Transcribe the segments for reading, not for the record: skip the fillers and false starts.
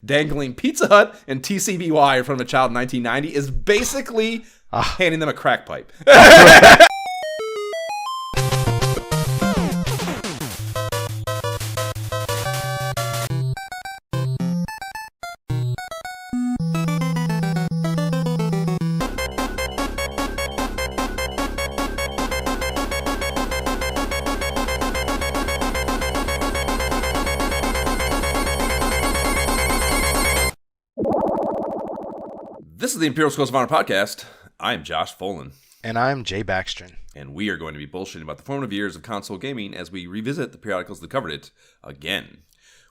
dangling Pizza Hut and TCBY in front of a child in 1990 is basically handing them a crack pipe. This is the Imperial Schools of Honor podcast. I am Josh Folan. And I'm Jay Baxtron. And we are going to be bullshitting about the formative years of console gaming as we revisit the periodicals that covered it again.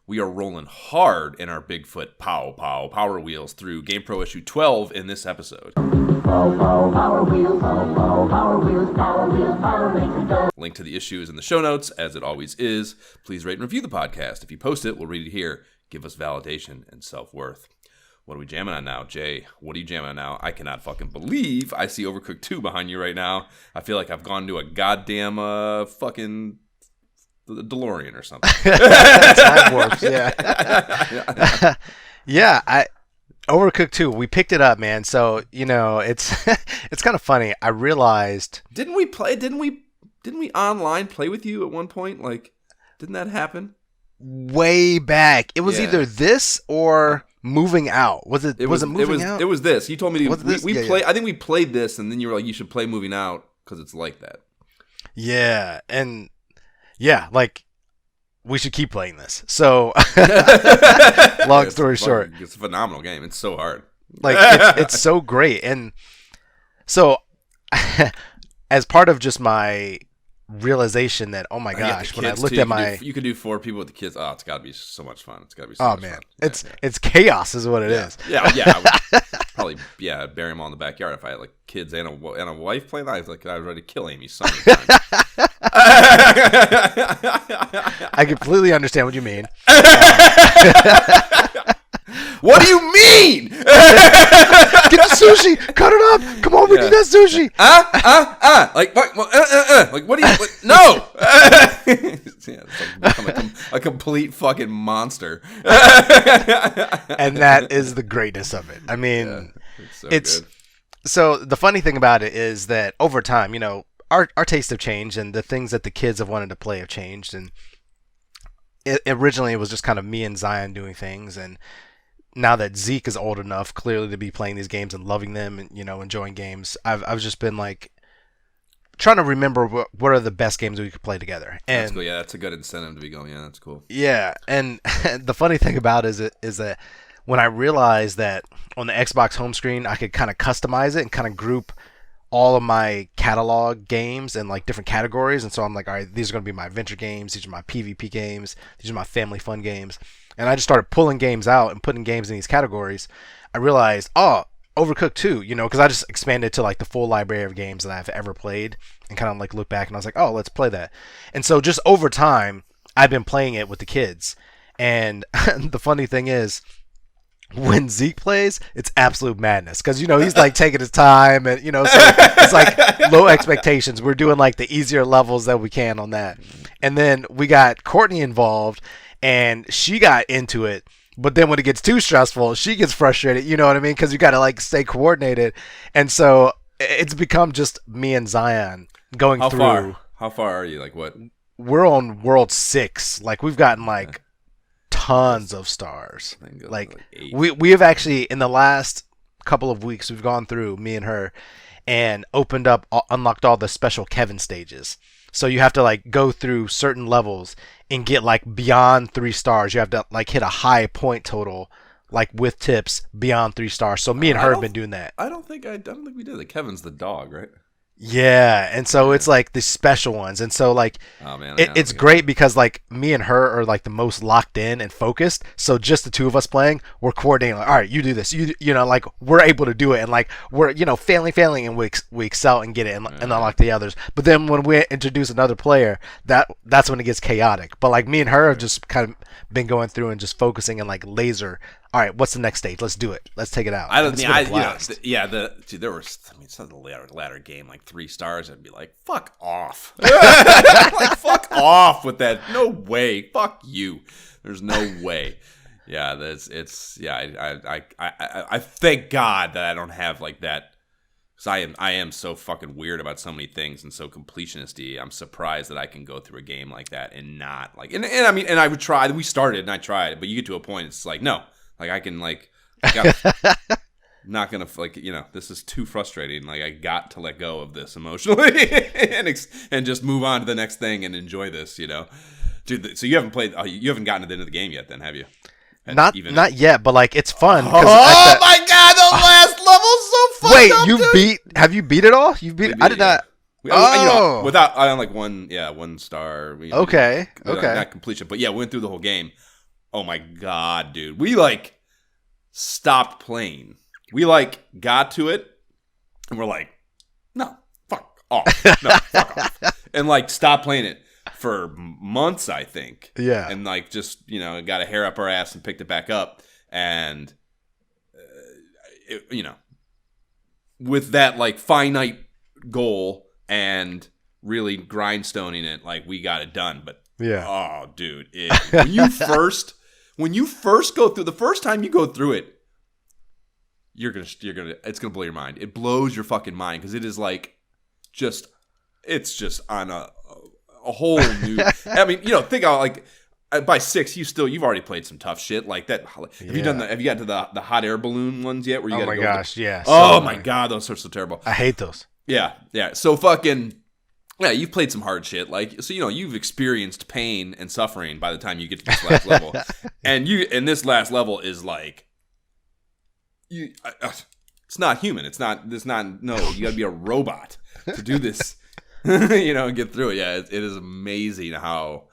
We are rolling hard in our Bigfoot power wheels through GamePro issue 12 in this episode. Power wheels, link to the issue is in the show notes, as it always is. Please rate and review the podcast. If you post it, we'll read it here. Give us validation and self-worth. What are we jamming on now, Jay? What are you jamming on now? I cannot fucking believe I see Overcooked 2 behind you right now. I feel like I've gone to a goddamn fucking DeLorean or something. Time warps, yeah. Yeah, Overcooked 2, we picked it up, man. So, you know, it's it's kind of funny. I realized... Didn't we online play with you at one point? Like, didn't that happen? Way back. It was either this or... Moving Out. Was it Moving Out? It was this. You told me we play. Yeah. I think we played this, and then you were like, "You should play Moving Out because it's like that." Yeah, and yeah, like we should keep playing this. So, long story short, it's a phenomenal game. It's so hard. Like it's so great, and so as part of just my realization that oh my gosh, when I looked at my you could do 4 people with the kids. Oh, it's got to be so much fun. It's got to be so much fun. It's chaos is what it is. Yeah, I would probably bury them all in the backyard if I had like kids and a wife playing. I was ready to kill Amy's son. I completely understand what you mean. What do you mean? Get the sushi. Cut it up. Come on, we need that sushi. Like what? Like what do you? No. It's like become a complete fucking monster. And that is the greatness of it. I mean, it's good. So the funny thing about it is that over time, you know, our tastes have changed, and the things that the kids have wanted to play have changed. And originally, it was just kind of me and Zion doing things, and now that Zeke is old enough, clearly, to be playing these games and loving them and, you know, enjoying games, I've just been like trying to remember what are the best games we could play together. And that's cool. Yeah, that's a good incentive to be going. Yeah, that's cool. Yeah, and the funny thing about it is that when I realized that on the Xbox home screen I could kind of customize it and kind of group all of my catalog games in like different categories, and so I'm like, all right, these are going to be my adventure games, these are my PvP games, these are my family fun games. And I just started pulling games out and putting games in these categories. I realized, Overcooked 2, you know, because I just expanded to like the full library of games that I've ever played and kind of like look back and I was like, oh, let's play that. And so just over time, I've been playing it with the kids. And the funny thing is, when Zeke plays, it's absolute madness because, you know, he's like taking his time and, you know, so it's like low expectations. We're doing like the easier levels that we can on that. And then we got Courtney involved. And she got into it, but then when it gets too stressful, she gets frustrated. You know what I mean? Because you got to like stay coordinated, and so it's become just me and Zion going through. How far are you? Like what? We're on World 6. Like we've gotten like tons of stars. Like we have actually in the last couple of weeks we've gone through, me and her, and unlocked all the special Kevin stages. So you have to like go through certain levels and get like beyond 3 stars. You have to like hit a high point total, like with tips beyond 3 stars. So me and her have been doing that. I don't think we did it. Kevin's the dog, right? Yeah, and so it's like the special ones, and so like it's great because like me and her are like the most locked in and focused. So just the two of us playing, we're coordinating. Like, all right, you do this, you know, like we're able to do it, and like we're failing, and we excel and get it, and unlock the others. But then when we introduce another player, that's when it gets chaotic. But like me and her have just kind of been going through and just focusing and like laser. All right, what's the next stage? Let's do it. Let's take it out. I don't think there was. I mean, some of the latter game like 3 stars. I'd be like, fuck off. Like fuck off with that. No way. Fuck you. There's no way. Yeah, I thank God that I don't have like that. Because I am so fucking weird about so many things and so completionisty. I'm surprised that I can go through a game like that and not like and I mean and I would try. We started and I tried, but you get to a point it's like no, like I can like not gonna like this is too frustrating. Like I got to let go of this emotionally and just move on to the next thing and enjoy this. Dude. So you haven't played. You haven't gotten to the end of the game yet, then have you? Not yet, but like it's fun. Oh my god, the last level's so fun. Wait, have you beat it all? You beat it? I did not. Without I on like one star. Okay. Not completion, but yeah, we went through the whole game. Oh my god, dude, we like stopped playing. We like got to it, and we're like, no, fuck off, no, fuck off, and like stopped playing it for months, I think. Yeah. And like just, got a hair up our ass and picked it back up. And, with that like finite goal and really grindstoning it, like we got it done. But, oh, dude, when you first go through, the first time you go through it, it's going to blow your mind. It blows your fucking mind because it is like it's just on a whole new. I mean, think about like by 6, you've already played some tough shit like that. Have you done that? Have you got to the hot air balloon ones yet? Where you oh my gosh, yeah. Oh my god, those are so terrible. I hate those. Yeah. So fucking yeah, you've played some hard shit. Like so, you've experienced pain and suffering by the time you get to this last level, and this last level is like it's not human. It's not. No, you got to be a robot to do this. And get through it. Yeah, it is amazing how,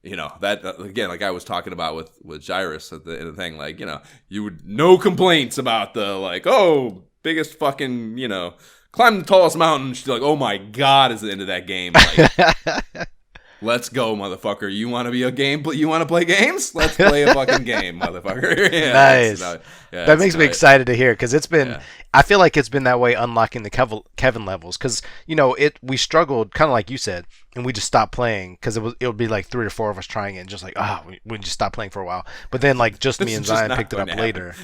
that again, like I was talking about with Gyrus at the thing, like, you would no complaints about the like, biggest fucking, climb the tallest mountain. She's like, oh my god, is the end of that game. Like, let's go, motherfucker. You want to be a game? You want to play games? Let's play a fucking game, motherfucker. Yeah, nice. That makes me excited to hear because it's been. Yeah. I feel like it's been that way unlocking the Kevin levels because we struggled kind of like you said and we just stopped playing because it would be like 3 or 4 of us trying it and just like we just stopped playing for a while. But then like just me and Zion picked it up later.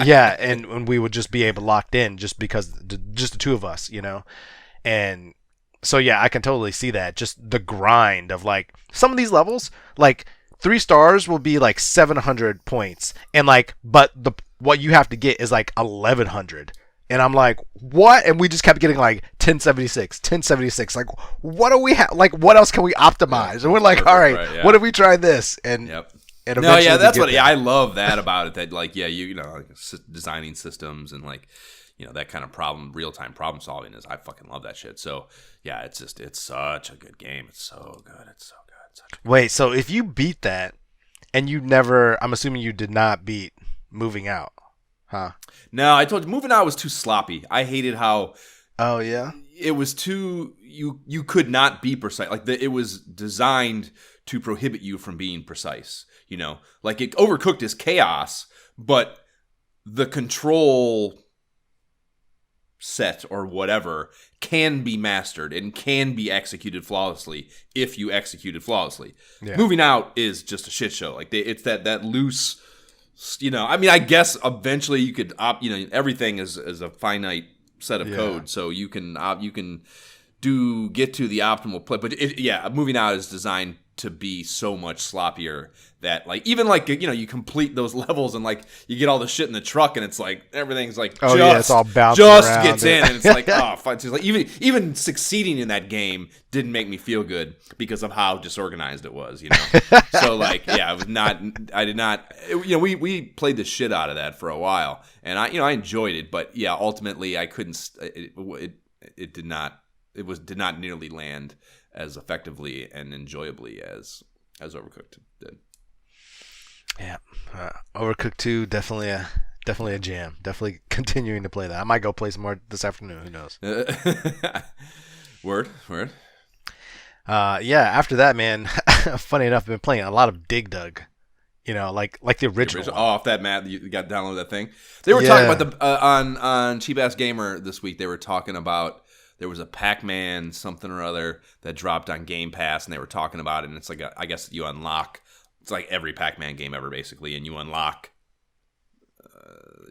Yeah, and we would just be able locked in just because just the two of us, and. So yeah, I can totally see that. Just the grind of like some of these levels, like 3 stars will be like 700 points, and like, but what you have to get is like 1100, and I'm like, what? And we just kept getting like 1076. Like, what do we have? Like, what else can we optimize? And we're like, all right, what if we try this? And yep. And no, yeah, that's what. Yeah, I love that about it. That like, yeah, like designing systems and like. That kind of real-time problem solving is, I fucking love that shit. So, yeah, it's such a good game. It's so good. Wait, so if you beat that and I'm assuming you did not beat Moving Out, huh? No, I told you, Moving Out was too sloppy. I hated how... Oh, yeah? It was too... You could not be precise. Like, it was designed to prohibit you from being precise, Like, Overcooked is chaos, but the control... set or whatever can be mastered and can be executed flawlessly if you execute it flawlessly. Yeah. Moving Out is just a shit show. Like it's that loose, I mean, I guess eventually you could everything is a finite set of code, so you can get to the optimal play. But Moving Out is designed to be so much sloppier that like even like you complete those levels and like you get all the shit in the truck and it's like everything's like it's all bouncing around gets in and it's like it's like even succeeding in that game didn't make me feel good because of how disorganized it was, So like we played the shit out of that for a while and I enjoyed it, but yeah, ultimately I couldn't it did not nearly land as effectively and enjoyably as Overcooked did. Yeah, Overcooked 2 definitely a jam. Definitely continuing to play that. I might go play some more this afternoon. Who knows? Word. Yeah. After that, man. Funny enough, I've been playing a lot of Dig Dug. Like the original. Off that mat, you got to download that thing. They were talking about on Cheap Ass Gamer this week. They were talking about. There was a Pac-Man something or other that dropped on Game Pass, and they were talking about it. And it's like I guess you unlock it's like every Pac-Man game ever, basically, and you unlock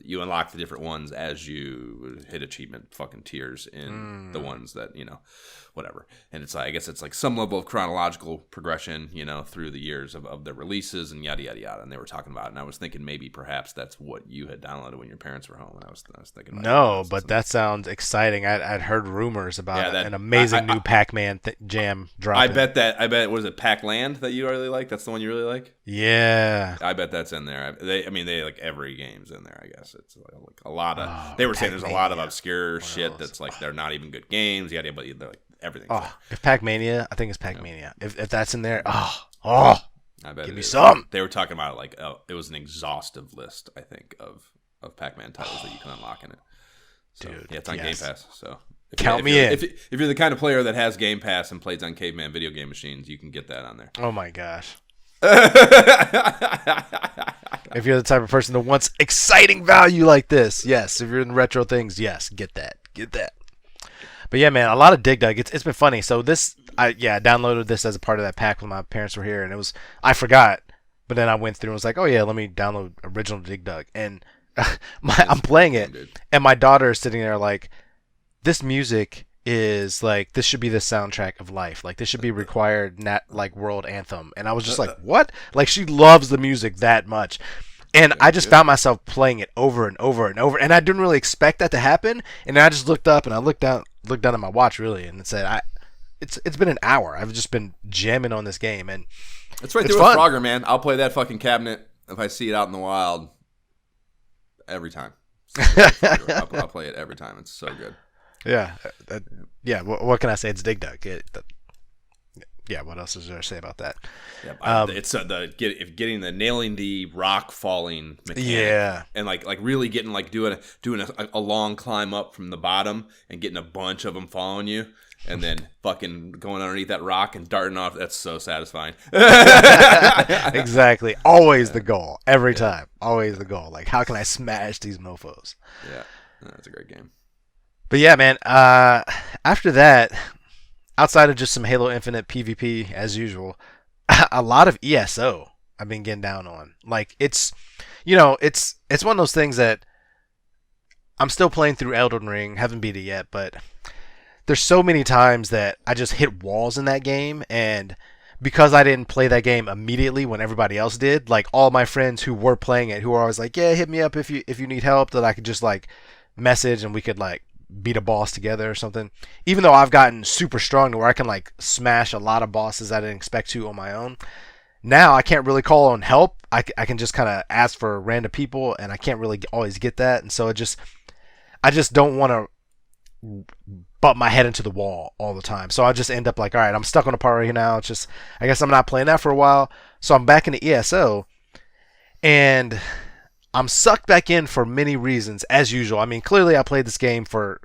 the different ones as you hit achievement fucking tiers in the ones that, whatever. And it's like, I guess it's like some level of chronological progression, through the years of the releases and yada, yada, yada. And they were talking about it. And I was thinking maybe perhaps that's what you had downloaded when your parents were home. And I was thinking about no, but that sounds exciting. I'd heard rumors about an amazing new Pac-Man jam dropping. I bet, was it Pac-Land that you really like? That's the one you really like? Yeah. I bet that's in there. They like every game's in there, I guess. It's like a lot of, they were saying there's a lot of obscure shit that's like, they're not even good games. Yada, but they're like, everything. If Pac-Mania, I think it's Pac-Mania. If that's in there, I bet give me some. They were talking about it like, it was an exhaustive list, I think, of Pac-Man titles that you can unlock in it. So, dude, yeah, it's on Game Pass. So count me in. If you're the kind of player that has Game Pass and plays on caveman video game machines, you can get that on there. Oh my gosh. If you're the type of person that wants exciting value like this, yes. If you're in retro things, yes, get that. But yeah, man, a lot of Dig Dug. It's been funny. So I downloaded this as a part of that pack when my parents were here, and I forgot, but then I went through and was like, oh yeah, let me download original Dig Dug, and I'm playing it, and my daughter is sitting there like, this music is like, this should be the soundtrack of life. Like, this should be required world anthem. And I was just like, what? Like, she loves the music that much. And I just found myself playing it over and over and over. And I didn't really expect that to happen. And then I just looked up and I looked down at my watch, really, and it said, it's been an hour. I've just been jamming on this game. And it's right there with Frogger, man. I'll play that fucking cabinet if I see it out in the wild every time. I'll play it every time. It's so good. Yeah. What can I say? It's Dig Dug. What else is there to say about that? Yeah, it's getting the nailing the rock falling mechanic. Yeah, and like really getting doing a long climb up from the bottom and getting a bunch of them following you, and then fucking going underneath that rock and darting off. That's so satisfying. Exactly. Always the goal. Every time. Always the goal. Like, how can I smash these mofos? Yeah, that's a great game. But yeah, man, after that, outside of just some Halo Infinite PvP as usual, a lot of ESO I've been getting down on. Like, it's one of those things that I'm still playing through Elden Ring, haven't beat it yet, but there's so many times that I just hit walls in that game, and because I didn't play that game immediately when everybody else did, like, all my friends who were playing it, who were always like, yeah, hit me up if you need help, that I could just like message and we could like beat a boss together or something. Even though I've gotten super strong to where I can like smash a lot of bosses I didn't expect to on my own, now I can't really call on help. I can just kind of ask for random people, and I can't really always get that. And so I just don't want to butt my head into the wall all the time. So I just end up like, all right, I'm stuck on a part right now. It's just, I guess I'm not playing that for a while. So I'm back into ESO, and I'm sucked back in for many reasons, as usual. I mean, clearly I played this game for,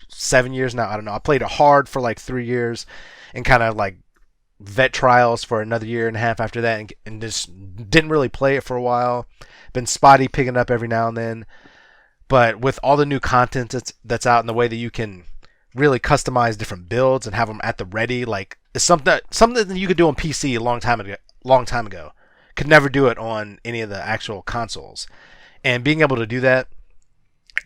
7 years now. I don't know. I played it hard for like 3 years and kind of like vet trials for another year and a half after that, and just didn't really play it for a while. Been spotty picking it up every now and then. But with all the new content that's out, and the way that you can really customize different builds and have them at the ready, like, it's something that you could do on PC a long time ago. Could never do it on any of the actual consoles. And being able to do that,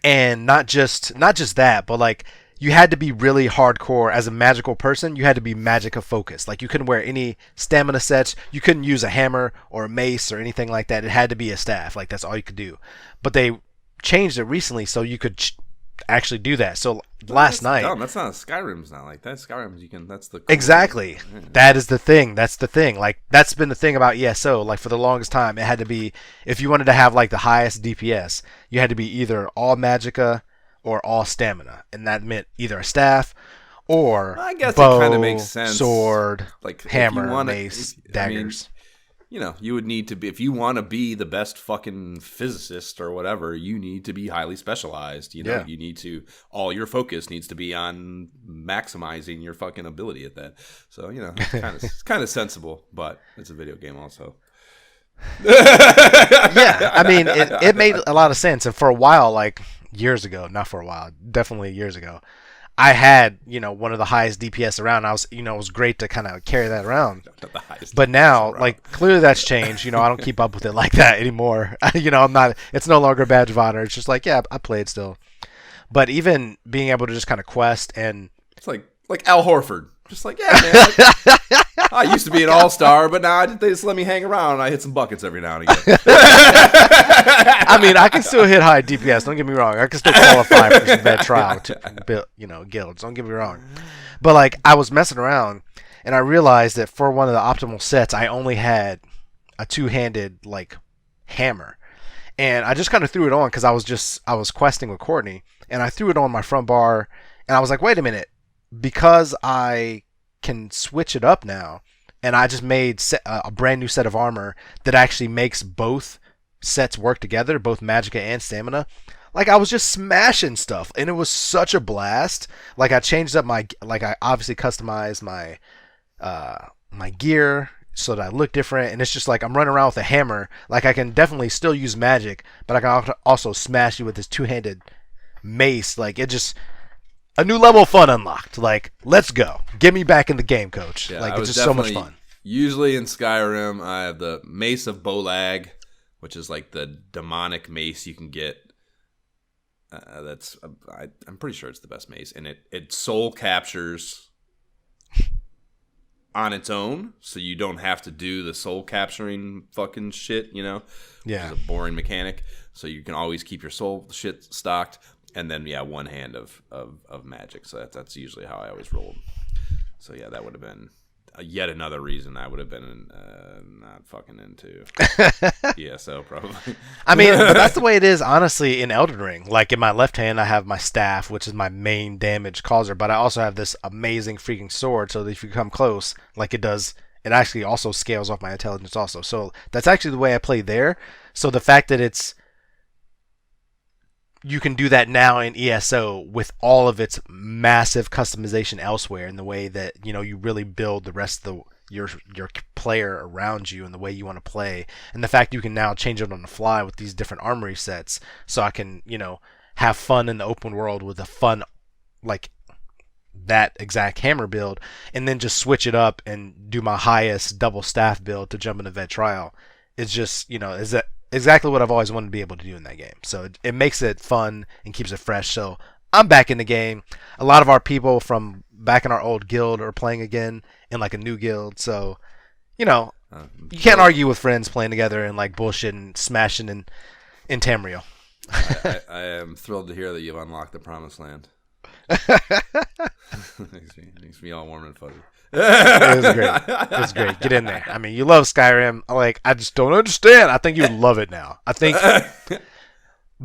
and not just that, but like, you had to be really hardcore as a magical person. You had to be Magicka focused. Like, you couldn't wear any stamina sets. You couldn't use a hammer or a mace or anything like that. It had to be a staff. Like, that's all you could do. But they changed it recently so you could actually do that. So last night, that's not Skyrim's now. Like, that's Skyrim's. You can. That's the exactly. Yeah. That is the thing. That's the thing. Like, that's been the thing about ESO. Like, for the longest time, it had to be, if you wanted to have like the highest DPS, you had to be either all Magicka or all stamina, and that meant either a staff or I guess bow, it kind of makes sense. Sword, like hammer, mace, daggers. You would need to be, if you want to be the best fucking physicist or whatever, you need to be highly specialized. You need to, all your focus needs to be on maximizing your fucking ability at that. So, it's kind of sensible, but it's a video game also. Yeah, I mean, it made a lot of sense. And for a while, like years ago, not for a while, definitely years ago, I had, one of the highest DPS around. I was, it was great to kind of carry that around. But now, like, clearly that's changed. I don't keep up with it like that anymore. I'm not. It's no longer a badge of honor. It's just like, yeah, I played still. But even being able to just kind of quest and it's like Al Horford. Just like, yeah, man. I used to be an all-star, but now they just let me hang around. And I hit some buckets every now and again. I mean, I can still hit high DPS. Don't get me wrong. I can still qualify for some bad trial, guilds. Don't get me wrong. But like, I was messing around, and I realized that for one of the optimal sets, I only had a two-handed like hammer, and I just kind of threw it on because I was questing with Courtney, and I threw it on my front bar, and I was like, wait a minute. Because I can switch it up now, and I just made a brand new set of armor that actually makes both sets work together, both magicka and stamina. Like, I was just smashing stuff, and it was such a blast. Like, I changed up I obviously customized my my gear so that I look different, and it's just like I'm running around with a hammer. Like, I can definitely still use magic, but I can also smash you with this two-handed mace. Like, it just... a new level of fun unlocked. Like, let's go. Get me back in the game, coach. Yeah, like, it's just so much fun. Usually in Skyrim, I have the Mace of Bolag, which is like the demonic mace you can get. I'm pretty sure it's the best mace. And it soul captures on its own, so you don't have to do the soul capturing fucking shit, Yeah. It's a boring mechanic. So you can always keep your soul shit stocked. And then, yeah, one hand of magic. So that's usually how I always rolled. So, yeah, that would have been yet another reason I would have been not fucking into ESO, probably. I mean, but that's the way it is, honestly, in Elden Ring. Like, in my left hand, I have my staff, which is my main damage causer. But I also have this amazing freaking sword. So that if you come close, like it does, it actually also scales off my intelligence also. So that's actually the way I play there. So the fact that you can do that now in ESO with all of its massive customization elsewhere in the way that, you really build the rest of your player around you and the way you want to play. And the fact you can now change it on the fly with these different armory sets, so I can, have fun in the open world with a fun, like, that exact hammer build, and then just switch it up and do my highest double staff build to jump into vet trial. It's just, is that exactly what I've always wanted to be able to do in that game. So it makes it fun and keeps it fresh. So I'm back in the game. A lot of our people from back in our old guild are playing again in like a new guild. So, you can't argue with friends playing together and like bullshit and smashing in Tamriel. I am thrilled to hear that you've unlocked the Promised Land. makes me all warm and fuzzy. It was great. Get in there. I mean, you love Skyrim. I just don't understand. I think you love it now. I think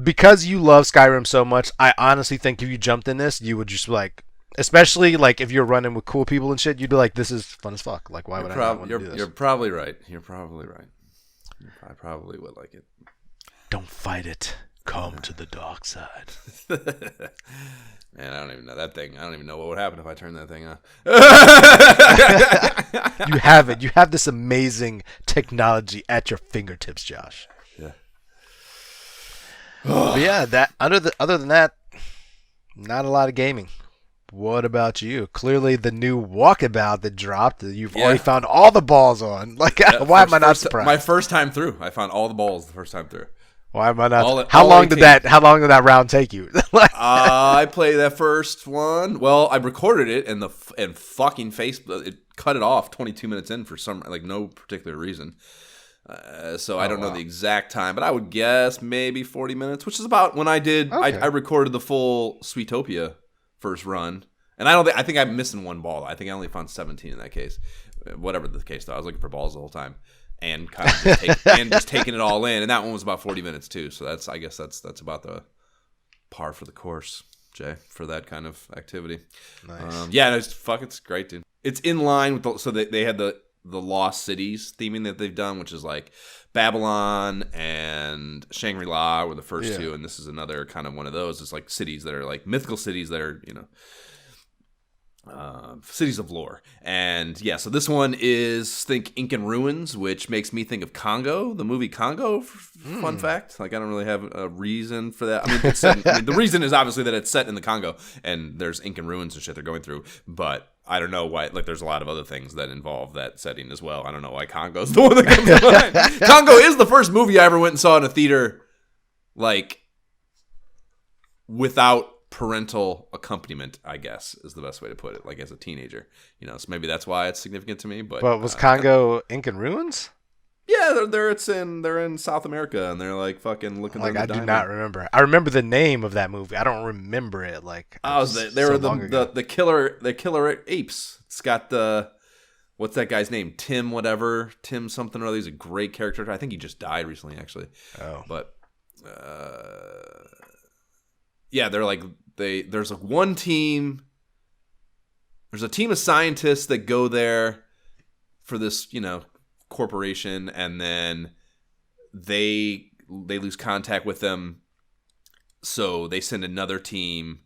because you love Skyrim so much, I honestly think if you jumped in this, you would just like, especially like if you're running with cool people and shit, you'd be like, this is fun as fuck. Like, why would I not want to do this? You're probably right. I probably would like it. Don't fight it. Come to the dark side. Man, I don't even know that thing. I don't even know what would happen if I turned that thing on. You have it. You have this amazing technology at your fingertips, Josh. Yeah. But yeah, other than that, not a lot of gaming. What about you? Clearly, the new Walkabout that dropped, you've already found all the balls on. Like, why am I not surprised? My first time through, I found all the balls the first time through. Why am I not? How long did that round take you? I played that first one. Well, I recorded it, and fucking Facebook it cut it off 22 minutes in for some no particular reason. So I don't know the exact time, but I would guess maybe 40 minutes, which is about when I did. Okay. I recorded the full Sweetopia first run, and I think I'm missing one ball. I think I only found 17 in that case. Whatever the case, though, I was looking for balls the whole time. And kind of just taking it all in, and that one was about 40 minutes too. So I guess that's about the par for the course, Jay, for that kind of activity. Nice. It's great, dude. It's in line with they had the Lost Cities theming that they've done, which is like Babylon and Shangri-La were the first two, and this is another kind of one of those. It's like cities that are like mythical cities that are Cities of Lore. And yeah, so this one is, think Incan Ruins, which makes me think of Congo, the movie Congo. Fun fact. Like, I don't really have a reason for that. I mean, the reason is obviously that it's set in the Congo and there's Incan ruins and shit they're going through. But I don't know why. Like, there's a lot of other things that involve that setting as well. I don't know why Congo's the one that comes to mind. Congo is the first movie I ever went and saw in a theater, like, without parental accompaniment, I guess, is the best way to put it, like as a teenager, so maybe that's why it's significant to me. But was Congo Incan ruins? Yeah, they're in South America and they're like fucking looking like, I do diamond. not remember. I remember the name of that movie. I don't remember it. Like, they were the killer apes. It's got what's that guy's name? Tim something or other. He's a great character. I think he just died recently, actually. But yeah, they're like there's one team. There's a team of scientists that go there for this, corporation, and then they lose contact with them. So they send another team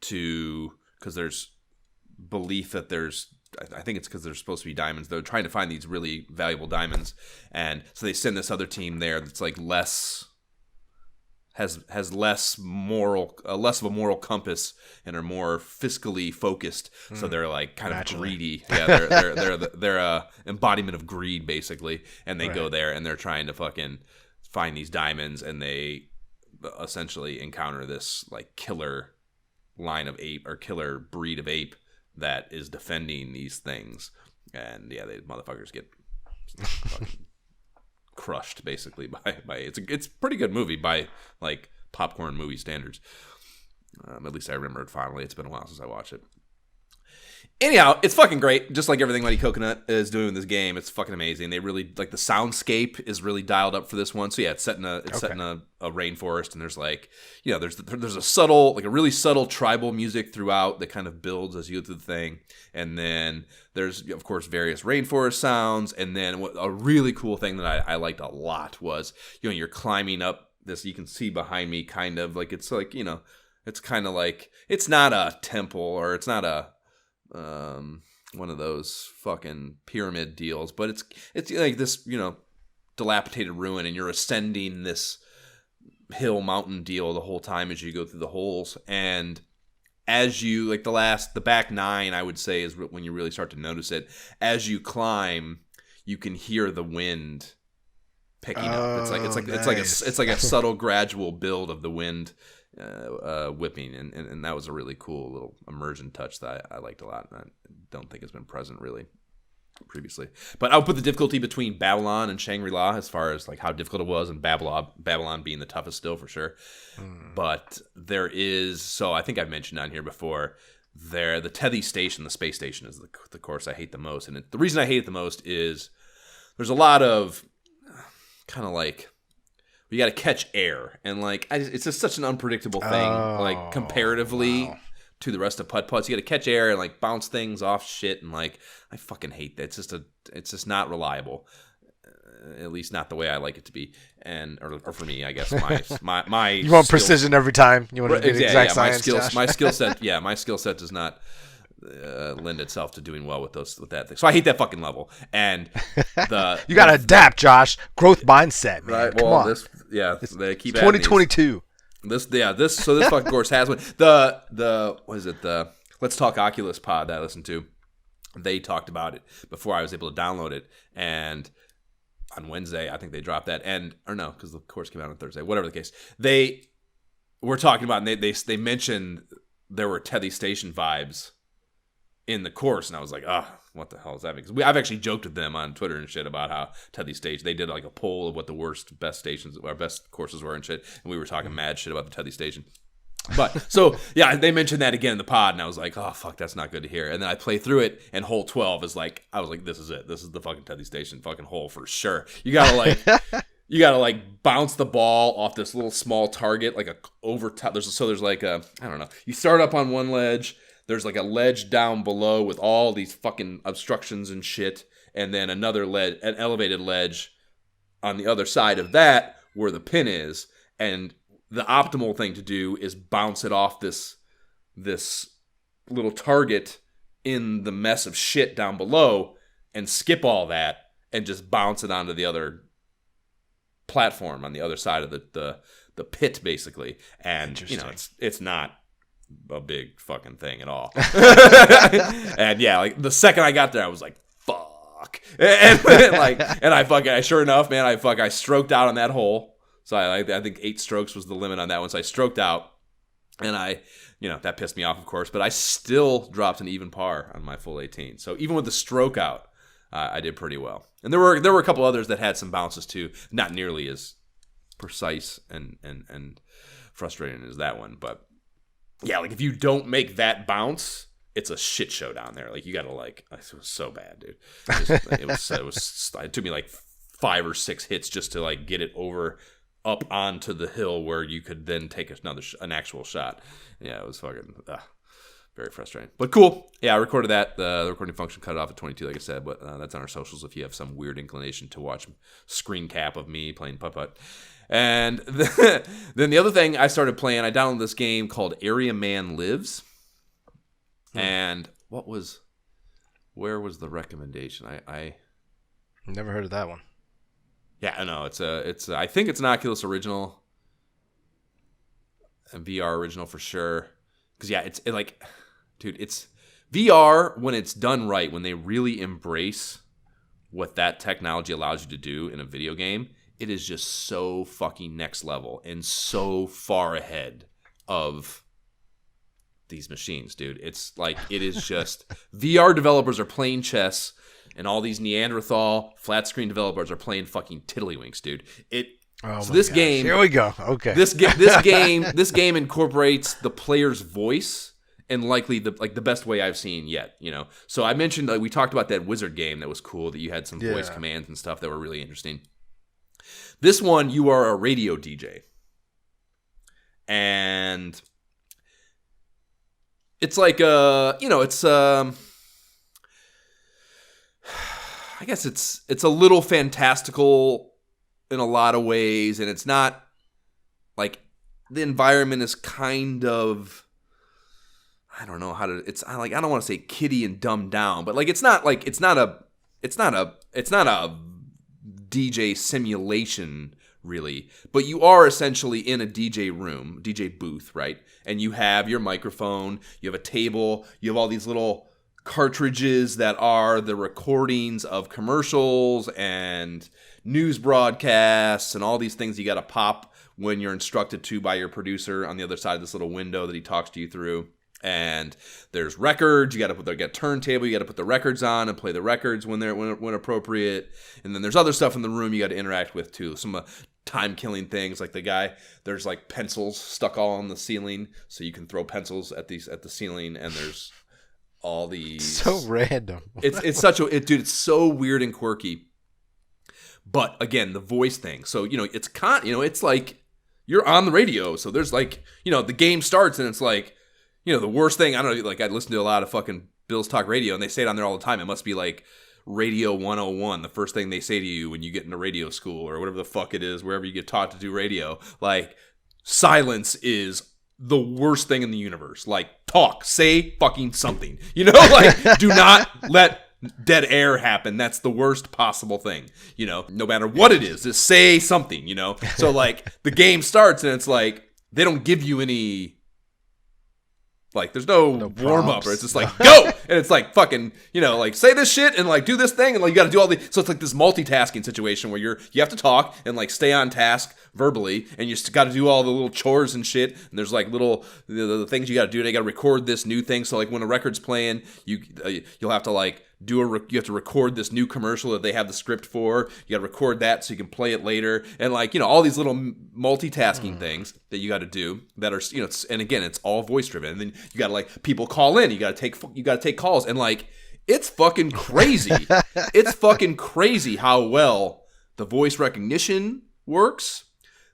because there's belief that I think it's because there's supposed to be diamonds. They're trying to find these really valuable diamonds, and so they send this other team there that's like has less of a moral compass and are more fiscally focused. So they're like kind of greedy. Yeah, they're a embodiment of greed basically. And they go there and they're trying to fucking find these diamonds, and they essentially encounter this like killer line of ape or killer breed of ape that is defending these things. And yeah, they motherfuckers get fucking crushed basically by it's a pretty good movie by like popcorn movie standards. At least I remember it fondly. It's been a while since I watched it. Anyhow, it's fucking great. Just like everything Mighty Coconut is doing in this game, it's fucking amazing. They really like the soundscape is really dialed up for this one. So yeah, it's set in a rainforest, and there's like there's a subtle, like a really subtle tribal music throughout that kind of builds as you go through the thing, and then there's of course various rainforest sounds, and then a really cool thing that I liked a lot was you're climbing up this. You can see behind me, kind of like it's like it's kind of like it's not a temple or it's not a one of those fucking pyramid deals, but it's like this dilapidated ruin, and you're ascending this hill mountain deal the whole time as you go through the holes. And as you like the back 9, I would say, is when you really start to notice it. As you climb, you can hear the wind picking up. It's like a subtle gradual build of the wind whipping, and that was a really cool little immersion touch that I liked a lot, and I don't think it's been present really previously. But I'll put the difficulty between Babylon and Shangri-La as far as like how difficult it was, and Babylon being the toughest still for sure. But there is, so I think I've mentioned on here before, the Tethys Station, the space station, is the course I hate the most. And the reason I hate it the most is there's a lot of kind of like you got to catch air, and like it's just such an unpredictable thing, like comparatively to the rest of putt-putts. You got to catch air and like bounce things off shit, and like I fucking hate that. It's just not reliable, at least not the way I like it to be, and or for me, I guess my you want precision every time. You want to get exact science. My skill set does not lend itself to doing well with that thing. So I hate that fucking level. And you gotta adapt, Josh. Growth mindset, man. Right. Come on. They keep 2022. This fucking course has one. The what is it? The Let's Talk Oculus pod that I listened to. They talked about it before I was able to download it, and on Wednesday I think they dropped that, because the course came out on Thursday. Whatever the case, they were talking about, and they mentioned there were Tethys Station vibes in the course, and I was like, what the hell is that? Because I've actually joked with them on Twitter and shit about how Tethys Station, they did like a poll of what the best courses were and shit, and we were talking mad shit about the Tethys Station. But so yeah, they mentioned that again in the pod, and I was like, oh fuck, that's not good to hear. And then I play through it, and hole 12 is like, I was like, this is it. This is the fucking Tethys Station fucking hole for sure. You gotta like bounce the ball off this little small target, like a over top. There's like a, I don't know. You start up on one ledge. There's like a ledge down below with all these fucking obstructions and shit, and then another ledge, an elevated ledge on the other side of that where the pin is. And the optimal thing to do is bounce it off this little target in the mess of shit down below and skip all that and just bounce it onto the other platform on the other side of the pit, basically. And it's not a big fucking thing at all. And yeah, like the second I got there, I was like, fuck. And I sure enough, man, I stroked out on that hole. So I think 8 strokes was the limit on that one. So I stroked out, and that pissed me off, of course, but I still dropped an even par on my full 18. So even with the stroke out, I did pretty well. And there were a couple others that had some bounces too, not nearly as precise and frustrating as that one. But yeah, like if you don't make that bounce, it's a shit show down there. Like you gotta it was so bad, dude. It took me like 5 or 6 hits just to like get it over up onto the hill where you could then take an actual shot. Yeah, it was fucking very frustrating, but cool. Yeah, I recorded that. The recording function cut it off at 22, like I said, but that's on our socials if you have some weird inclination to watch screen cap of me playing putt-putt. And then the other thing I started playing, I downloaded this game called Area Man Lives. And where was the recommendation? I never heard of that one. Yeah, I know. I think it's an Oculus original, a VR original for sure. Because yeah, it's VR when it's done right, when they really embrace what that technology allows you to do in a video game. It is just so fucking next level and so far ahead of these machines, dude. It's like it is just VR developers are playing chess. And all these Neanderthal flat screen developers are playing fucking tiddlywinks, dude. Game. Here we go. Okay. This game incorporates the player's voice in likely the best way I've seen yet. So I mentioned we talked about that Wizard game that was cool, that you had some voice commands and stuff that were really interesting. This one, you are a radio DJ, and it's like I guess it's a little fantastical in a lot of ways, and it's not like the environment is kind of, I don't know how to, I don't want to say kiddie and dumbed down, but like it's not a DJ simulation really, but you are essentially in a DJ room, DJ booth, right? And you have your microphone, you have a table, you have all these little cartridges that are the recordings of commercials and news broadcasts and all these things you got to pop when you're instructed to by your producer on the other side of this little window that he talks to you through. And there's records, you got to get a turntable, you got to put the records on and play the records when appropriate. And then there's other stuff in the room you got to interact with too. Some time-killing things, like there's like pencils stuck all on the ceiling, so you can throw pencils at the ceiling, and there's all these so random. It's so weird and quirky. But again, the voice thing. So it's like you're on the radio. So there's like the game starts and it's like the worst thing. I don't know. Like I listen to a lot of fucking Bill's Talk Radio and they say it on there all the time. It must be like Radio 101. The first thing they say to you when you get into radio school or whatever the fuck it is, wherever you get taught to do radio, like silence is the worst thing in the universe. Like, talk, say fucking something. Like, do not let dead air happen. That's the worst possible thing. No matter what it is, just say something. So like the game starts and it's like they don't give you any. Like, there's no warm up, or it's just like, go! And it's like, fucking, like, say this shit and, like, do this thing, and, like, you gotta do all the. So it's like this multitasking situation where you have to talk and, like, stay on task verbally, and you gotta do all the little chores and shit, and there's, like, little, the things you gotta do. They gotta record this new thing, so, like, when a record's playing, you'll have to, like, you have to record this new commercial that they have the script for. You got to record that so you can play it later, and like all these little multitasking things that you got to do that are and again it's all voice driven. And then you got to like people call in. You got to take calls, and like it's fucking crazy. It's fucking crazy how well the voice recognition works.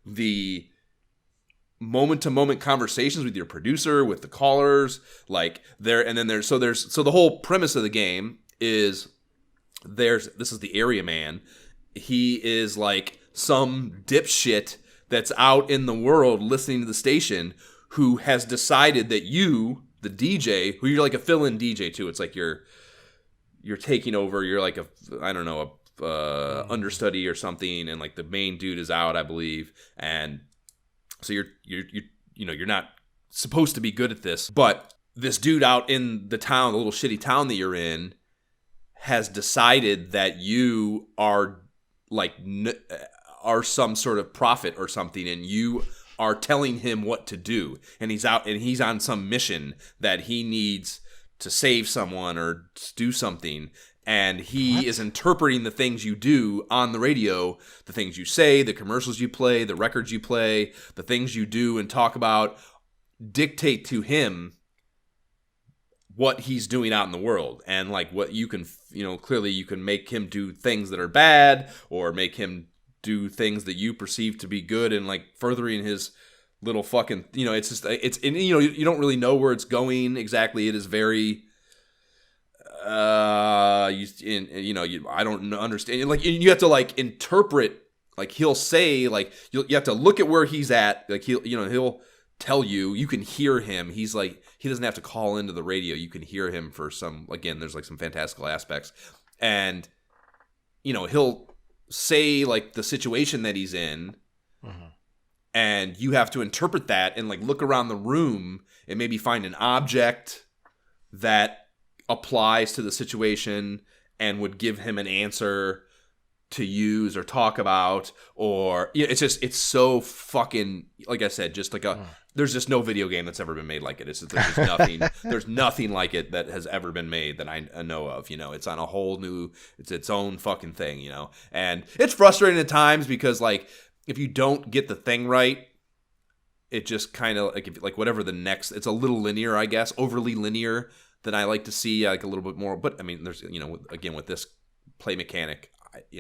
The moment-to-moment conversations with your producer, with the callers, like so the whole premise of the game is this is the area man. He is like some dipshit that's out in the world listening to the station who has decided that you, the DJ, who you're like a fill-in DJ too. It's like you're taking over. You're like a understudy or something, and like the main dude is out, I believe, and so you're not supposed to be good at this, but this dude out in the town, the little shitty town that you're in, has decided that you are like are some sort of prophet or something, and you are telling him what to do, and he's out and he's on some mission that he needs to save someone or do something, and he is interpreting the things you do on the radio, the things you say, the commercials you play, the records you play, the things you do and talk about, dictate to him what he's doing out in the world, and like what you can, clearly you can make him do things that are bad, or make him do things that you perceive to be good, and like furthering his little fucking, it's just, you don't really know where it's going exactly. It is very, I don't understand. Like you have to like interpret, like he'll say, like you have to look at where he's at. Like he'll tell you, you can hear him. He's like, he doesn't have to call into the radio. You can hear him for some, again, there's like some fantastical aspects, and he'll say like the situation that he's in, and you have to interpret that and like look around the room and maybe find an object that applies to the situation and would give him an answer to use or talk about, or it's so fucking, like I said, just like there's just no video game that's ever been made like it. There's just nothing. There's nothing like it that has ever been made that I know of. It's on a whole new. It's its own fucking thing. And it's frustrating at times because like if you don't get the thing right, it just kind of like whatever the next. It's a little linear, I guess, overly linear than I like to see. Like a little bit more. But I mean, there's again with this play mechanic,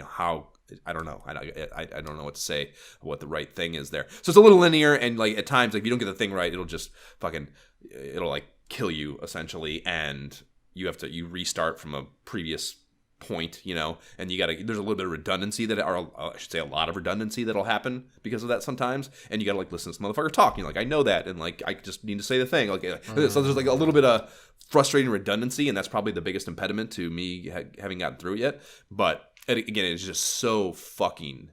how. I don't know. I don't know what to say. What the right thing is there. So it's a little linear, and like at times, like if you don't get the thing right, it'll just it'll like kill you essentially, and you restart from a previous point, and there's a little bit of redundancy or I should say a lot of redundancy that'll happen because of that sometimes, and you gotta like listen to this motherfucker talk. Like I know that, and like I just need to say the thing. Like so there's like a little bit of frustrating redundancy, and that's probably the biggest impediment to me having gotten through it yet. But again, it's just so fucking,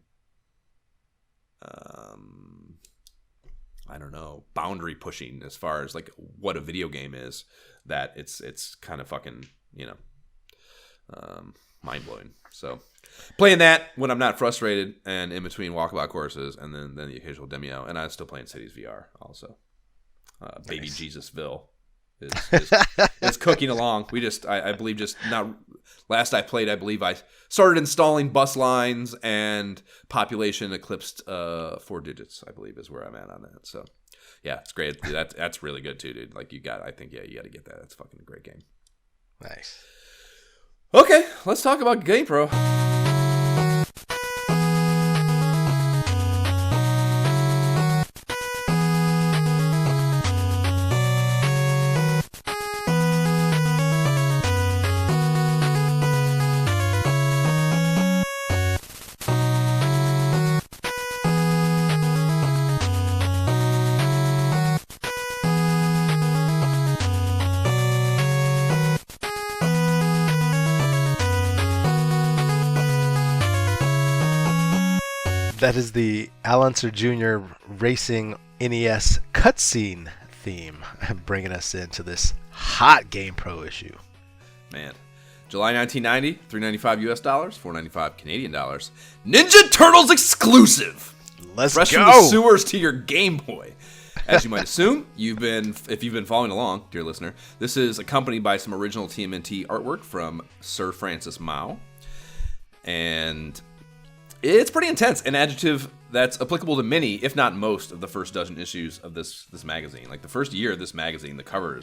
I don't know, boundary pushing as far as like what a video game is, that it's kind of fucking, mind blowing. So playing that when I'm not frustrated and in between walkabout courses, and then the occasional demo, and I'm still playing Cities VR also. Baby Nice. Jesusville is cooking along. I believe just not last I played, I believe I started installing bus lines, and population eclipsed 4 digits, I believe is where I'm at on that. So yeah, it's great. That's really good too, dude. Like you got to get that. That's fucking a great game. Nice. Okay, let's talk about GamePro. That is the Al Unser Jr. Racing NES cutscene theme, bringing us into this hot GamePro issue. Man, July 1990, $395 US, $495 Canadian dollars. Ninja Turtles exclusive. Let's Fresh go. from the sewers to your Game Boy. As you might assume, if you've been following along, dear listener, this is accompanied by some original TMNT artwork from Sir Francis Mao, and it's pretty intense, an adjective that's applicable to many, if not most, of the first dozen issues of this magazine. Like the first year of this magazine, the cover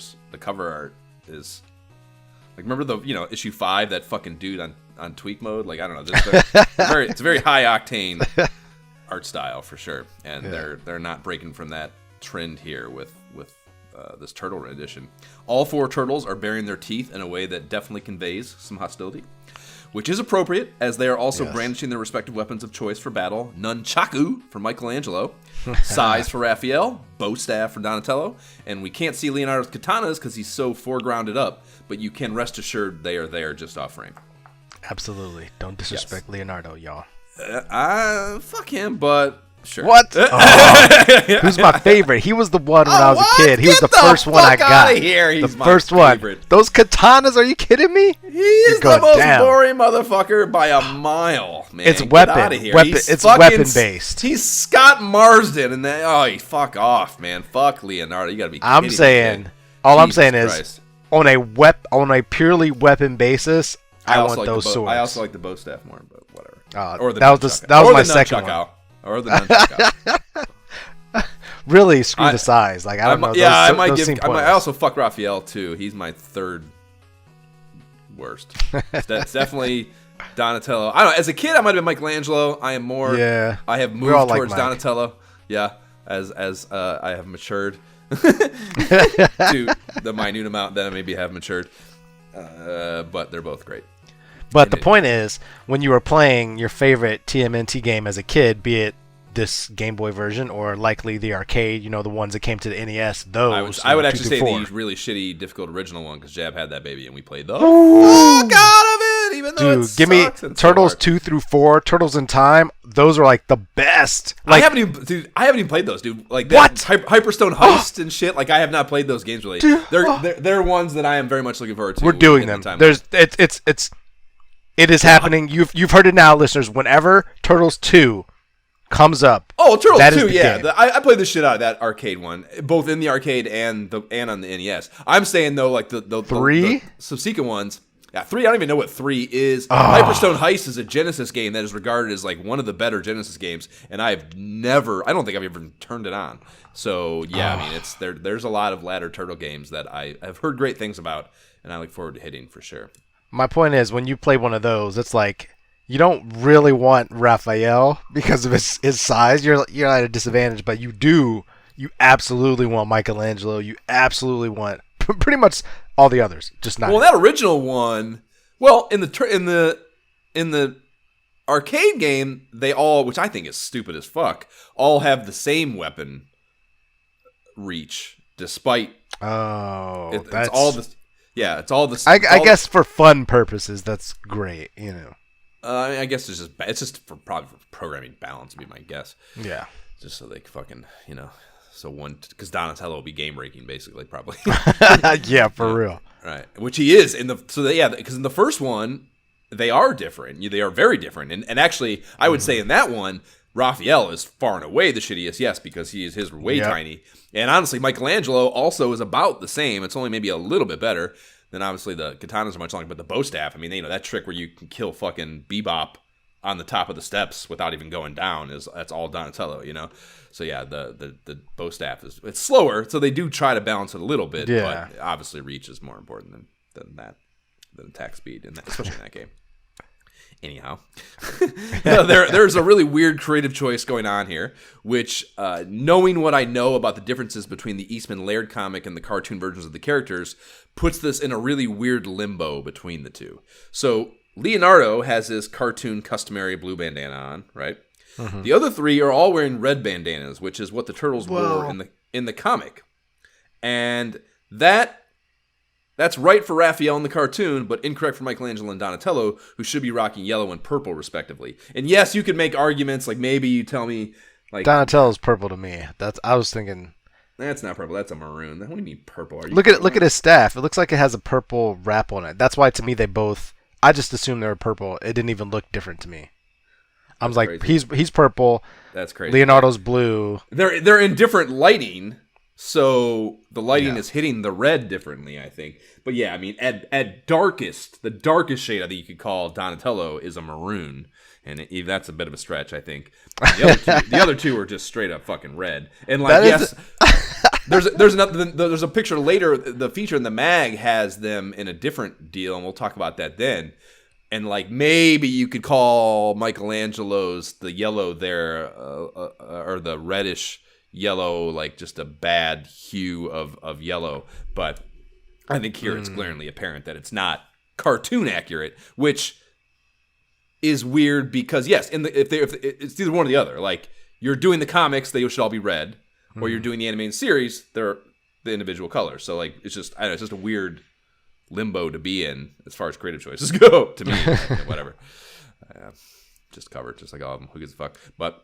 art is like, remember the issue 5, that fucking dude on tweak mode? Like I don't know, it's a very high octane art style for sure, and they're not breaking from that trend here with this turtle edition. All 4 turtles are baring their teeth in a way that definitely conveys some hostility, which is appropriate, as they are also brandishing their respective weapons of choice for battle. Nunchaku for Michelangelo, Sais for Raphael, Bow Staff for Donatello, and we can't see Leonardo's katanas because he's so foregrounded up, but you can rest assured they are there just off frame. Absolutely. Don't disrespect Leonardo, y'all. Fuck him, but... Sure. What? Oh, who's my favorite? He was the one when I was a kid. He was the first one I got. Here. He's the first one. Those katanas, are you kidding me? He's the most boring motherfucker by a mile, man. It's weapon. It's weapon based. He's Scott Marsden, and fuck off, man. Fuck Leonardo. You gotta be kidding me. I'm saying is, on a purely weapon basis, I want those swords. I also like the bow staff more, but whatever. That was my second one. Or the nunchuck. Really, screw the size. Like, I don't know. Yeah, I might give. I also fuck Raphael too. He's my third worst. That's definitely Donatello. I don't know. As a kid, I might have been Michelangelo. I am more. Yeah. I have moved towards Donatello. Yeah. As I have matured to the minute amount that I maybe have matured. But they're both great. But the point is, when you were playing your favorite TMNT game as a kid, be it this Game Boy version or likely the arcade, the ones that came to the NES, those. I would actually say the really shitty, difficult original one because Jab had that baby and we played the fuck out of it, even though it give me Turtles 2 through 4, Turtles in Time. Those are like the best. Like, I haven't even played those, dude. Like what? Hyperstone Heist and shit. Like I have not played those games really. They're ones that I am very much looking forward to. We're doing them. It is happening. You've heard it now, listeners. Whenever Turtles 2 comes up. Oh, Turtles 2, yeah. I played the shit out of that arcade one, both in the arcade and on the NES. I'm saying though, like the 3 the subsequent ones. Yeah, 3. I don't even know what 3 is. Hyperstone Heist is a Genesis game that is regarded as like one of the better Genesis games, and I don't think I've ever turned it on. So yeah, I mean, there's a lot of ladder turtle games that I have heard great things about, and I look forward to hitting for sure. My point is, when you play one of those, it's like you don't really want Raphael because of his size. You're at a disadvantage, but you absolutely want Michelangelo. You absolutely want pretty much all the others. Just not. Well, that original one. Well, in the arcade game, they all, which I think is stupid as fuck, all have the same weapon reach, despite. It's all the. Yeah, it's all the. I guess for fun purposes, that's great. I guess it's just probably for programming balance, would be my guess. Yeah, just so they fucking so one because Donatello will be game breaking basically probably. Yeah, for real. Right, which he is because in the first one they are different. They are very different, and actually I would say in that one Raphael is far and away the shittiest. Yes, because his way tiny. And honestly, Michelangelo also is about the same. It's only maybe a little bit better. Then obviously the katanas are much longer, but the bow staff, I mean, that trick where you can kill fucking Bebop on the top of the steps without even going down that's all Donatello, So yeah, the bow staff it's slower, so they do try to balance it a little bit, but obviously reach is more important than attack speed, especially in that game. Anyhow, there's a really weird creative choice going on here, which, knowing what I know about the differences between the Eastman Laird comic and the cartoon versions of the characters, puts this in a really weird limbo between the two. So Leonardo has his cartoon customary blue bandana on, right? Mm-hmm. The other 3 are all wearing red bandanas, which is what the Turtles wore in the comic, and that's right for Raphael in the cartoon, but incorrect for Michelangelo and Donatello, who should be rocking yellow and purple, respectively. And yes, you could make arguments, like maybe you tell me, like Donatello's purple to me. I was thinking that's not purple. That's a maroon. What do you mean purple? Look at his staff. It looks like it has a purple wrap on it. That's why to me they both. I just assumed they were purple. It didn't even look different to me. I was like, crazy. He's purple. That's crazy. Leonardo's blue. They're in different lighting. So the lighting is hitting the red differently, I think. But yeah, I mean, at darkest, the darkest shade I think you could call Donatello is a maroon, and that's a bit of a stretch, I think. The other two are just straight up fucking red. And like, there's a picture later. The feature in the mag has them in a different deal, and we'll talk about that then. And like maybe you could call Michelangelo's the yellow there or the reddish yellow, like just a bad hue of yellow. But I think here it's glaringly apparent that it's not cartoon accurate, which is weird because yes, if it's either one or the other. Like you're doing the comics, they should all be red, or you're doing the animated series, they're the individual colors. So like it's just it's just a weird limbo to be in as far as creative choices go. To me, whatever. Just covered, just like all of them. Who gives a fuck? But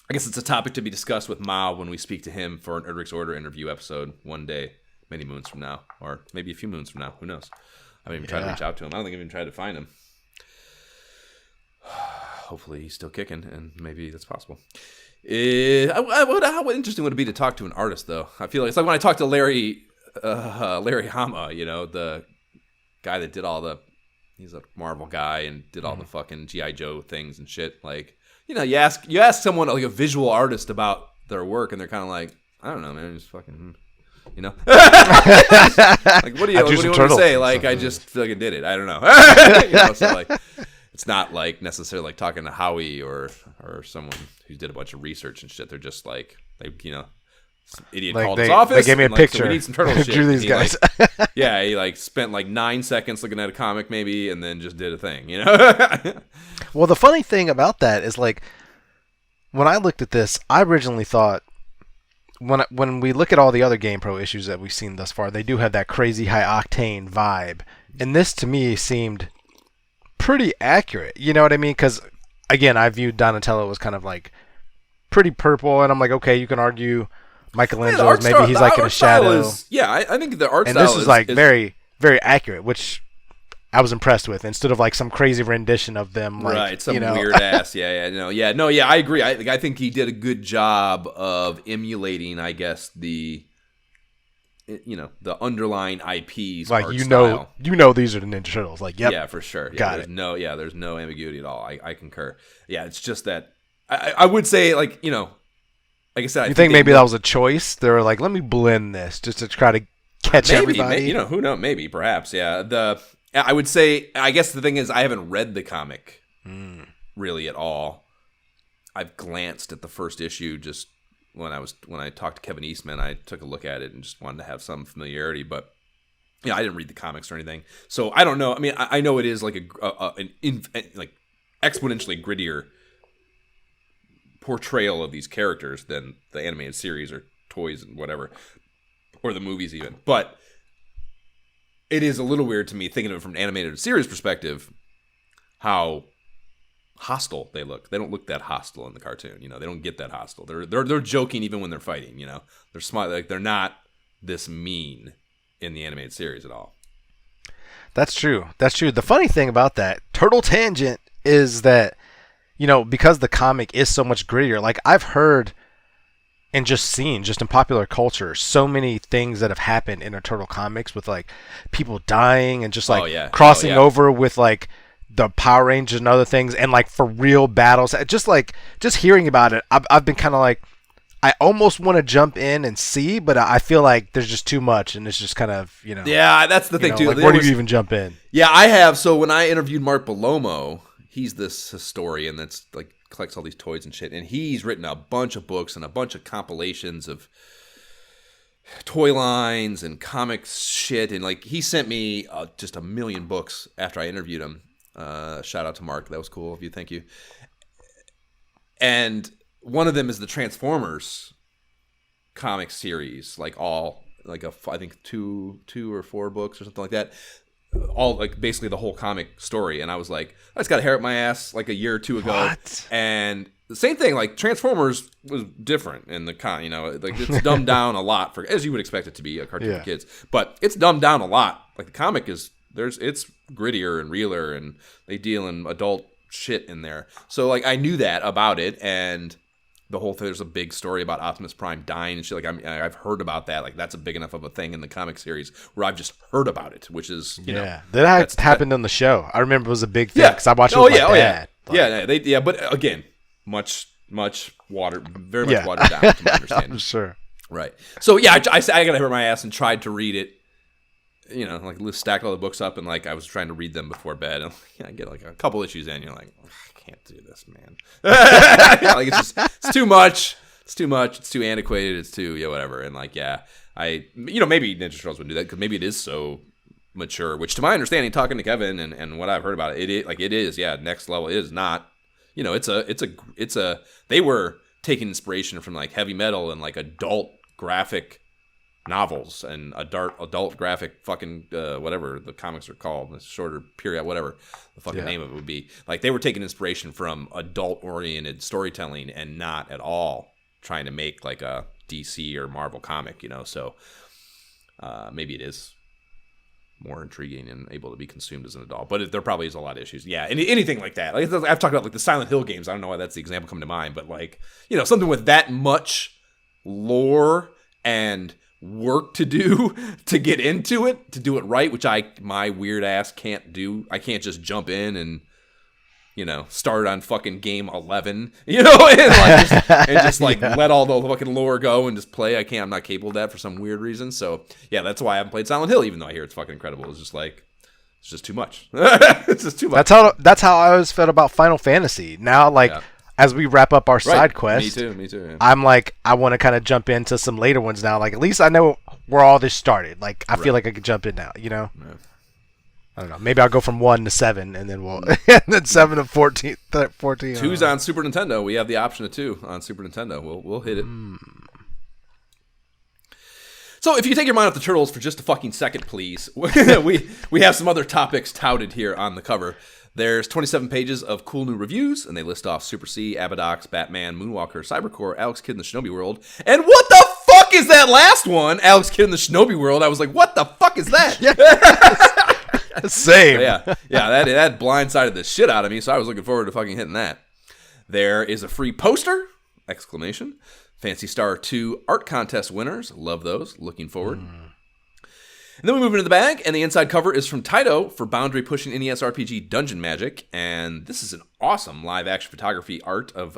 I guess it's a topic to be discussed with Mao when we speak to him for an Erdrick's Order interview episode one day, many moons from now, or maybe a few moons from now. Who knows? I haven't even tried to reach out to him. I don't think I've even tried to find him. Hopefully he's still kicking, and maybe that's possible. How interesting would it be to talk to an artist, though? I feel like it's like when I talked to Larry Hama, the guy that did all the, he's a Marvel guy and did all the fucking G.I. Joe things and shit. Like, you ask someone like a visual artist about their work, and they're kind of like, I don't know, man, just fucking. Like what do you want to say? Like I just fucking did it. I don't know. So like it's not like necessarily like talking to Howie or someone who did a bunch of research and shit. They're just like some idiot like called his office. They gave me a picture. So we need some turtle shit. Drew these guys. He like spent like 9 seconds looking at a comic maybe, and then just did a thing. Well, the funny thing about that is like when I looked at this, I originally thought. When we look at all the other GamePro issues that we've seen thus far, they do have that crazy high-octane vibe. And this, to me, seemed pretty accurate. You know what I mean? Because, again, I viewed Donatello as kind of like pretty purple, and I'm like, okay, you can argue Michelangelo's maybe he's like in a shadow. I think the art and style this is like very, very accurate, which I was impressed with, instead of like some crazy rendition of them, like, right? Some weird ass, I agree. I think he did a good job of emulating, I guess, the underlying IPs. Like art these are the Ninja Turtles. Like, yep, yeah, for sure. Got it. There's no ambiguity at all. I concur. Yeah, it's just that I would say like like I said, you think maybe that was a choice? They were like, let me blend this just to try to catch everybody. Who knows? Maybe, perhaps, yeah. I would say, I guess the thing is, I haven't read the comic really at all. I've glanced at the first issue just when I talked to Kevin Eastman. I took a look at it and just wanted to have some familiarity, but I didn't read the comics or anything, so I don't know. I mean, I know it is like an exponentially grittier portrayal of these characters than the animated series or toys and whatever, or the movies even, but. It is a little weird to me thinking of it from an animated series perspective, how hostile they look. They don't look that hostile in the cartoon. They don't get that hostile. They're joking even when they're fighting. They're smart. Like they're not this mean in the animated series at all. That's true. The funny thing about that Turtle Tangent is that because the comic is so much grittier. Like I've heard. And just in popular culture, so many things that have happened in the Turtle comics with like people dying and just like crossing over with like the Power Rangers and other things, and like for real battles. Just hearing about it, I've been kind of like, I almost want to jump in and see, but I feel like there's just too much, and it's just kind of Yeah, that's the thing too. Like, where do you even jump in? Yeah, I have. So when I interviewed Mark Belomo, he's this historian that's like. Collects all these toys and shit, and he's written a bunch of books and a bunch of compilations of toy lines and comics shit, and like he sent me just a million books after I interviewed him. Shout out to Mark, that was cool of you, thank you. And one of them is the Transformers comic series, like all like I think two or four books or something like that. All like basically the whole comic story, and I was like, I just got a hair up my ass like a year or two ago. What? And the same thing, like Transformers was different in the like it's dumbed down a lot for, as you would expect it to be, a cartoon for kids, but it's dumbed down a lot. Like the comic is it's grittier and realer, and they deal in adult shit in there. So like I knew that about it, and the whole thing, there's a big story about Optimus Prime dying and shit. Like I've heard about that. Like that's a big enough of a thing in the comic series where I've just heard about it, which is that happened on the show. I remember it was a big thing because I watched it with my dad. But again, much watered, very much watered down to my understanding. I'm sure. Right. So yeah, I got to hurt my ass and tried to read it. Like stacked all the books up, and like I was trying to read them before bed, and I get like a couple issues in, you're like, I can't do this, man. Like it's too much. it's too much. It's too antiquated. It's too whatever. And like maybe Ninja Turtles would do that because maybe it is so mature. Which to my understanding, talking to Kevin and what I've heard about it, it is next level. It is not. They were taking inspiration from like heavy metal and like adult graphic novels and adult graphic fucking whatever the comics are called, the shorter period, whatever the fucking name of it would be. Like they were taking inspiration from adult oriented storytelling and not at all trying to make like a DC or Marvel comic, so maybe it is more intriguing and able to be consumed as an adult, but there probably is a lot of issues. Anything like that. Like I've talked about like the Silent Hill games. I don't know why that's the example coming to mind, but like something with that much lore and work to do to get into it, to do it right, which my weird ass can't do. I can't just jump in and start on fucking game 11, and just let all the fucking lore go and just play. I'm not capable of that for some weird reason. So that's why I haven't played Silent Hill, even though I hear it's fucking incredible. It's just too much. It's just too much. That's how I always felt about Final Fantasy. Now, as we wrap up our side quest, me too. Yeah. I'm like, I want to kind of jump into some later ones now. Like, at least I know where all this started. Like, I feel like I could jump in now, Yeah. I don't know. Maybe I'll go from 1 to 7, and then and then 7 to 14. 2's on Super Nintendo. We have the option of 2 on Super Nintendo. We'll hit it. So if you take your mind off the Turtles for just a fucking second, please. we have some other topics touted here on the cover. There's 27 pages of cool new reviews, and they list off Super C, Abadox, Batman, Moonwalker, Cybercore, Alex Kidd in the Shinobi World. And what the fuck is that last one? Alex Kidd in the Shinobi World. I was like, what the fuck is that? Same. That blindsided the shit out of me, so I was looking forward to fucking hitting that. There is a free poster! Exclamation. Fancy Star 2 art contest winners. Love those. Looking forward. And then we move into the bag, and the inside cover is from Taito for boundary-pushing NES RPG Dungeon Magic, and this is an awesome live-action photography art of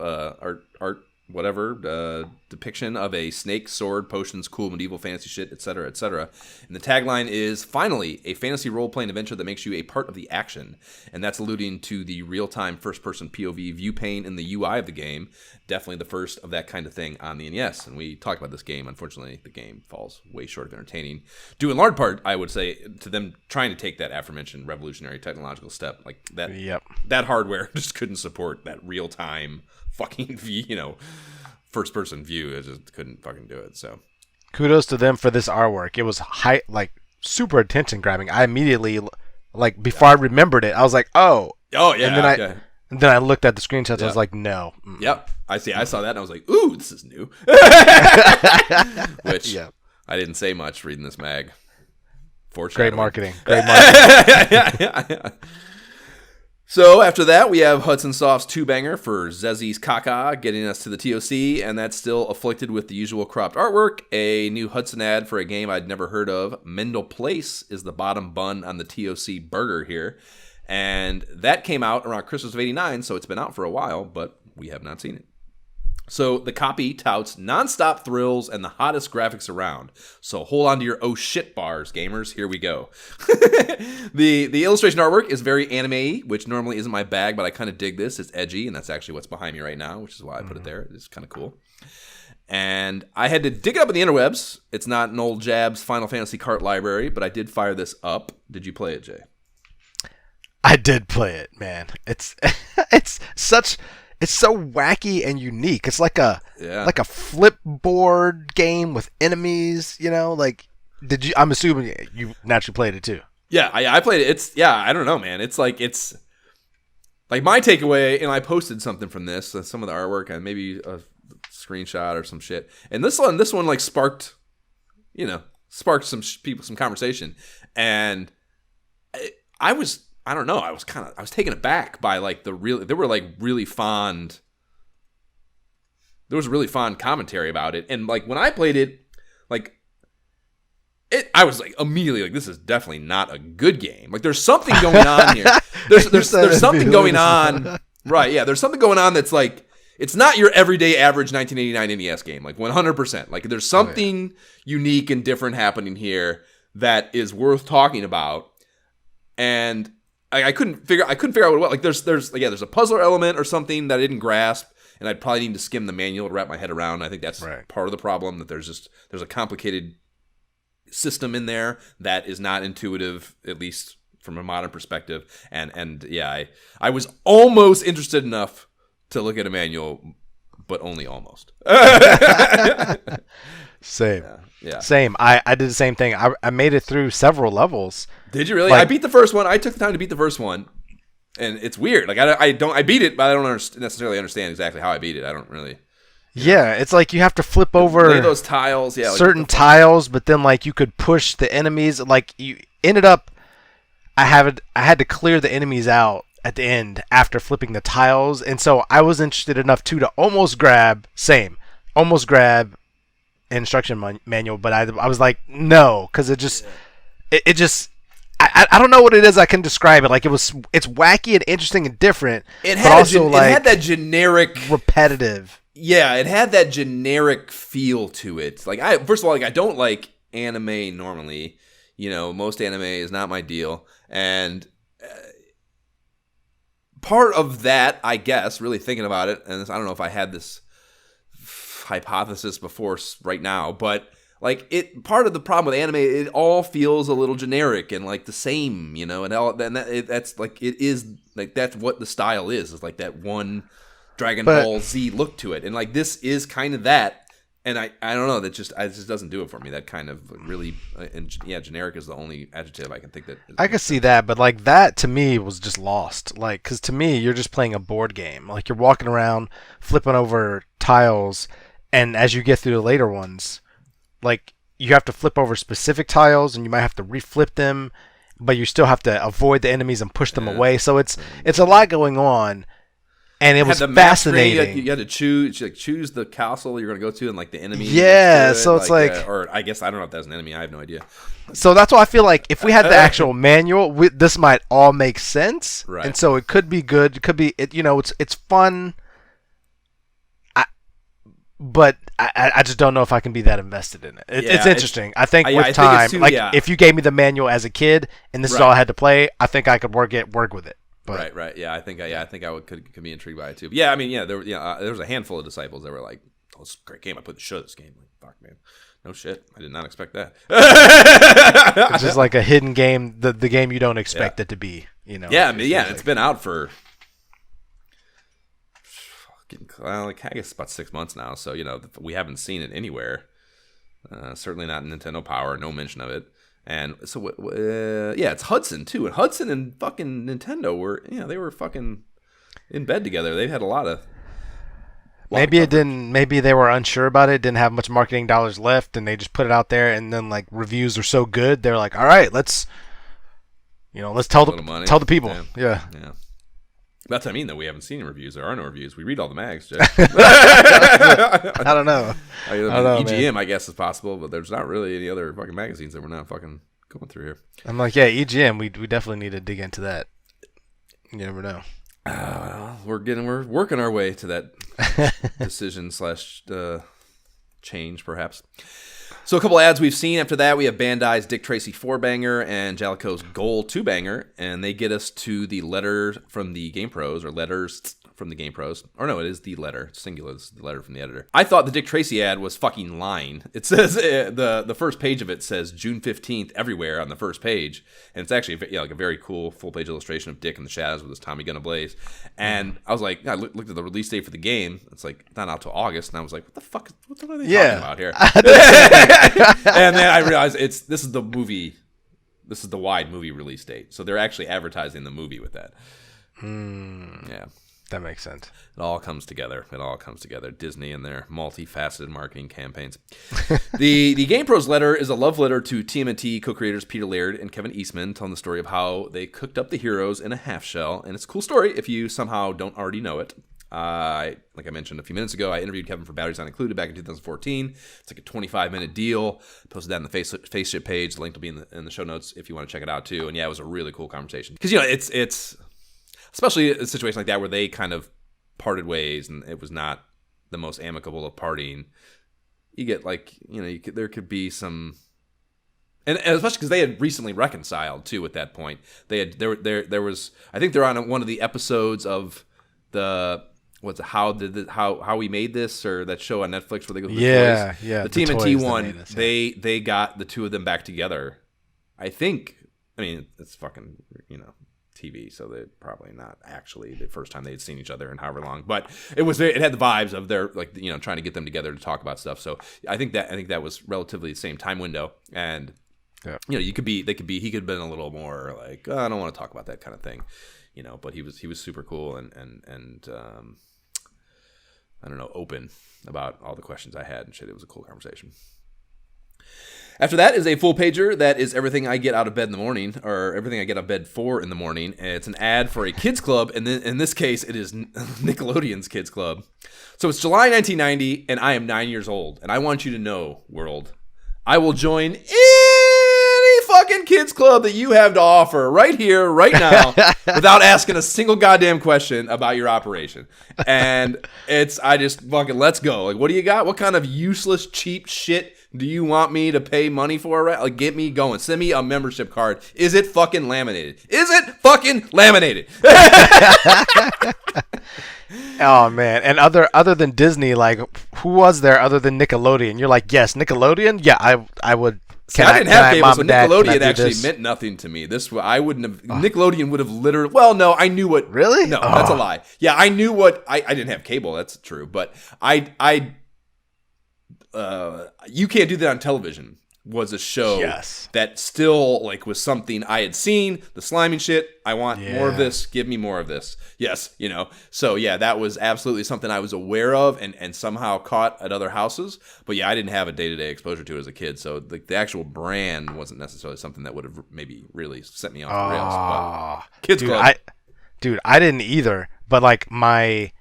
depiction of a snake, sword, potions, cool medieval fantasy shit, etc., etc. And the tagline is, finally, a fantasy role-playing adventure that makes you a part of the action. And that's alluding to the real-time first-person POV view pane in the UI of the game. Definitely the first of that kind of thing on the NES. And we talked about this game. Unfortunately, the game falls way short of entertaining. Due in large part, I would say, to them trying to take that aforementioned revolutionary technological step. Like that, that hardware just couldn't support that real-time fucking first person view. I just couldn't fucking do it. So kudos to them for this artwork. It was super attention grabbing. I immediately before I remembered it, I was like, oh yeah. And then I looked at the screenshots. I was like, no. Yep. I saw that and I was like, ooh, this is new. Which I didn't say much reading this mag. Great marketing. Yeah. So after that, we have Hudson Soft's two-banger for Zezzy's Kaka getting us to the TOC, and that's still afflicted with the usual cropped artwork. A new Hudson ad for a game I'd never heard of. Mendel Place is the bottom bun on the TOC burger here, and that came out around Christmas of '89, so it's been out for a while, but we have not seen it. So the copy touts nonstop thrills and the hottest graphics around. So hold on to your oh shit bars, gamers. Here we go. The illustration artwork is very anime-y, which normally isn't my bag, but I kind of dig this. It's edgy, and that's actually what's behind me right now, which is why I put it there. It's kind of cool. And I had to dig it up in the interwebs. It's not an old Jab's Final Fantasy cart library, but I did fire this up. Did you play it, Jay? I did play it, man. It's so wacky and unique. It's like a flipboard game with enemies, I'm assuming you naturally played it too. Yeah, I played it. I don't know, man. It's like my takeaway, and I posted something from this, some of the artwork, and maybe a screenshot or some shit. And this one sparked some people, some conversation. And I was taken aback by there was really fond commentary about it. And when I played it, I was immediately this is definitely not a good game. There's something going on here. There's something going on. Right. Yeah. There's something going on that's it's not your everyday average 1989 NES game. 100%. There's something unique and different happening here that is worth talking about. And I couldn't figure out what it was. There's a puzzler element or something that I didn't grasp, and I'd probably need to skim the manual to wrap my head around. I think that's part of the problem, that there's a complicated system in there that is not intuitive, at least from a modern perspective. And yeah, I was almost interested enough to look at a manual, but only almost. Same. Yeah. Same. I did the same thing. I made it through several levels. Did you really? I beat the first one. I took the time to beat the first one, and it's weird. Like I beat it, but I don't necessarily understand exactly how I beat it. I don't really. Yeah, it's like you have to flip over lay those tiles. Yeah, certain tiles, but then like you could push the enemies. Like you ended up, I had to clear the enemies out at the end after flipping the tiles, and so I was interested enough to almost grab instruction manual, but I was like, no, because it just I don't know what it is. I can describe it. Like it's wacky and interesting and different. It had that generic, repetitive. Yeah, it had that generic feel to it. Like first of all, like I don't like anime normally. Most anime is not my deal, and part of that, I guess, really thinking about it, and I don't know if I had this hypothesis before right now, but like part of the problem with anime, it all feels a little generic and like the same, that's like it is like that's what the style is like that one Dragon Ball Z look to it, and like this is kind of that, and I don't know, it just doesn't do it for me. That kind of really generic is the only adjective I can think that I can see that, but like that to me was just lost, like because to me you're just playing a board game, like you're walking around flipping over tiles. And as you get through the later ones, like you have to flip over specific tiles, and you might have to reflip them, but you still have to avoid the enemies and push them away. So it's a lot going on, and it was fascinating. You had to choose the castle you're going to go to, and like the enemy. Yeah, so it's like, or I guess I don't know if that's an enemy. I have no idea. So that's why I feel like if we had the actual manual, this might all make sense, right? And so it could be good. It could be it's fun. But I just don't know if I can be that invested in it. It's interesting. I think with time, if you gave me the manual as a kid and this is all I had to play, I think I could work with it. But, right. Yeah, I think I could be intrigued by it too. But yeah, I mean, there was a handful of disciples that were like, "Oh, it's a great game. I put the show this game." Like, fuck, man. No shit. I did not expect that. It's just like a hidden game, the game you don't expect it to be. Yeah, it's been out for. Like I guess about 6 months now, so we haven't seen it anywhere. Certainly not in Nintendo Power, no mention of it. And so it's Hudson too, and Hudson and fucking Nintendo were they were fucking in bed together. They've had a lot of. Maybe they were unsure about it, didn't have much marketing dollars left, and they just put it out there, and then like reviews are so good, they're like, all right, let's tell the people. Yeah. That's what I mean, though. We haven't seen reviews. There are no reviews. We read all the mags, Jay. I don't know. EGM, I guess, is possible, but there's not really any other fucking magazines that we're not fucking going through here. I'm like, yeah, EGM. We definitely need to dig into that. You never know. We're working our way to that decision / change, perhaps. So a couple ads we've seen after that. We have Bandai's Dick Tracy 4-banger and Jalico's Goal 2-banger, and they get us to the letter from the GamePros, or letters from the GamePros. Or no, it is the letter. It's singular. It's the letter from the editor. I thought the Dick Tracy ad was fucking lying. It says, the first page of it says June 15th everywhere on the first page. And it's actually like a very cool full-page illustration of Dick in the shadows with his Tommy gun ablaze. And I was like, I looked at the release date for the game. It's like not out till August. And I was like, what the fuck? What are they talking about here? And then I realized this is the movie. This is the wide movie release date. So they're actually advertising the movie with that. Yeah. That makes sense. It all comes together. Disney and their multifaceted marketing campaigns. The GamePros letter is a love letter to TMNT co-creators Peter Laird and Kevin Eastman, telling the story of how they cooked up the heroes in a half shell. And it's a cool story if you somehow don't already know it. Like I mentioned a few minutes ago, I interviewed Kevin for Batteries Not Included back in 2014. It's like a 25-minute deal. Posted that on the Faceship page. The link will be in the show notes if you want to check it out too. And yeah, it was a really cool conversation. Because, it's especially a situation like that where they kind of parted ways and it was not the most amicable of parting. You get like, there could be some, and especially because they had recently reconciled too at that point. There was, I think they're on one of the episodes of the what's it, how we made this, or that show on Netflix where they go through yeah, the toys. yeah. The the TMNT toys that one, made us, they got the two of them back together. I think. I mean, it's fucking TV, so they're probably not actually the first time they had seen each other in however long. But it had the vibes of their trying to get them together to talk about stuff. So I think that was relatively the same time window, and he could have been a little more like, oh, I don't want to talk about that kind of thing, But he was super cool and I don't know, open about all the questions I had and shit. It was a cool conversation. After that is a full pager that is everything I get out of bed in the morning, or everything I get out of bed for in the morning. And it's an ad for a kids club, and in this case, it is Nickelodeon's kids club. So it's July 1990, and I am 9 years old. And I want you to know, world, I will join any fucking kids club that you have to offer right here, right now, without asking a single goddamn question about your operation. And I just fucking, let's go. Like, what do you got? What kind of useless, cheap shit do you want me to pay money for? Like, get me going. Send me a membership card. Is it fucking laminated? Is it fucking laminated? Oh man! And other than Disney, like, who was there other than Nickelodeon? You're like, yes, Nickelodeon. Yeah, I would. I didn't have cable, so Nickelodeon actually meant nothing to me. I wouldn't have. Nickelodeon would have literally. Well, no, I knew what. Really? No, that's a lie. Yeah, I knew what. I didn't have cable. That's true, but You Can't Do That on Television was a show that still was something I had seen. The sliming shit, I want more of this. Give me more of this. Yes, So yeah, that was absolutely something I was aware of and somehow caught at other houses. But yeah, I didn't have a day-to-day exposure to it as a kid. So the actual brand wasn't necessarily something that would have maybe really set me off the rails. But kids club. I didn't either. But my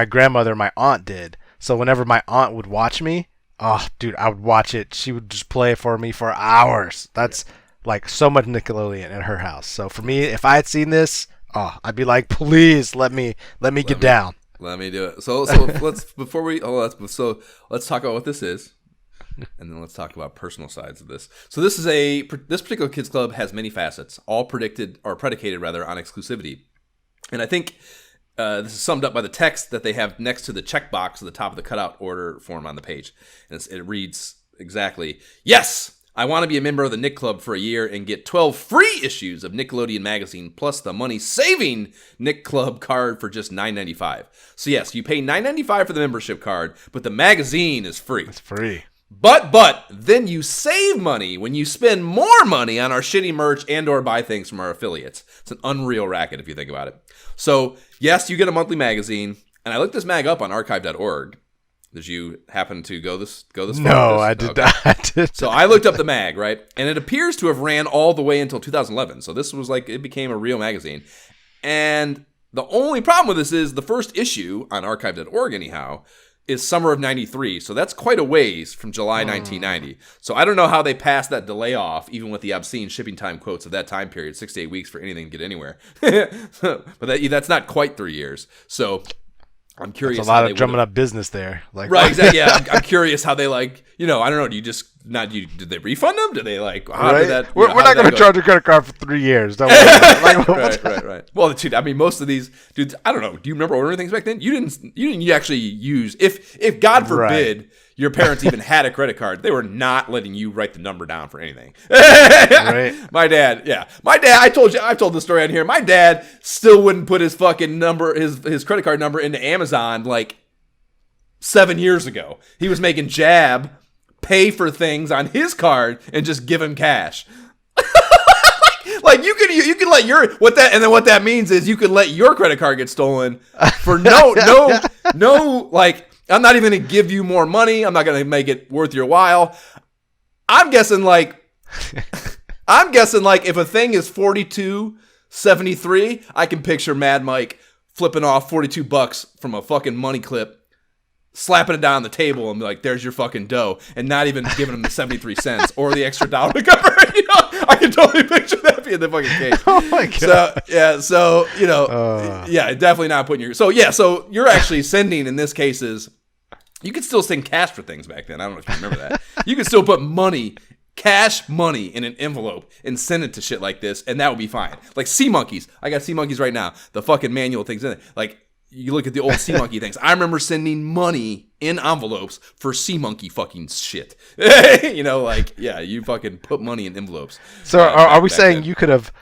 grandmother, my aunt did. So whenever my aunt would watch me, oh, dude, I would watch it. She would just play it for me for hours. That's so much Nickelodeon in her house. So for me, if I had seen this, I'd be like, please let me get down. Let me do it. So let's let's talk about what this is, and then let's talk about personal sides of this. So this particular kids club has many facets, all predicated on exclusivity, and I think. This is summed up by the text that they have next to the checkbox at the top of the cutout order form on the page. And it reads exactly, yes, I want to be a member of the Nick Club for a year and get 12 free issues of Nickelodeon magazine plus the money-saving Nick Club card for just $9.95. So yes, you pay $9.95 for the membership card, but the magazine is free. It's free. But then you save money when you spend more money on our shitty merch and or buy things from our affiliates. It's an unreal racket if you think about it. So, yes, you get a monthly magazine, and I looked this mag up on archive.org. Did you happen to go this far? No, I did not. So I looked up the mag, right? And it appears to have ran all the way until 2011. So this was it became a real magazine. And the only problem with this is the first issue on archive.org anyhow is summer of 93. So that's quite a ways from July 1990. So I don't know how they passed that delay off, even with the obscene shipping time quotes of that time period, 6 to 8 weeks for anything to get anywhere. But that's not quite 3 years. So I'm curious. That's a lot of drumming up business there. Right, exactly. Yeah, I'm curious how they I don't know. Do you just did they refund them? Did they how did that? We're not going to charge a credit card for 3 years. Don't worry. Right. Well, dude, I mean, most of these dudes, I don't know. Do you remember ordering things back then? You didn't actually use if God forbid your parents even had a credit card, they were not letting you write the number down for anything. Right. My dad. I've told the story on here. My dad still wouldn't put his fucking number, his credit card number into Amazon 7 years ago. He was making Jab pay for things on his card and just give him cash. You can let what that means is you can let your credit card get stolen for no I'm not even going to give you more money. I'm not going to make it worth your while. I'm guessing if a thing is $42.73, I can picture Mad Mike flipping off $42 from a fucking money clip, slapping it down on the table and be like, there's your fucking dough, and not even giving him the 73 cents or the extra dollar to cover it. I can totally picture that being the fucking case. Oh my God. Definitely not putting so you're actually sending, in this case, you could still send cash for things back then. I don't know if you remember that. You could still put cash money in an envelope and send it to shit like this, and that would be fine. Sea monkeys. I got sea monkeys right now. The fucking manual things in it. you look at the old Sea Monkey things. I remember sending money in envelopes for Sea Monkey fucking shit. You know, like, yeah, you fucking put money in envelopes. So are we saying you could have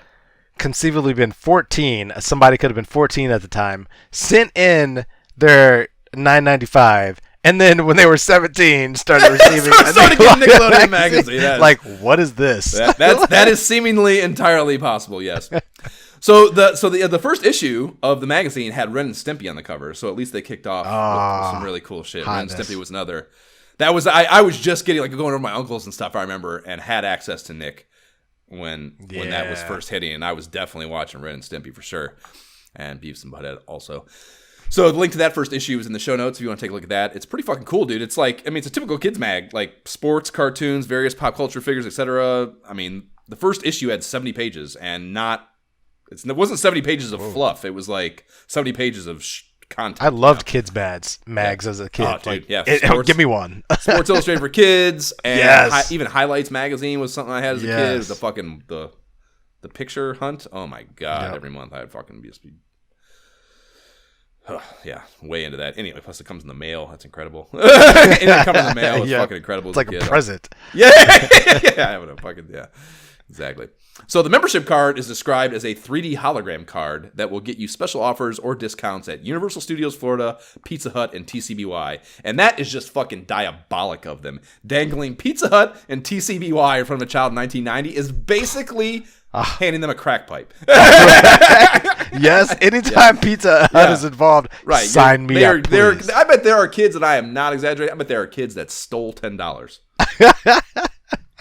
conceivably been 14, somebody could have been 14 at the time, sent in their $9.95, and then when they were 17, started receiving started getting Nickelodeon magazine. Like, what is this? That is seemingly entirely possible, yes. So the first issue of the magazine had Ren and Stimpy on the cover, so at least they kicked off with some really cool shit. Hotness. Ren and Stimpy was another. That was I was just getting, like, going over my uncles and stuff, I remember, and had access to Nick when that was first hitting, and I was definitely watching Ren and Stimpy for sure, and Beavis and Butthead also. So the link to that first issue is in the show notes if you want to take a look at that. It's pretty fucking cool, dude. It's like, I mean, it's a typical kids mag, like sports, cartoons, various pop culture figures, etc. I mean, the first issue had 70 pages, and it wasn't 70 pages of fluff. It was like 70 pages of content. I loved kids mags as a kid. Oh, dude, yeah. Give me one. Sports Illustrated for kids, and even Highlights magazine was something I had as a kid. The fucking the picture hunt. Oh my god! Every month I'd fucking be. Yeah, way into that. Anyway, plus it comes in the mail. That's incredible. It comes in the mail. It's fucking incredible. It's like a present. Yeah, having a fucking exactly. So the membership card is described as a 3D hologram card that will get you special offers or discounts at Universal Studios Florida, Pizza Hut, and TCBY. And that is just fucking diabolic of them. Dangling Pizza Hut and TCBY in front of a child in 1990 is basically handing them a crack pipe. Yes, anytime Pizza Hut is involved, sign me up, please. I bet there are kids, and I am not exaggerating, I bet there are kids that stole $10.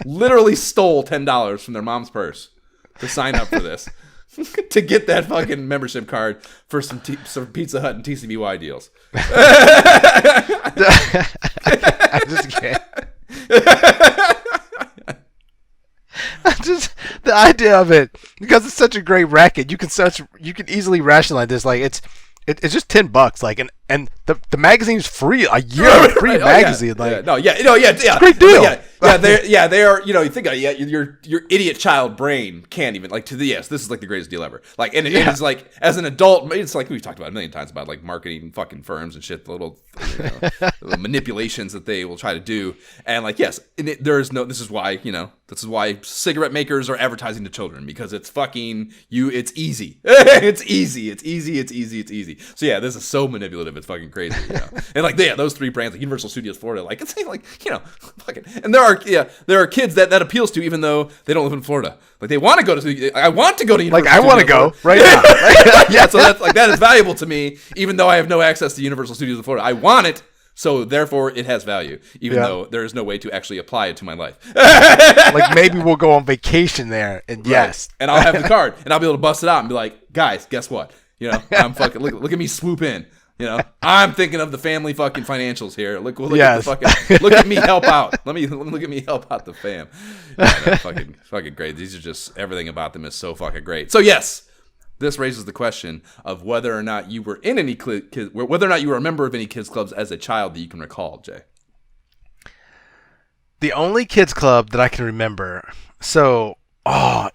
Literally stole $10 from their mom's purse to sign up for this. To get that fucking membership card for some Pizza Hut and TCBY deals. I just can't. Just the idea of it, because it's such a great racket. You can easily rationalize this. Like it's just $10. Like and the magazine's free, a year free magazine. It's a great deal. They are. You know, you think your idiot child brain can't even this is like the greatest deal ever. Like, and it's like, as an adult, it's like we've talked about a million times about like marketing fucking firms and shit, the little the manipulations that they will try to do, and like this is why cigarette makers are advertising to children, because it's fucking it's easy. It's easy. So yeah, this is so manipulative. It's fucking crazy, you know. And like those three brands, like Universal Studios Florida, like it's like, you know, fucking. And there are kids that appeals to, even though they don't live in Florida. Like they want to go to. I want to go to Universal. Like I want to go right now. Yeah, so that is valuable to me, even though I have no access to Universal Studios of Florida. I want it. So therefore, it has value, even though there is no way to actually apply it to my life. Like maybe we'll go on vacation there, and and I'll have the card, and I'll be able to bust it out and be like, guys, guess what? You know, I'm fucking look at me swoop in. You know, I'm thinking of the family fucking financials here. Look at the fucking, look at me help out. Look at me help out the fam. Yeah, that's fucking great. These are just, everything about them is so fucking great. So yes. This raises the question of whether or not you were in any whether or not you were a member of any kids clubs as a child that you can recall, Jay. The only kids club that I can remember. So, darn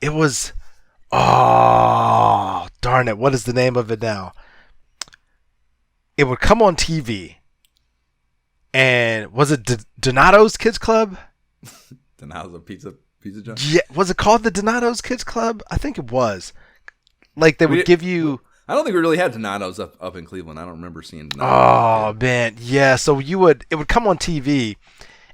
it. What is the name of it now? It would come on TV. And was it Donato's Kids Club? Donato's a pizza joint? Yeah. Was it called the Donato's Kids Club? I think it was. Like they would give you. I don't think we really had Donato's up in Cleveland. I don't remember seeing Donato's. Oh man, yeah. So it would come on TV,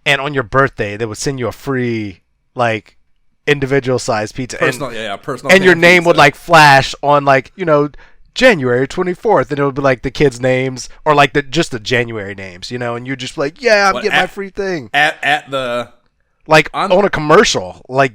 and on your birthday they would send you a free like individual sized pizza. Personal. And your name would like flash on like, you know, January 24th, and it would be like the kids' names or like just the January names, you know, and you're just like, yeah, I'm getting my free thing at the like on a commercial, like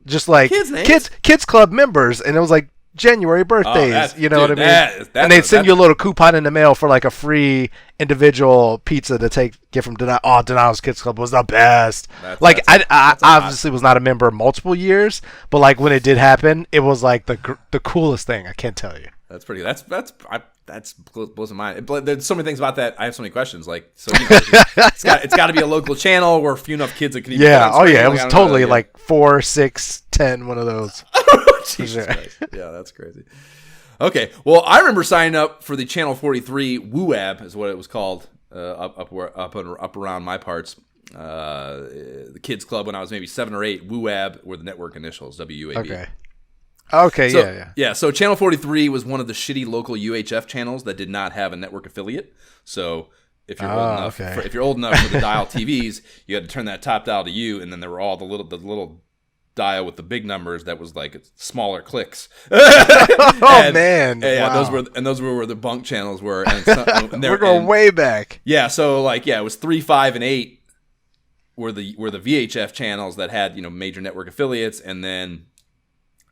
just like kids club members, and it was like January birthdays, you know what I mean? And they'd send you a little coupon in the mail for like a free individual pizza to get from Donato. Oh, Donato's Kids Club was the best. I obviously was not a member multiple years, but like when it did happen, it was like the coolest thing. I can't tell you. That's pretty. That's blows my mind. There's so many things about that. I have so many questions. Like, so you know, it's got to be a local channel where a few enough kids that can. Yeah. Oh yeah. It was totally like 4, 6, 10. One of those. Jesus Christ. Yeah, that's crazy. Okay. Well, I remember signing up for the Channel 43 WooAb is what it was called up around my parts. The kids club when I was maybe 7 or 8. WooAb were the network initials. WUAB. Okay. So, yeah. So Channel 43 was one of the shitty local UHF channels that did not have a network affiliate. So if you're old enough, if you're old enough for the dial TVs, you had to turn that top dial to you, and then there were all the little dial with the big numbers that was like smaller clicks. Man! Yeah, wow. those were where the bunk channels were. And we're going way back. Yeah, so like it was 3, 5, and 8 were the VHF channels that had major network affiliates, and then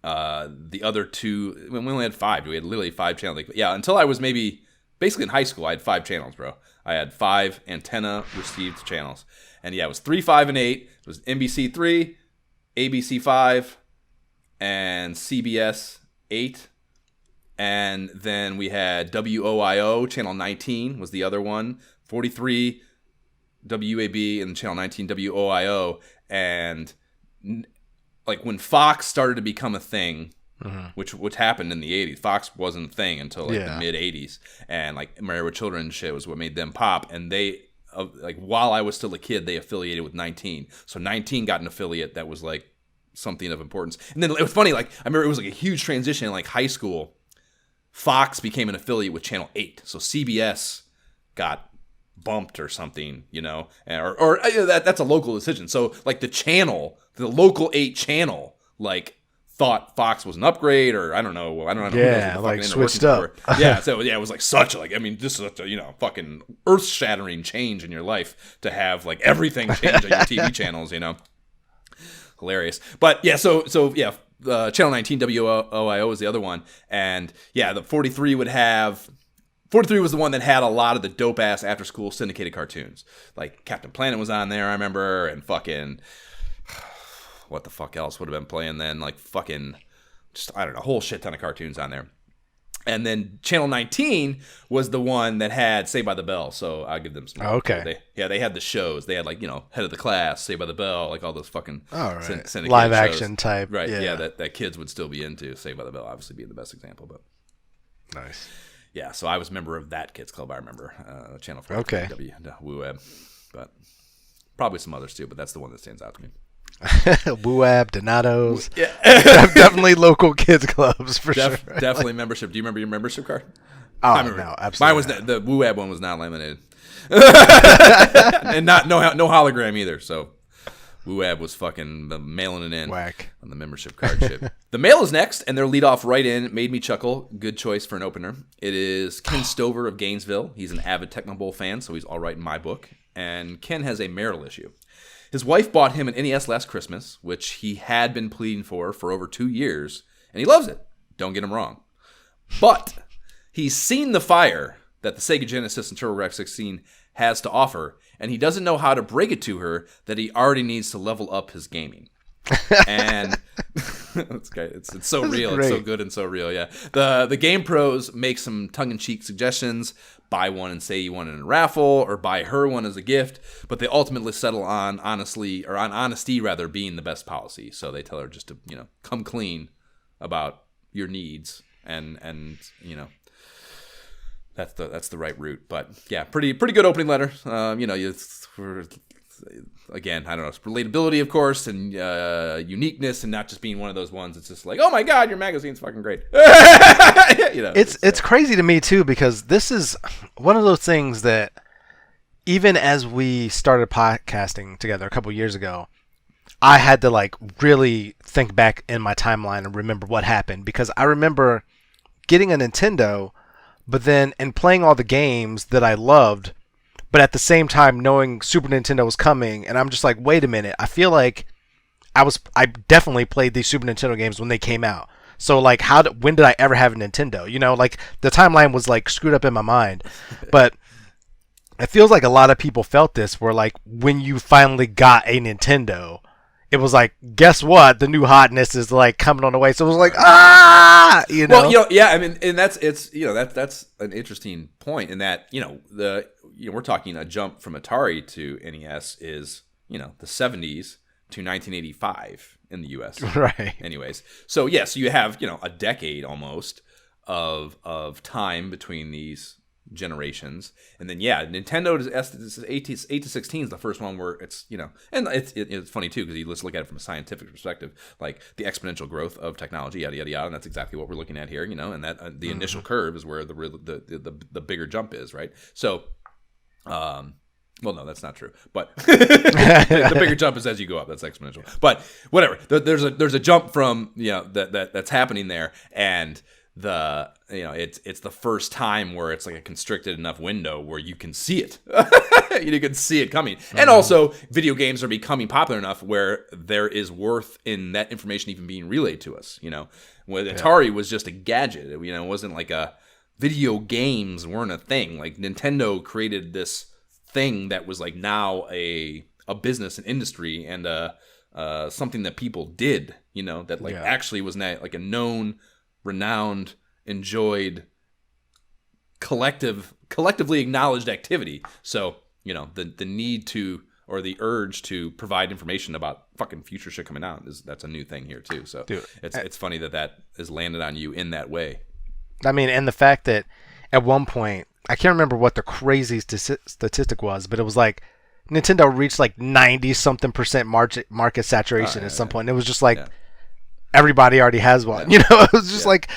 the other 2. We only had 5. We had literally 5 channels. Like, yeah, until I was basically in high school, I had 5 channels, bro. I had 5 antenna received channels, and yeah, it was 3, 5, and 8. It was NBC 3. ABC 5 and CBS 8, and then we had WOIO, channel 19 was the other one, 43 WAB and channel 19 WOIO, and like when Fox started to become a thing, which happened in the 80s. Fox wasn't a thing until like the mid 80s, and like Married with Children shit was what made them pop, and they like while I was still a kid, they affiliated with 19. So 19 got an affiliate that was like something of importance. And then it was funny, like I remember it was like a huge transition in like high school. Fox became an affiliate with channel 8. So CBS got bumped or something, or that's a local decision. So like the local 8 channel, like thought Fox was an upgrade, or I don't know. Yeah, like switched up. Yeah, so yeah, it was like such a this is such a fucking earth-shattering change in your life to have like everything change on your TV channels, Hilarious. But yeah, so yeah, channel 19 WOIO was the other one, and yeah, the 43 was the one that had a lot of the dope ass after school syndicated cartoons. Like Captain Planet was on there, I remember, and fucking what the fuck else would have been playing then? Like fucking just I don't know, a whole shit ton of cartoons on there. And then channel 19 was the one that had Saved by the Bell, so I'll give them some. Okay. They had the shows. They had like Head of the Class, Saved by the Bell, like all those fucking syndicated live shows. action type. Right. Yeah. That kids would still be into. Saved by the Bell, obviously being the best example, but nice. Yeah. So I was a member of that kids club. I remember channel 4. Okay. WooWeb, but probably some others too. But that's the one that stands out to me. WooAb, Donato's. Yeah. Definitely local kids clubs for sure. Definitely membership. Do you remember your membership card? Oh, no, absolutely. Mine was the WooAb one was not laminated. And no hologram either. So WooAb was fucking mailing it in. Whack. On the membership card ship. The mail is next, and their lead off right in made me chuckle. Good choice for an opener. It is Ken Stover of Gainesville. He's an avid Tecmo Bowl fan, so he's all right in my book. And Ken has a marital issue. His wife bought him an NES last Christmas, which he had been pleading for over 2 years, and he loves it. Don't get him wrong. But he's seen the fire that the Sega Genesis and TurboGrafx 16 has to offer, and he doesn't know how to break it to her that he already needs to level up his gaming. And it's great. It's so real. It's so good and so real. Yeah. The GamePros make some tongue-in-cheek suggestions. Buy one and say you won in a raffle, or buy her one as a gift. But they ultimately settle on honesty being the best policy. So they tell her just to come clean about your needs, and that's the right route. But yeah, pretty good opening letter. Again, I don't know, it's relatability, of course, and uniqueness, and not just being one of those ones. It's just like, oh my god, your magazine's fucking great. It's crazy to me too, because this is one of those things that even as we started podcasting together a couple years ago, I had to like really think back in my timeline and remember what happened, because I remember getting a Nintendo, but then and playing all the games that I loved, but at the same time knowing Super Nintendo was coming, and I'm just like, wait a minute, I feel like I definitely played these Super Nintendo games when they came out. So like, when did I ever have a Nintendo? Like the timeline was like screwed up in my mind. But it feels like a lot of people felt this, where like when you finally got a Nintendo, it was like, guess what? The new hotness is like coming on the way. So it was like, Well, yeah, I mean, and that's an interesting point in that, we're talking a jump from Atari to NES is, the 70s to 1985 in the US. Right. Anyways. So, yes, you have, a decade almost of time between these generations. And then Nintendo is 8 to 16 is the first one where it's, and it's funny too, because you just look at it from a scientific perspective, like the exponential growth of technology, yada yada yada, and that's exactly what we're looking at here, and that the initial curve is where the bigger jump is, right? So well, no, that's not true. But the bigger jump is as you go up. That's exponential. But whatever. There's a jump from that's happening there, and it's the first time where it's like a constricted enough window where you can see it. You can see it coming. And also, video games are becoming popular enough where there is worth in that information even being relayed to us. When Atari was just a gadget. It wasn't like video games weren't a thing. Like Nintendo created this thing that was like now a business and industry and something that people did, that actually was like a known, renowned, enjoyed, collectively acknowledged activity. So the need to, or the urge to provide information about fucking future shit coming out that's a new thing here too. So dude, it's funny that is landed on you in that way. I mean, and the fact that at one point, I can't remember what the crazy statistic was, but it was like Nintendo reached like 90-something% market saturation at some point. And it was just like everybody already has one. It was just like,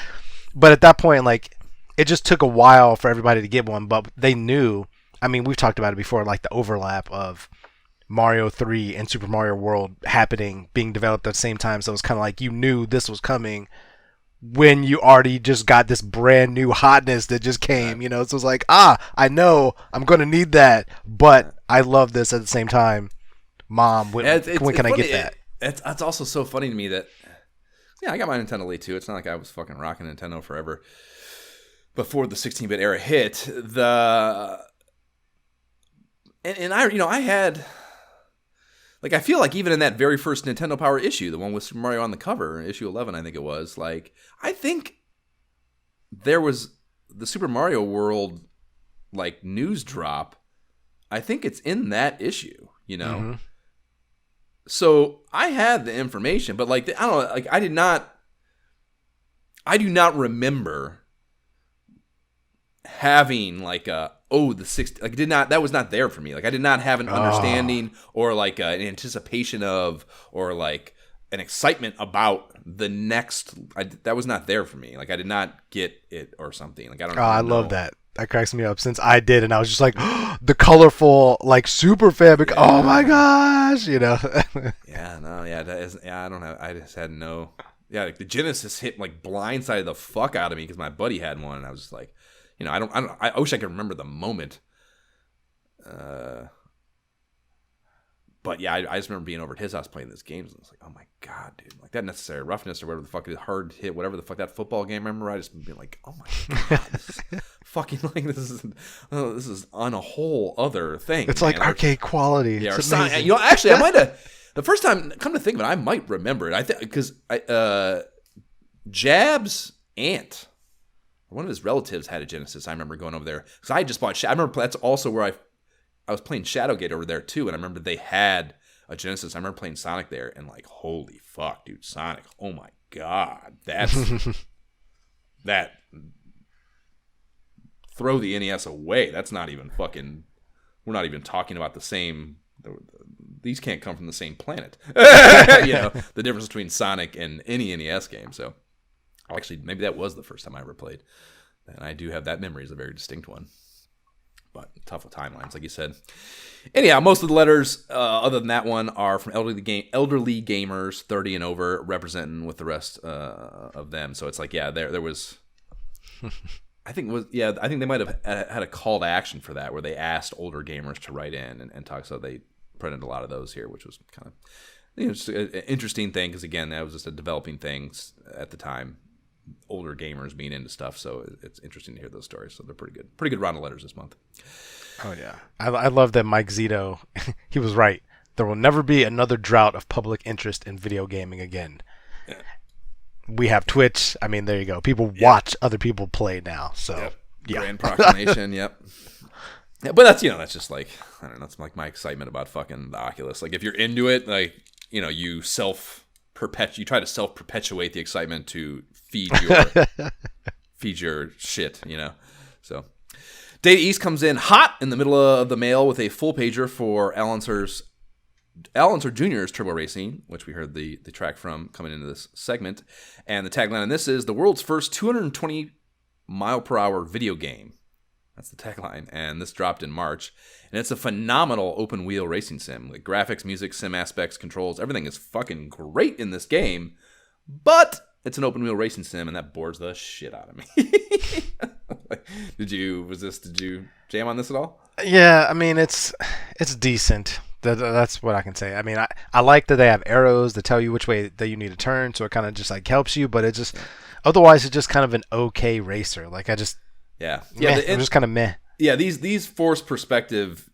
but at that point, like it just took a while for everybody to get one. But they knew. I mean, we've talked about it before, like the overlap of Mario 3 and Super Mario World being developed at the same time. So it was kind of like you knew this was coming when you already just got this brand new hotness that just came, So it was like, I know I'm going to need that, but I love this at the same time. Mom, when can I get that? It's also so funny to me that, I got my Nintendo Lite too. It's not like I was fucking rocking Nintendo forever. Before the 16-bit era hit, I had, like, I feel like even in that very first Nintendo Power issue, the one with Super Mario on the cover, issue 11, I think it was, like, I think there was the Super Mario World, like, news drop. I think it's in that issue, Mm-hmm. So I had the information, but, like, I don't know, like, I do not remember having, like, the 60, like, that was not there for me. Like, I did not have an understanding or like an anticipation of, or like an excitement about the next. That was not there for me. Like, I did not get it or something. Like, I don't know. I love that. That cracks me up since I did, and I was just like, the colorful, like, Super Famicom. Oh my gosh, I don't have. I just had no. Yeah, like the Genesis hit like blindsided the fuck out of me because my buddy had one, and I was just like. I wish I could remember the moment. But yeah, I just remember being over at his house playing this game, and I was like, oh my god, dude. Like that Necessary Roughness or whatever the fuck it is, hard hit, whatever the fuck that football game, remember? I just being like, oh my god, this is fucking like this is on a whole other thing. It's like arcade quality. Yeah, it's amazing. Actually I might have the first time come to think of it, I might remember it. I think because Jab's aunt. One of his relatives had a Genesis. I remember going over there because I just bought. I remember that's also where I was playing Shadowgate over there too, and I remember they had a Genesis. I remember playing Sonic there, and like, holy fuck, dude, Sonic! Oh my god, that's that. Throw the NES away. That's not even fucking. We're not even talking about the same. These can't come from the same planet. The difference between Sonic and any NES game. So. Actually, maybe that was the first time I ever played. And I do have that memory as a very distinct one. But tough with timelines, like you said. Anyhow, most of the letters, other than that one, are from elderly gamers, 30 and over, representing with the rest of them. So it's like, there was... I think they might have had a call to action for that, where they asked older gamers to write in and talk. So they printed a lot of those here, which was kind of... just an interesting thing, because again, that was just a developing thing at the time. Older gamers being into stuff, so it's interesting to hear those stories. So they're pretty good round of letters this month. Oh yeah, I love that Mike Zito. He was right. There will never be another drought of public interest in video gaming again. Yeah. We have Twitch. I mean, there you go. People watch other people play now. So Grand Proclamation. Yep. Yeah, but that's just like, I don't know. That's like my excitement about fucking the Oculus. Like, if you're into it, like, you try to self perpetuate the excitement to feed feed your shit, So, Data East comes in hot in the middle of the mail with a full pager for Al Unser Jr.'s Turbo Racing, which we heard the track from coming into this segment. And the tagline on this is the world's first 220 mile per hour video game. That's the tagline. And this dropped in March. And it's a phenomenal open wheel racing sim. Like graphics, music, sim aspects, controls, everything is fucking great in this game. But it's an open wheel racing sim, and that bores the shit out of me. Did you jam on this at all? Yeah, I mean it's decent. That's what I can say. I mean, I like that they have arrows that tell you which way that you need to turn, so it kind of just like helps you. But otherwise, it's just kind of an okay racer. Like I'm just kind of meh. Yeah, these forced perspective,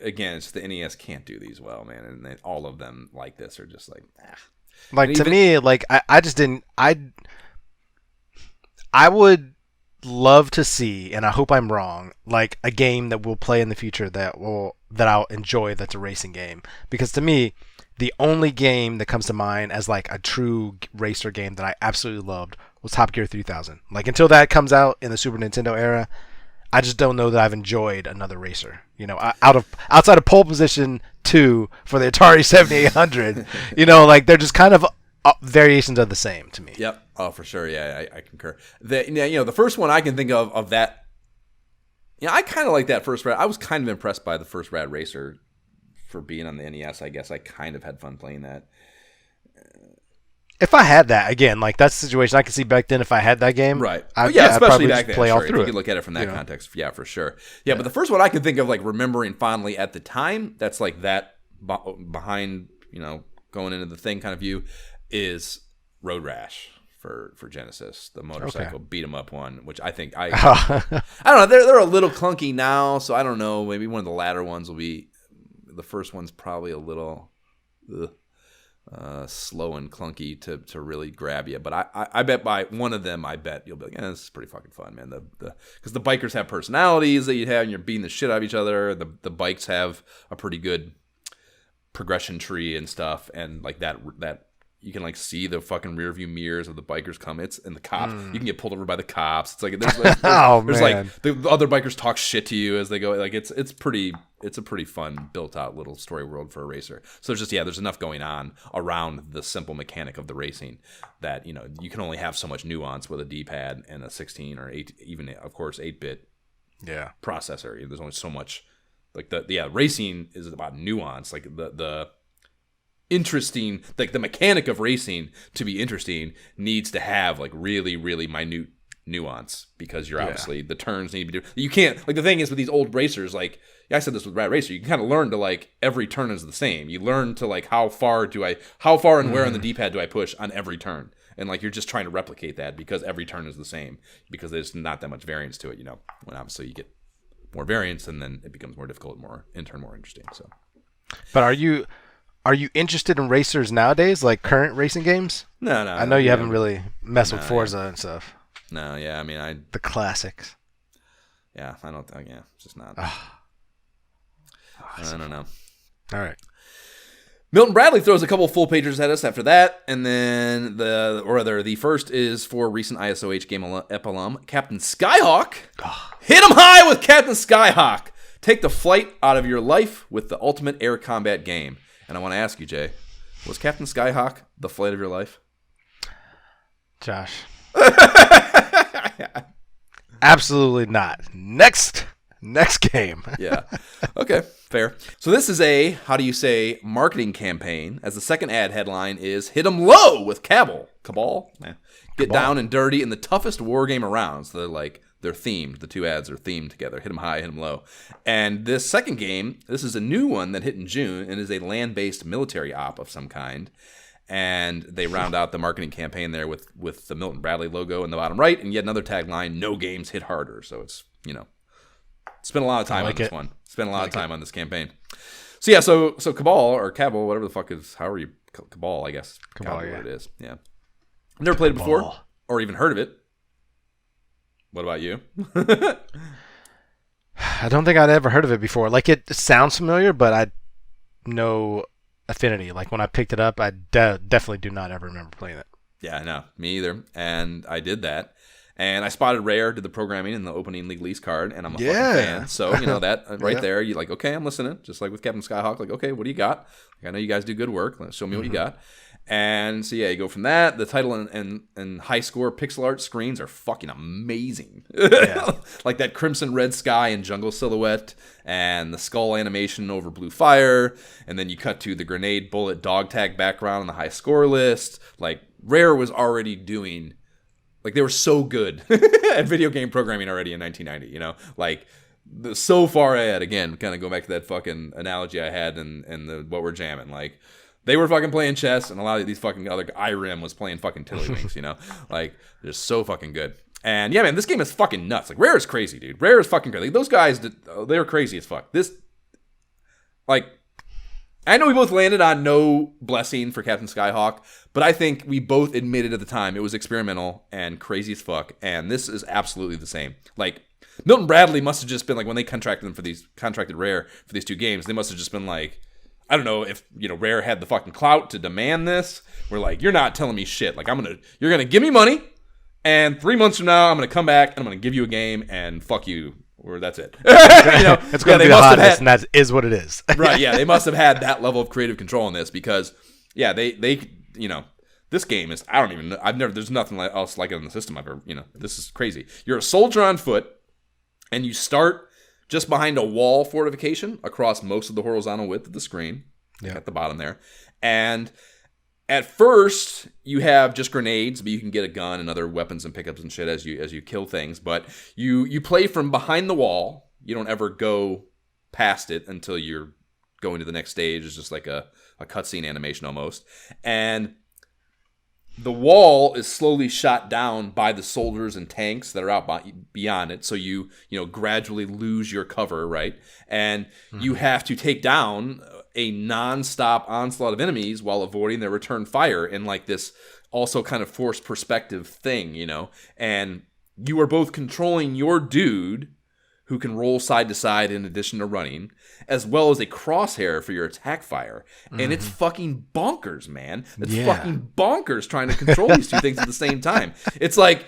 again, it's the NES can't do these well, man, and all of them like this are just like. Like to me, like I just didn't. I would love to see, and I hope I'm wrong, like a game that we'll play in the future that I'll enjoy. That's a racing game, because to me, the only game that comes to mind as like a true racer game that I absolutely loved was Top Gear 3000. Like until that comes out in the Super Nintendo era, I just don't know that I've enjoyed another racer. Outside of Pole Position 2 for the Atari 7800, like they're just kind of variations of the same to me. Yep. Oh, for sure. Yeah, I concur. The first one I can think of that. I kind of like that first Rad. I was kind of impressed by the first Rad Racer for being on the NES. I guess I kind of had fun playing that. If I had that again, like that's the situation I could see back then. If I had that game, right? I'd especially back then. Play all sure. through if you could look at it from that context, yeah, for sure. Yeah, but the first one I can think of, like remembering fondly at the time, that's like that behind, going into the thing kind of view, is Road Rash for Genesis, the motorcycle beat 'em up one, which I think I don't know. They're a little clunky now, so I don't know. Maybe one of the latter ones will be. The first one's probably a little. Slow and clunky to really grab you, but I bet by one of them, I bet you'll be like, this is pretty fucking fun, man. Because the bikers have personalities that you have, and you're beating the shit out of each other. The bikes have a pretty good progression tree and stuff, and like that you can like see the fucking rear view mirrors of the bikers come. And the cops, you can get pulled over by the cops. It's like there's like the other bikers talk shit to you as they go. Like it's a pretty fun built out little story world for a racer. So there's enough going on around the simple mechanic of the racing that you can only have so much nuance with a D-pad and a 16 or 8, even of course 8-bit processor. There's only so much. Like racing is about nuance. Like the interesting, like the mechanic of racing to be interesting needs to have like really, really minute nuance, because you're obviously the turns need to be you can't, like the thing is with these old racers, like I said this with Rad Racer, you can kind of learn to like every turn is the same. You learn to like how far and where on the D-pad do I push on every turn, and like you're just trying to replicate that because every turn is the same, because there's not that much variance to it, when obviously you get more variance and then it becomes more difficult, more interesting. So, but are you interested in racers nowadays, like current racing games? No. I know you haven't really messed with Forza and stuff. No, yeah, I mean, the classics. Yeah, I don't. Yeah, it's just not. I don't know. All right. Milton Bradley throws a couple full pagers at us after that, and then the first is for recent ISOH game ep alum Captain Skyhawk. Hit him high with Captain Skyhawk. Take the flight out of your life with the ultimate air combat game. And I want to ask you, Jay, was Captain Skyhawk the flight of your life? Josh. Absolutely not. Next game. Yeah. Okay, fair. So this is a, marketing campaign, as the second ad headline is Hit 'em Low with Cabal. Get down and dirty in the toughest war game around. So they're themed. The two ads are themed together. Hit 'em high, hit 'em low. And this second game, this is a new one that hit in June and is a land-based military op of some kind. And they round out the marketing campaign there with the Milton Bradley logo in the bottom right, and yet another tagline, no games hit harder. So it's, spent a lot of time on this one. Spent a lot of time on this campaign. So yeah, so Cabal, or Cabal, whatever the fuck is, however you, Cabal, I guess. Cabal, what it is. Yeah. Never played it before, or even heard of it. What about you? I don't think I'd ever heard of it before. Like, it sounds familiar, but I no affinity. Like, when I picked it up, I definitely do not ever remember playing it. Yeah, no, me either. And I did that. And I spotted Rare did the programming in the opening legalese card, and I'm a fucking fan. So, that right there, you're like, okay, I'm listening. Just like with Captain Skyhawk, like, okay, what do you got? Like, I know you guys do good work. Show me what you got. And so, you go from that. The title and high score pixel art screens are fucking amazing. Yeah. Like that crimson red sky and jungle silhouette, and the skull animation over blue fire. And then you cut to the grenade bullet dog tag background on the high score list. Like, Rare was already doing... Like, they were so good at video game programming already in 1990, Like, so far ahead, again, kind of go back to that fucking analogy I had and what we're jamming. Like, they were fucking playing chess, and a lot of these fucking other... Irem was playing fucking Tiddlywinks, Like, they're so fucking good. And, yeah, man, this game is fucking nuts. Like, Rare is crazy, dude. Rare is fucking crazy. Like, those guys, they were crazy as fuck. This... Like... I know we both landed on no blessing for Captain Skyhawk, but I think we both admitted at the time it was experimental and crazy as fuck, and this is absolutely the same. Like, Milton Bradley must have just been like, when they contracted Rare for these two games, they must have just been like, I don't know if, Rare had the fucking clout to demand this. We're like, you're not telling me shit. Like, you're gonna give me money, and 3 months from now, I'm gonna come back and I'm gonna give you a game, and fuck you. Or that's it. It's going to be the hottest, and that is what it is. Right, yeah. They must have had that level of creative control in this because, yeah, they this game is, I don't even know, there's nothing else like it in the system I've ever, this is crazy. You're a soldier on foot, and you start just behind a wall fortification across most of the horizontal width of the screen, at the bottom there. And at first, you have just grenades, but you can get a gun and other weapons and pickups and shit as you kill things. But you play from behind the wall. You don't ever go past it until you're going to the next stage. It's just like a cutscene animation almost. And the wall is slowly shot down by the soldiers and tanks that are out beyond it. So you gradually lose your cover, right? And you have to take down a non-stop onslaught of enemies while avoiding their return fire in like this also kind of forced perspective thing, and you are both controlling your dude who can roll side to side in addition to running, as well as a crosshair for your attack fire. And it's fucking bonkers, man. It's fucking bonkers trying to control these two things at the same time. It's and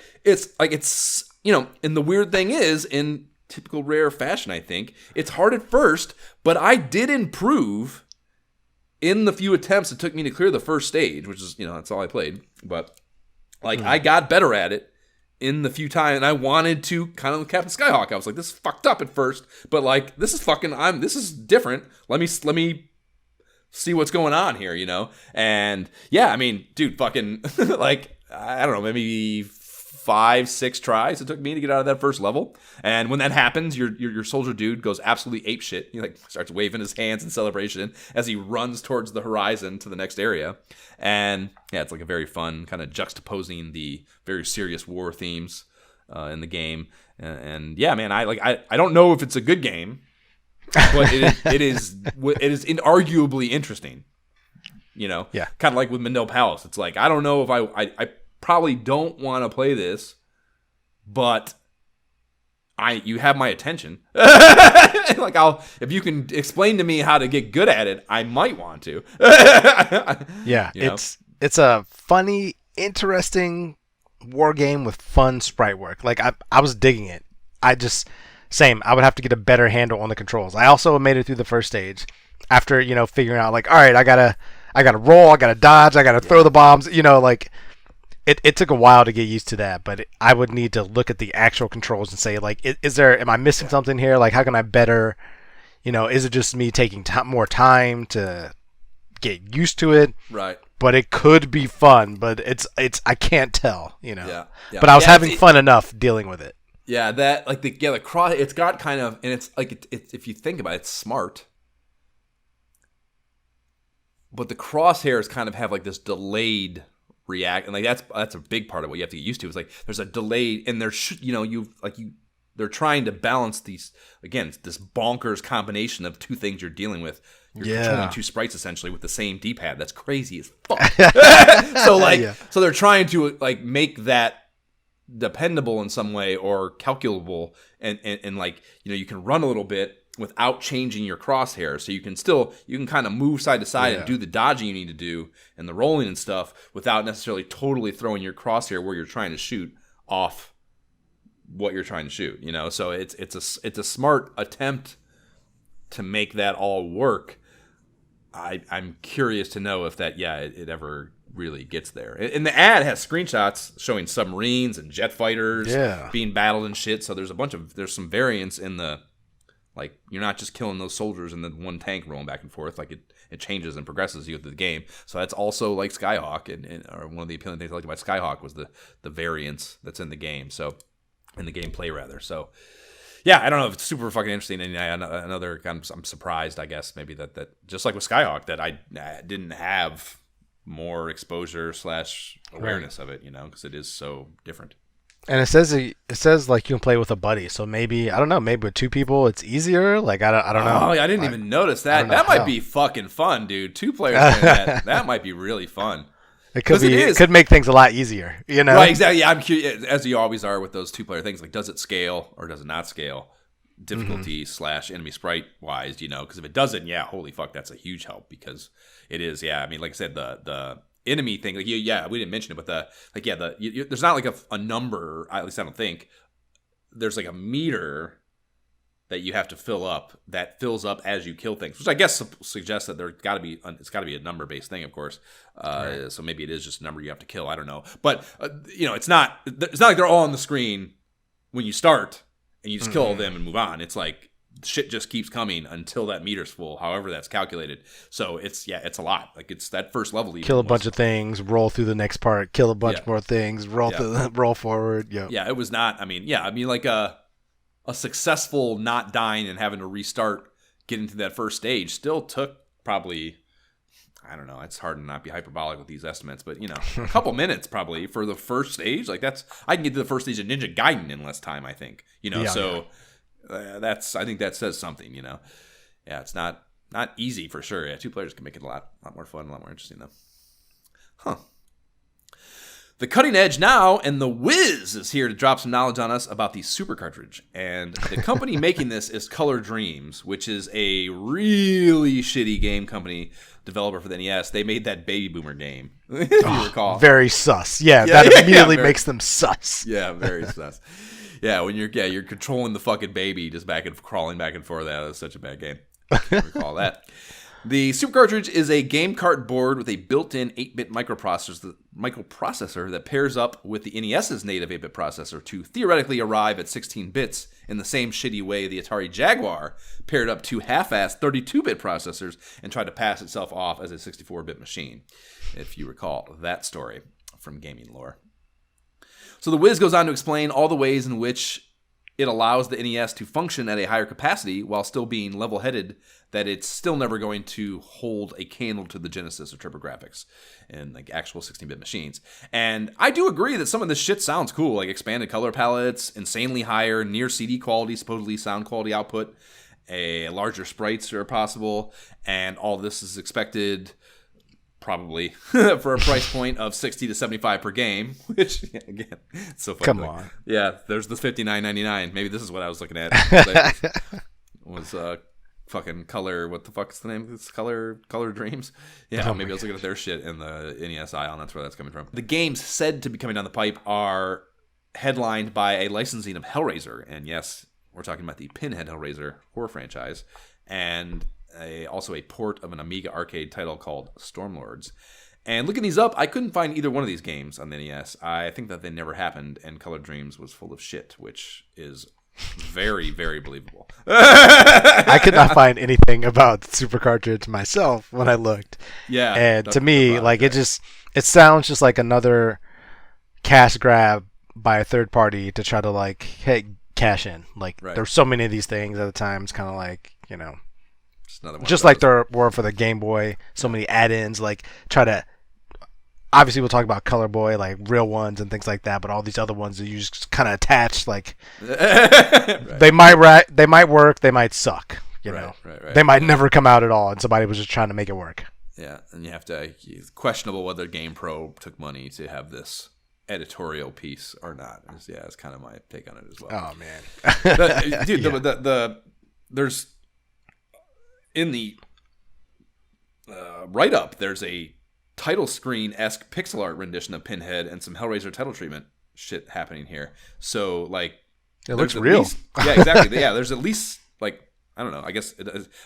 the weird thing is, in typical Rare fashion, I think, it's hard at first, but I did improve in the few attempts it took me to clear the first stage, which is, that's all I played. But, I got better at it in the few times, and I wanted to, kind of with Captain Skyhawk, I was like, this is fucked up at first, but, this is different. Let me see what's going on here, And, yeah, I mean, dude, fucking, I don't know, maybe 5-6 tries it took me to get out of that first level. And when that happens, your soldier dude goes absolutely apeshit. He starts waving his hands in celebration as he runs towards the horizon to the next area. And yeah, it's like a very fun kind of juxtaposing the very serious war themes in the game. And yeah, man, I don't know if it's a good game, but it is inarguably interesting. Yeah, kind of like with Mindell Palace. It's like, I don't know if I probably don't want to play this, but you have my attention. If you can explain to me how to get good at it, I might want to. Yeah, it's a funny, interesting war game with fun sprite work. Like, I was digging it. I would have to get a better handle on the controls. I also made it through the first stage after, figuring out all right, I gotta roll, I gotta dodge, I gotta throw the bombs, It took a while to get used to that, but I would need to look at the actual controls and say, am I missing something here? Like, how can I better, is it just me taking more time to get used to it? Right. But it could be fun, but I can't tell, Yeah. But I was having fun enough dealing with it. Yeah, that, the cross, it's got kind of, and it's like, if you think about it, it's smart. But the crosshairs kind of have this delayed react, and that's a big part of what you have to get used to. Is there's a delay, and they're trying to balance these, again, this bonkers combination of two things you're dealing with. You're controlling two sprites essentially with the same D-pad. That's crazy as fuck. So they're trying to make that dependable in some way or calculable, and you can run a little bit without changing your crosshair, so you can kind of move side to side and do the dodging you need to do and the rolling and stuff without necessarily totally throwing your crosshair where you're trying to shoot off what you're trying to shoot, you know. So it's a smart attempt to make that all work. I'm curious to know if that it ever really gets there. And the ad has screenshots showing submarines and jet fighters being battled and shit. So there's some variance in the, like, you're not just killing those soldiers in the one tank rolling back and forth. Like it changes and progresses you through the game. So that's also like Skyhawk, and or one of the appealing things I liked about Skyhawk was the variance that's in the game. So in the gameplay rather. So yeah, I don't know if it's super fucking interesting. And another I'm surprised, I guess, maybe that just like with Skyhawk, that I didn't have more exposure / awareness of it, you know, because it is so different. And it says like you can play with a buddy, so maybe, I don't know, maybe with 2 people it's easier. Like I don't know. Oh, I didn't even notice that. That might be fucking fun, dude. 2 players playing that. That might be really fun. It could make things a lot easier, you know. Right, exactly. Yeah, I'm curious, as you always are with those 2-player things. Like, does it scale or does it not scale? Difficulty / enemy sprite wise, you know, because if it doesn't, holy fuck, that's a huge help, because it is. I mean, like I said, the enemy thing, like we didn't mention it, but there's not like a number, at least I don't think. There's like a meter that you have to fill up that fills up as you kill things, which I guess suggests that it's got to be a number based thing, of course. Right. So maybe it is just a number you have to kill. I don't know, but you know, it's not like they're all on the screen when you start and you just kill all them and move on. It's like shit just keeps coming until that meter's full, however that's calculated. So it's a lot. Like, it's that first level. Kill a bunch of things, roll through the next part, kill a bunch more things, roll forward. Yeah, it was not. I mean, like a successful not dying and having to restart getting to that first stage still took probably, I don't know, it's hard to not be hyperbolic with these estimates, but, you know, a couple minutes probably for the first stage. Like, I can get to the first stage of Ninja Gaiden in less time, I think, you know. I think that says something, you know. Yeah, it's not easy for sure. Yeah, 2 players can make it a lot more fun, a lot more interesting though. Huh. The Cutting Edge now, and the Wiz is here to drop some knowledge on us about the Super Cartridge. And the company making this is Color Dreams, which is a really shitty game company developer for the NES. They made that Baby Boomer game, if you recall. Very sus. Yeah, that immediately makes them sus. Yeah, very sus. Yeah, when you're controlling the fucking baby just crawling back and forth. That was such a bad game. I can't recall that. The Super Cartridge is a game cart board with a built-in 8-bit microprocessor that pairs up with the NES's native 8-bit processor to theoretically arrive at 16 bits in the same shitty way the Atari Jaguar paired up 2 half-assed 32-bit processors and tried to pass itself off as a 64-bit machine, if you recall that story from gaming lore. So the Wiz goes on to explain all the ways in which it allows the NES to function at a higher capacity while still being level-headed, that it's still never going to hold a candle to the Genesis or TurboGrafx and like actual 16-bit machines. And I do agree that some of this shit sounds cool, like expanded color palettes, insanely higher near CD quality, supposedly sound quality output, a larger sprites are possible, and all this is expected probably for a price point of $60 to $75 per game, which again, it's so funny. Come on. Yeah, there's the $59.99. Maybe this is what I was looking at. was fucking Color. What the fuck is the name of this? Color Dreams. Yeah, maybe I was looking at their shit in the NES aisle, and that's where that's coming from. The games said to be coming down the pipe are headlined by a licensing of Hellraiser, and yes, we're talking about the Pinhead Hellraiser horror franchise, and also a port of an Amiga arcade title called Stormlords. And looking these up, I couldn't find either one of these games on the NES. I think that they never happened, and Color Dreams was full of shit, which is very, very believable. I could not find anything about the Super Cartridge myself when I looked. Yeah. And to me, like, it sounds just like another cash grab by a third party to try to, like, hey, cash in. Like, there's so many of these things at the time. It's kind of like, you know, just like there were for the Game Boy, so many add-ins, like, try to, obviously we'll talk about Color Boy, like real ones and things like that, but all these other ones that you just kind of attach, like, they might work, they might suck, you know. They might never come out at all, and somebody was just trying to make it work. Yeah, and you have to, it's questionable whether GamePro took money to have this editorial piece or not. It's kind of my take on it as well. Oh, man. There's, in the write-up, there's a title screen-esque pixel art rendition of Pinhead and some Hellraiser title treatment shit happening here. So, like, It looks real. Yeah, exactly. Yeah, there's at least like I don't know. I guess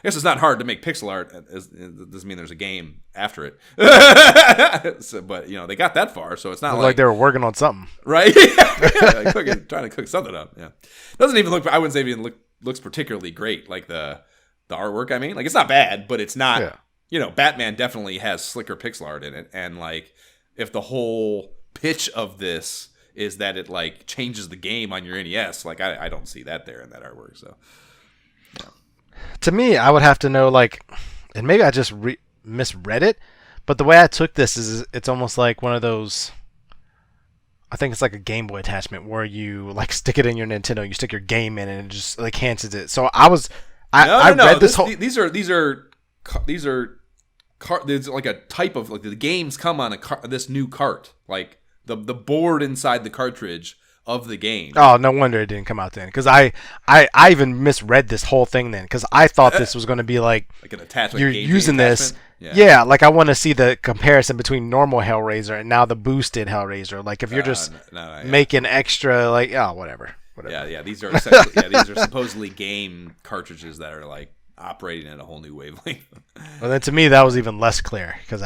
it's not hard to make pixel art. It doesn't mean there's a game after it. So, but they got that far, so it's not like they were working on something, right? Yeah, trying to cook something up. Yeah, doesn't even look. I wouldn't say it even looks particularly great. Like the artwork. I mean, like it's not bad, but it's not. Yeah. Batman definitely has slicker pixel art in it, and like if the whole pitch of this is that it like changes the game on your NES, like I don't see that there in that artwork. So. To me, I would have to know, like, and maybe I just misread it, but the way I took this is it's almost like one of those, I think it's like a Game Boy attachment where you, like, stick it in your Nintendo, you stick your game in, and it just, like, enhances it. So I read this whole... These are there's like a type of, like, the games come on this new cart, like, the board inside the cartridge of the game. Oh, no wonder it didn't come out then, because I even misread this whole thing then, because I thought this was going to be like an attachment. You're using this, yeah. Like I want to see the comparison between normal Hellraiser and now the boosted Hellraiser. Like if you're just making extra, like whatever. Yeah. These are supposedly game cartridges that are like operating at a whole new wavelength. Well, then to me that was even less clear because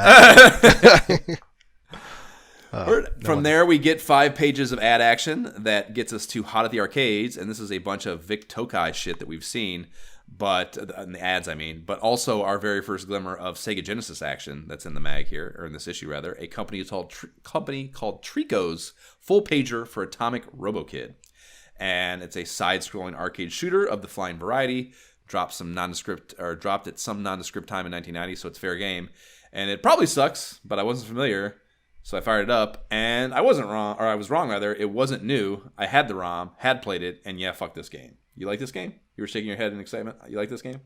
from there, we get 5 pages of ad action that gets us to Hot at the Arcades, and this is a bunch of Vic Tokai shit that we've seen, but in the ads, but also our very first glimmer of Sega Genesis action that's in the mag here, or in this issue rather, a company called Trico's full pager for Atomic RoboKid, and it's a side-scrolling arcade shooter of the flying variety. Dropped at some nondescript time in 1990, so it's fair game, and it probably sucks, but I wasn't familiar. So I fired it up, and I was wrong rather. It wasn't new. I had the ROM, had played it, and fuck this game. You like this game? You were shaking your head in excitement. You like this game?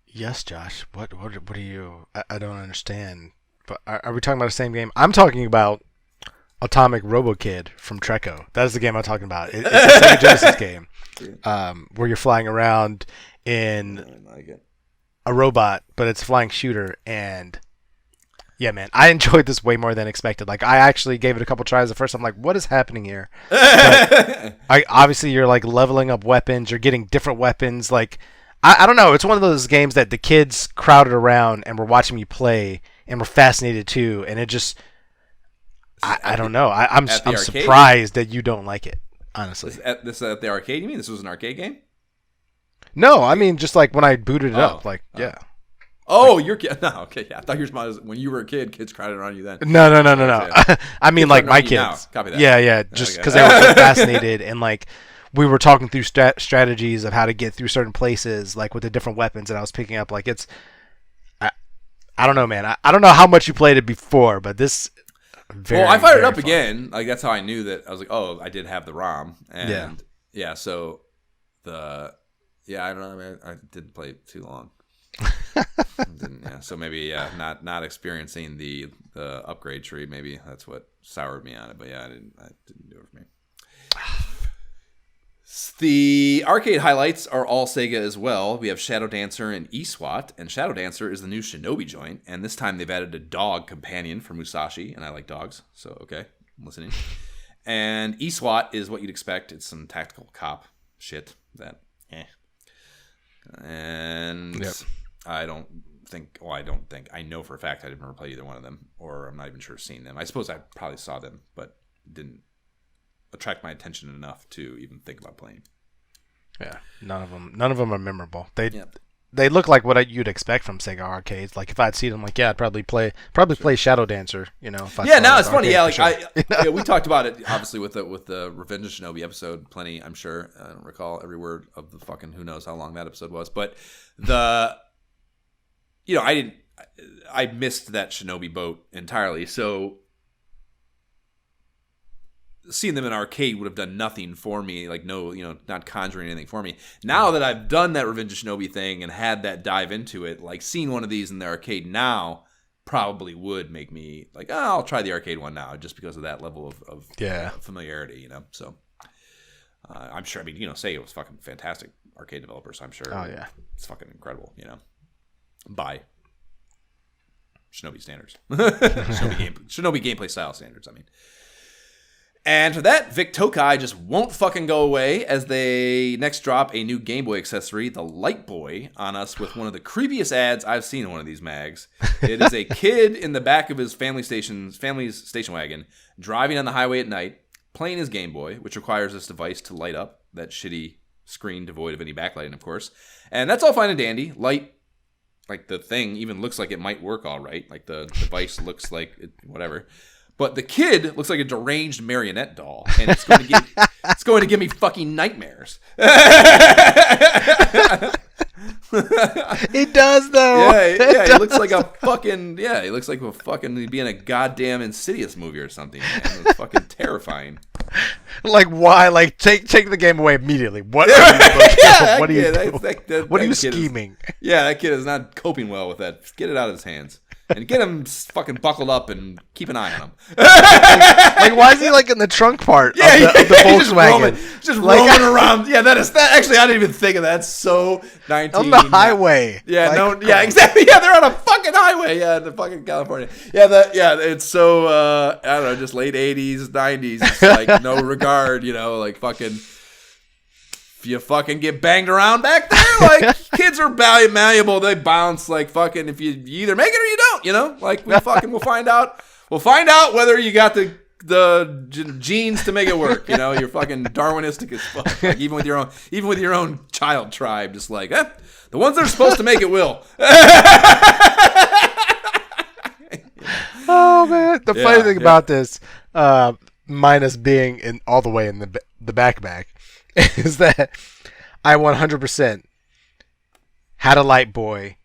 Yes, Josh. What are you? I don't understand. But are we talking about the same game? I'm talking about Atomic RoboKid from Treco. That is the game I'm talking about. It's a Sega Genesis game where you're flying around in a robot, but it's a flying shooter, and yeah, man, I enjoyed this way more than expected. Like, I actually gave it a couple tries at first. I'm like, what is happening here? Obviously, you're, like, leveling up weapons. You're getting different weapons. Like, I don't know. It's one of those games that the kids crowded around and were watching me play and were fascinated, too. And it just... I don't know. I'm surprised that you don't like it, honestly. This is at the arcade? You mean this was an arcade game? No, I mean, just, like, when I booted it up. Like, yeah. Oh, you're no, okay, yeah. I thought you were when you were a kid, kids crowded around you then. No. I mean, like my kids. Copy that. Yeah. Just because they were so fascinated, and like we were talking through strategies of how to get through certain places, like with the different weapons, and I was picking up like it's. I don't know, man. I don't know how much you played it before, but this. I fired it up again. Like that's how I knew that. I was like, oh, I did have the ROM, and so I don't know. Man, I didn't play it too long. So maybe not experiencing the upgrade tree. Maybe that's what soured me on it. But I didn't do it for me. The arcade highlights are all Sega as well. We have Shadow Dancer and eSWAT, and Shadow Dancer is the new Shinobi joint, and this time they've added a dog companion for Musashi, and I like dogs, so okay, I'm listening. And eSWAT is what you'd expect. It's some tactical cop shit that and I know for a fact I didn't ever play either one of them, or I'm not even sure seen them. I suppose I probably saw them, but didn't attract my attention enough to even think about playing. Yeah, none of them are memorable. They look like what you'd expect from Sega arcades. Like if I'd seen them, like I'd probably play Shadow Dancer. If it's funny. Yeah, like we talked about it obviously with the Revenge of Shinobi episode. Plenty, I'm sure. I don't recall every word of the fucking who knows how long that episode was, but I missed that Shinobi boat entirely. So seeing them in arcade would have done nothing for me. Like not conjuring anything for me. Now that I've done that Revenge of Shinobi thing and had that dive into it, like seeing one of these in the arcade now probably would make me like, I'll try the arcade one now just because of that level of familiarity, So I'm sure. I mean, Sega was fucking fantastic arcade developer, so I'm sure. Oh yeah, it's fucking incredible, by Shinobi standards, Shinobi gameplay style standards. I mean, And for that, Vic Tokai just won't fucking go away as they next drop a new Game Boy accessory, the Light Boy, on us with one of the creepiest ads I've seen in one of these mags. It is a kid in the back of his family's station wagon, driving on the highway at night, playing his Game Boy, which requires this device to light up, that shitty screen devoid of any backlighting, of course. And that's all fine and dandy. Light, like the thing, even looks like it might work all right. Like the device looks like it, whatever. But the kid looks like a deranged marionette doll, and it's going to give me fucking nightmares. He does though. Yeah, he looks like a fucking he looks like he'd be in a goddamn Insidious movie or something. Man. It's fucking terrifying. Like why? Like take the game away immediately. What? What are you doing? What are you scheming? That kid is not coping well with that. Just get it out of his hands. And get him fucking buckled up and keep an eye on him. Like why is he like in the trunk part of the Volkswagen? Just roaming around. Yeah, that actually, I didn't even think of that. That's so 19. On the highway. Yeah, exactly. Yeah, they're on a fucking highway. Yeah, in the fucking California. Yeah, it's so, I don't know, just late 80s, 90s. It's like no regard, like fucking... You fucking get banged around back there, like kids are malleable. They bounce like fucking. If you either make it or you don't, like we'll find out. We'll find out whether you got the genes to make it work. You're fucking Darwinistic as fuck. Like, even with your own child tribe, just like the ones that are supposed to make it will. Oh man, the funny thing about this, minus being all the way in the backpack. Is that I 100% had a Light Boy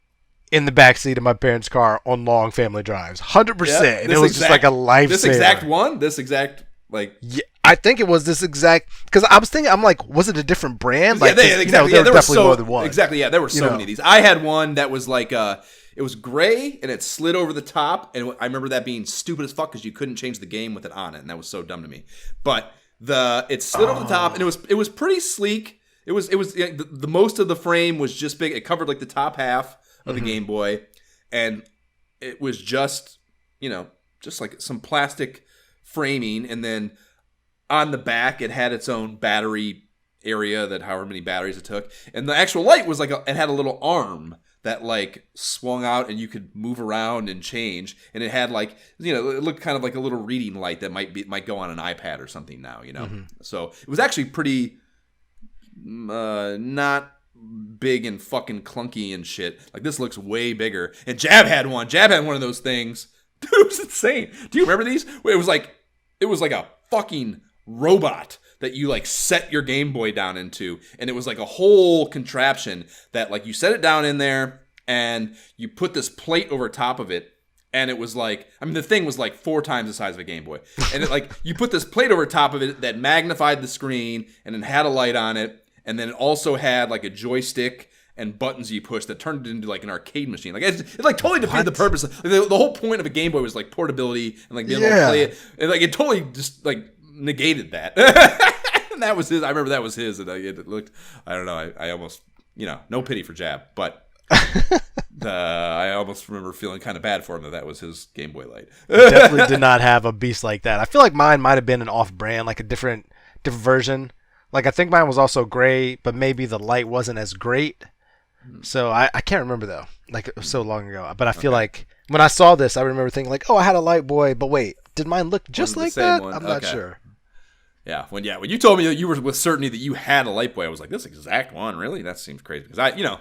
in the backseat of my parents' car on long family drives. 100%. And it was just like a lifesaver. This exact one? This exact, like... Yeah, I think it was this exact... Because I was thinking, I'm like, was it a different brand? Like, exactly. There was definitely more than one. Exactly, yeah. There were so many of these. I had one that was like... it was gray, and it slid over the top, and I remember that being stupid as fuck because you couldn't change the game with it on it, and that was so dumb to me. But... It slid over the top, and it was pretty sleek. It was the most of the frame was just big. It covered like the top half of the Game Boy, and it was just like some plastic framing, and then on the back it had its own battery area that however many batteries it took, and the actual light was like it had a little arm that like swung out and you could move around and change, and it had like it looked kind of like a little reading light that might go on an iPad or something now, So it was actually pretty not big and fucking clunky and shit. Like this looks way bigger. And Jab had one of those things. Dude, it was insane. Do you remember these? It was like a fucking robot that you like set your Game Boy down into, and it was like a whole contraption that like you set it down in there and you put this plate over top of it, and it was like, the thing was like 4 times the size of a Game Boy, and it like you put this plate over top of it that magnified the screen and then had a light on it, and then it also had like a joystick and buttons you push that turned it into like an arcade machine. Like it like totally defeated the purpose. The whole point of a Game Boy was like portability and like being able to play it, and like it totally just like negated that. And that was his. I remember that was his, and it looked. I don't know. I almost, no pity for Jab, but I almost remember feeling kind of bad for him that was his Game Boy Light. Definitely did not have a beast like that. I feel like mine might have been an off-brand, like a different version. Like I think mine was also gray, but maybe the light wasn't as great. So I can't remember though. Like it was so long ago. But I feel like when I saw this, I remember thinking like, oh, I had a Light Boy, but wait, did mine look just like that? I'm not sure. Yeah, when you told me that you were with certainty that you had a Light Boy, I was like, this exact one, really? That seems crazy because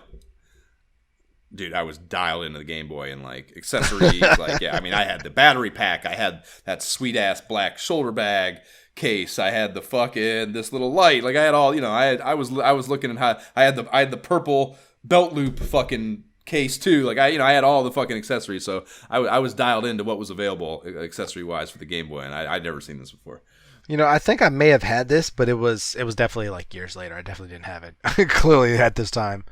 dude, I was dialed into the Game Boy and like accessories, like I had the battery pack, I had that sweet ass black shoulder bag case, I had the fucking this little light, like I had all, I was looking at how I had the purple belt loop fucking case too, like I had all the fucking accessories, so I was dialed into what was available accessory wise for the Game Boy, and I'd never seen this before. I think I may have had this, but it was definitely like years later. I definitely didn't have it. Clearly at this time.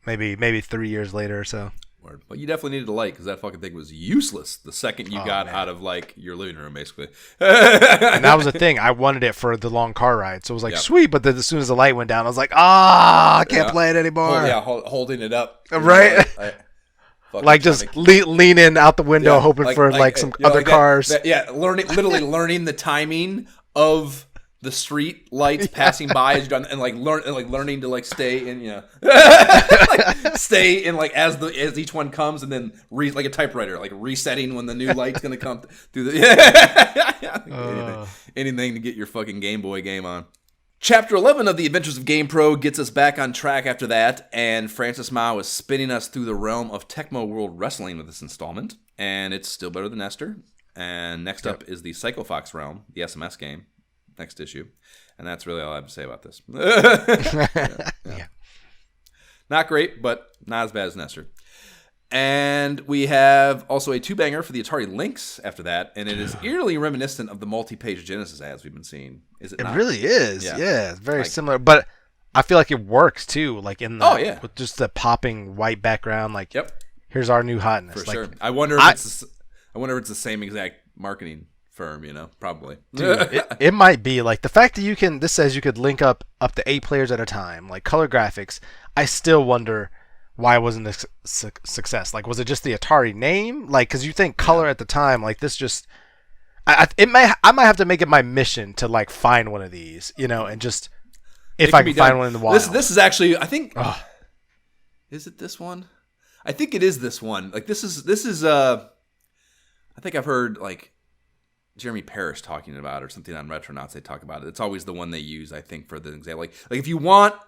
Maybe 3 years later or so. Word. But you definitely needed a light because that fucking thing was useless the second you got out of like your living room, basically. And that was the thing. I wanted it for the long car ride, so it was like sweet. But then as soon as the light went down, I was like, I can't play it anymore. Holding it up, right? Like just leaning out the window, hoping for like some other cars. Literally learning the timing of the street lights passing by as you're done, and learning to like stay in, like, stay in like as each one comes, and then like a typewriter, like resetting when the new light's gonna come through the anything to get your fucking Game Boy game on. Chapter 11 of The Adventures of GamePro gets us back on track after that, and Francis Mao is spinning us through the realm of Tecmo World Wrestling with this installment, and it's still better than Nestor. And next up is the Psychofox Realm, the SMS game, next issue. And that's really all I have to say about this. Yeah. Not great, but not as bad as Nestor. And we have also a two-banger for the Atari Lynx after that, and it is eerily reminiscent of the multi-page Genesis ads we've been seeing. Is it not? It really is. Yeah, it's very similar. But I feel like it works, too, like in the with just the popping white background. Like, here's our new hotness. For sure. I wonder if it's the same exact marketing firm, probably. Dude, it might be. Like, the fact that this says you could link up to 8 players at a time, like color graphics, I still wonder why wasn't this success? Like, was it just the Atari name? Like, because you think color at the time, like this just, I might have to make it my mission to like find one of these, and just if I can find one in the wild. This is actually, I think, is it this one? I think it is this one. Like this is I think I've heard like Jeremy Parrish talking about it or something on Retronauts. They talk about it. It's always the one they use, I think, for the example. Like if you want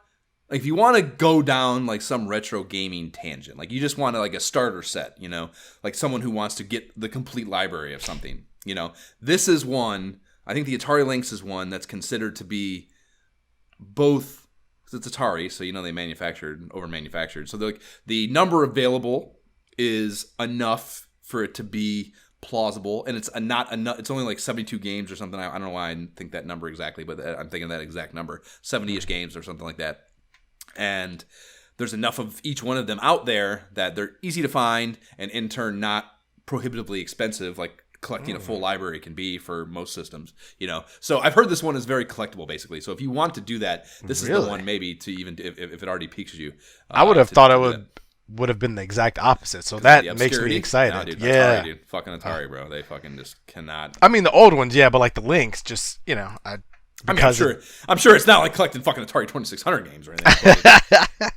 to go down like some retro gaming tangent, like you just want like a starter set, like someone who wants to get the complete library of something, this is one. I think the Atari Lynx is one that's considered to be both, because it's Atari, so they over-manufactured. So the number available is enough for it to be plausible, and it's not enough. It's only like 72 games or something. I don't know why I think that number exactly, but I'm thinking that exact number, 70-ish games or something like that. And there's enough of each one of them out there that they're easy to find and in turn not prohibitively expensive like collecting a full library can be for most systems, So I've heard this one is very collectible basically. So if you want to do that, this is the one maybe to even if it already piques you. I would have thought it would have been the exact opposite. So that makes me excited. No, dude, Atari, dude. Fucking Atari, bro. They fucking just cannot. I mean the old ones, yeah, but like the Lynx, just I'm sure it's not like collecting fucking Atari 2600 games or anything.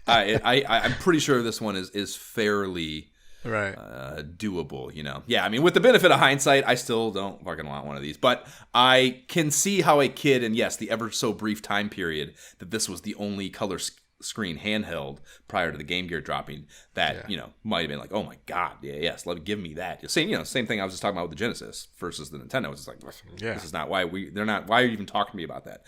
I'm pretty sure this one is fairly doable. Yeah. I mean, with the benefit of hindsight, I still don't fucking want one of these, but I can see how a kid, and yes, the ever so brief time period that this was the only color screen handheld prior to the Game Gear dropping, that might have been like, oh my god, give me that. Same thing I was just talking about with the Genesis versus the Nintendo. It's like, this is not why why are you even talking to me about that?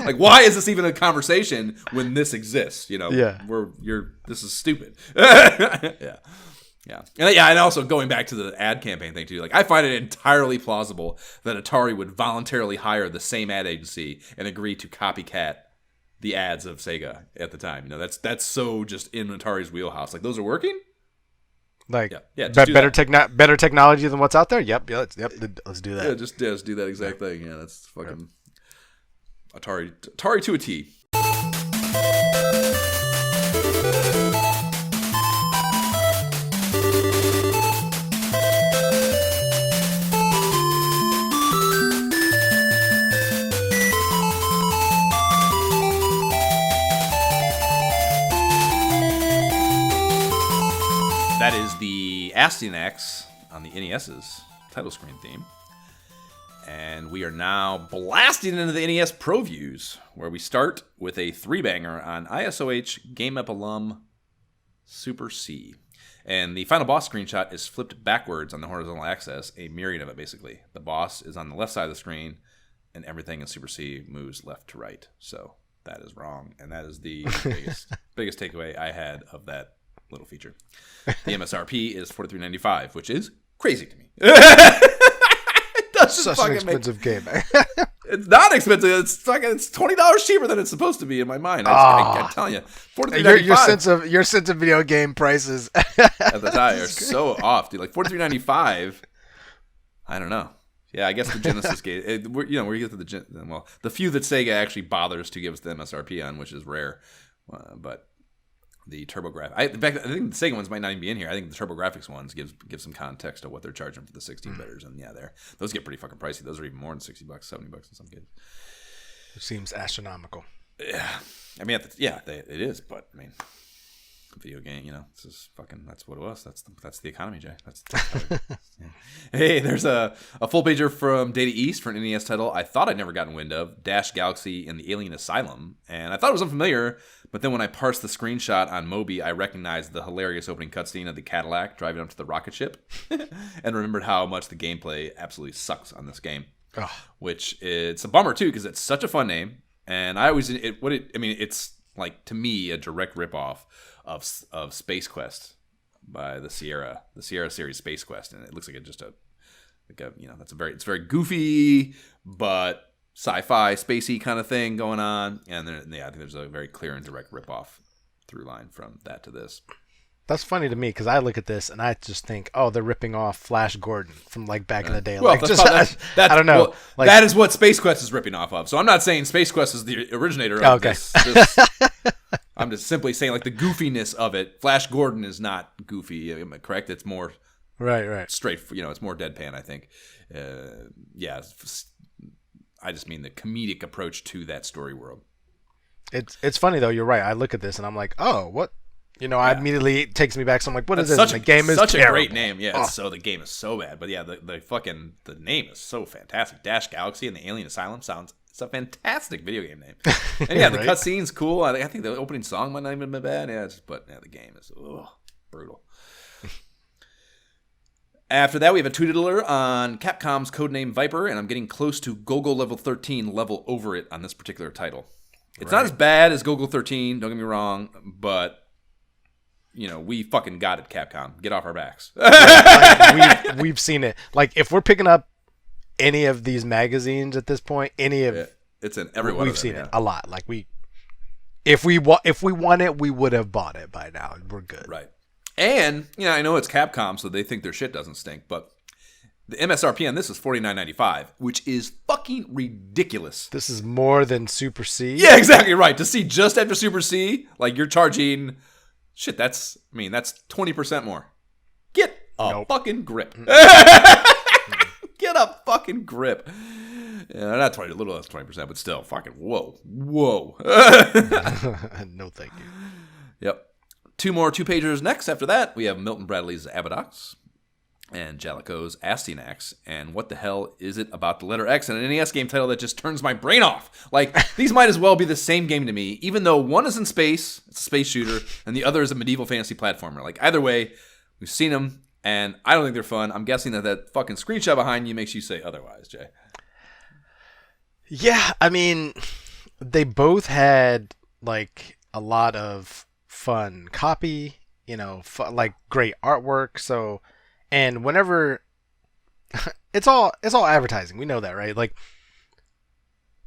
Like, why is this even a conversation when this exists? This is stupid. And also going back to the ad campaign thing too, like I find it entirely plausible that Atari would voluntarily hire the same ad agency and agree to copycat the ads of Sega at the time. That's so just in Atari's wheelhouse. Like, those are working? Like, better technology than what's out there? Yep, let's do that. Yeah, just do that exact thing. Yeah, that's fucking Atari to a T. That is the Astyanax on the NES's title screen theme. And we are now blasting into the NES Pro Views, where we start with a 3-banger on ISOH Game Up alum Super C. And the final boss screenshot is flipped backwards on the horizontal axis, a myriad of it basically. The boss is on the left side of the screen, and everything in Super C moves left to right. So that is wrong, and that is the biggest takeaway I had of that little feature. The MSRP is $43.95, which is crazy to me. Such an expensive game. It's not expensive. It's $20 cheaper than it's supposed to be in my mind. I'm telling you, $43.95. Your sense of video game prices at the time are so off, dude. Like $43.95. I don't know. Yeah, I guess the Genesis game. Where you get to the few that Sega actually bothers to give us the MSRP on, which is rare, but the TurboGrafx. In fact, I think the Sega ones might not even be in here. I think the TurboGrafx ones give some context to what they're charging for the 16-bitters, and yeah, those get pretty fucking pricey. Those are even more than $60, $70 in some cases. It seems astronomical. Yeah, I mean, it is, but I mean, video game, it's just fucking. That's what it was. That's the economy, Jay. Yeah. Hey, there's a full pager from Data East for an NES title I thought I'd never gotten wind of, Dash Galaxy and the Alien Asylum, and I thought it was unfamiliar. But then when I parsed the screenshot on Moby, I recognized the hilarious opening cutscene of the Cadillac driving up to the rocket ship, and remembered how much the gameplay absolutely sucks on this game. Oh. Which it's a bummer too, because it's such a fun name, and it's like, to me, a direct ripoff of Space Quest by the Sierra series Space Quest, and it looks like it's very goofy but sci-fi spacey kind of thing going on, and I think there's a very clear and direct ripoff through line from that to this. That's funny to me because I look at this and I just think, oh, they're ripping off Flash Gordon from like back in the day. Well, I don't know. Well, that is what Space Quest is ripping off of. So I'm not saying Space Quest is the originator of this. I'm just simply saying, like, the goofiness of it. Flash Gordon is not goofy, am I correct? It's more straight. It's more deadpan, I think. I just mean the comedic approach to that story world. It's funny though. You're right. I look at this and I'm like, oh, what? I immediately, it takes me back. So I'm like, what is this? The game is such terrible. A great name. Yeah. Oh. So the game is so bad, but yeah, the name is so fantastic. Dash Galaxy and the Alien Asylum it's a fantastic video game name. And yeah, the cutscene's cool. I think the opening song might not even be bad. Yeah, the game is brutal. After that, we have a two-diddler on Capcom's codename Viper, and I'm getting close to Golgo level 13 level over it on this particular title. It's not as bad as Golgo 13, don't get me wrong, but we fucking got it, Capcom. Get off our backs. We've seen it. Like, if we're picking up any of these magazines at this point, it's in every one. We've seen it a lot. Like, if we won it, we would have bought it by now. We're good. Right. And I know it's Capcom, so they think their shit doesn't stink, but the MSRP on this is $49.95, which is fucking ridiculous. This is more than Super C. Yeah, exactly right. To see just after Super C, like, you're charging shit. That's 20% more. Get a fucking grip. Get a fucking grip. Yeah, not 20, a little less 20%, but still, fucking whoa. No, thank you. Yep. Two more two-pagers next. After that, we have Milton Bradley's Abadox and Jalico's Astyanax. And what the hell is it about the letter X in an NES game title that just turns my brain off? Like, these might as well be the same game to me, even though one is in space, it's a space shooter, and the other is a medieval fantasy platformer. Like, either way, we've seen them, and I don't think they're fun. I'm guessing that fucking screenshot behind you makes you say otherwise, Jay. Yeah, I mean, they both had, like, a lot of fun copy, like great artwork. So, and whenever it's all advertising, we know that, right? Like,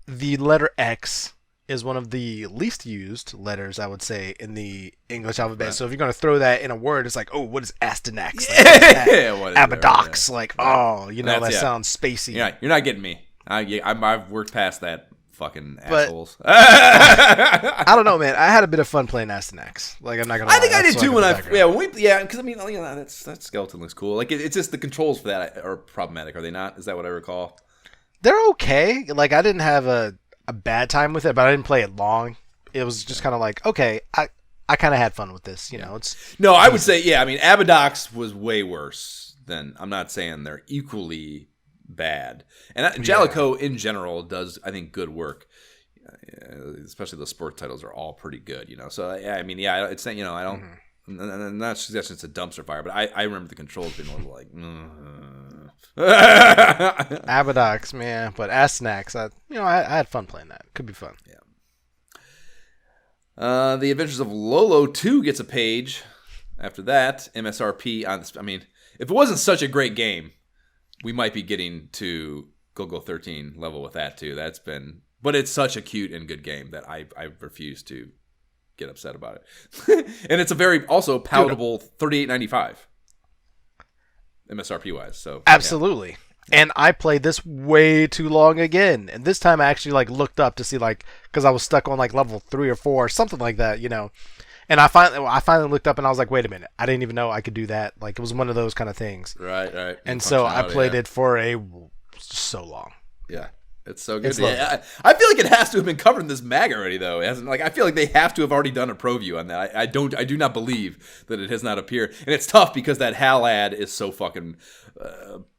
the letter X is one of the least used letters, I would say, in the English alphabet. Right. So if you're going to throw that in a word, it's like, oh, what is Astyanax? Like, Abadox. Like, that sounds spacey. Yeah, you're not getting me. I've worked past that. Fucking assholes. I don't know, man. I had a bit of fun playing Astyanax. Like, I'm not gonna lie. I think I did too because I mean, that skeleton looks cool. Like, it's just the controls for that are problematic, are they not? Is that what I recall? They're okay. Like, I didn't have a bad time with it, but I didn't play it long. It was just kind of like, okay, I kind of had fun with this. I would say, yeah. I mean, Abadox was way worse than. I'm not saying they're equally bad, and Jalico in general does, I think, good work, especially those sports titles are all pretty good, so yeah, I mean, yeah, it's I don't I'm not suggesting it's a dumpster fire, but I remember the controls being a little like Abadox, man. But Astyanax, I had fun playing that. Could be fun. Yeah. The Adventures of Lolo 2 gets a page. After that, MSRP on this, I mean, if it wasn't such a great game, we might be getting to Golgo 13 level with that too. But it's such a cute and good game that I refuse to get upset about it. And it's a very also palatable $38.95 MSRP wise. So absolutely. Yeah. And I played this way too long again. And this time I actually looked up to see because I was stuck on level 3 or 4 or something like that, And And I finally looked up and I was like, wait a minute, I didn't even know I could do that. Like it was one of those kind of things. Right. And so I played it for so long. Yeah. It's so good. I feel like it has to have been covered in this mag already, though. It hasn't, I feel like they have to have already done a pro view on that. I do not believe that it has not appeared, and it's tough because that HAL ad is so fucking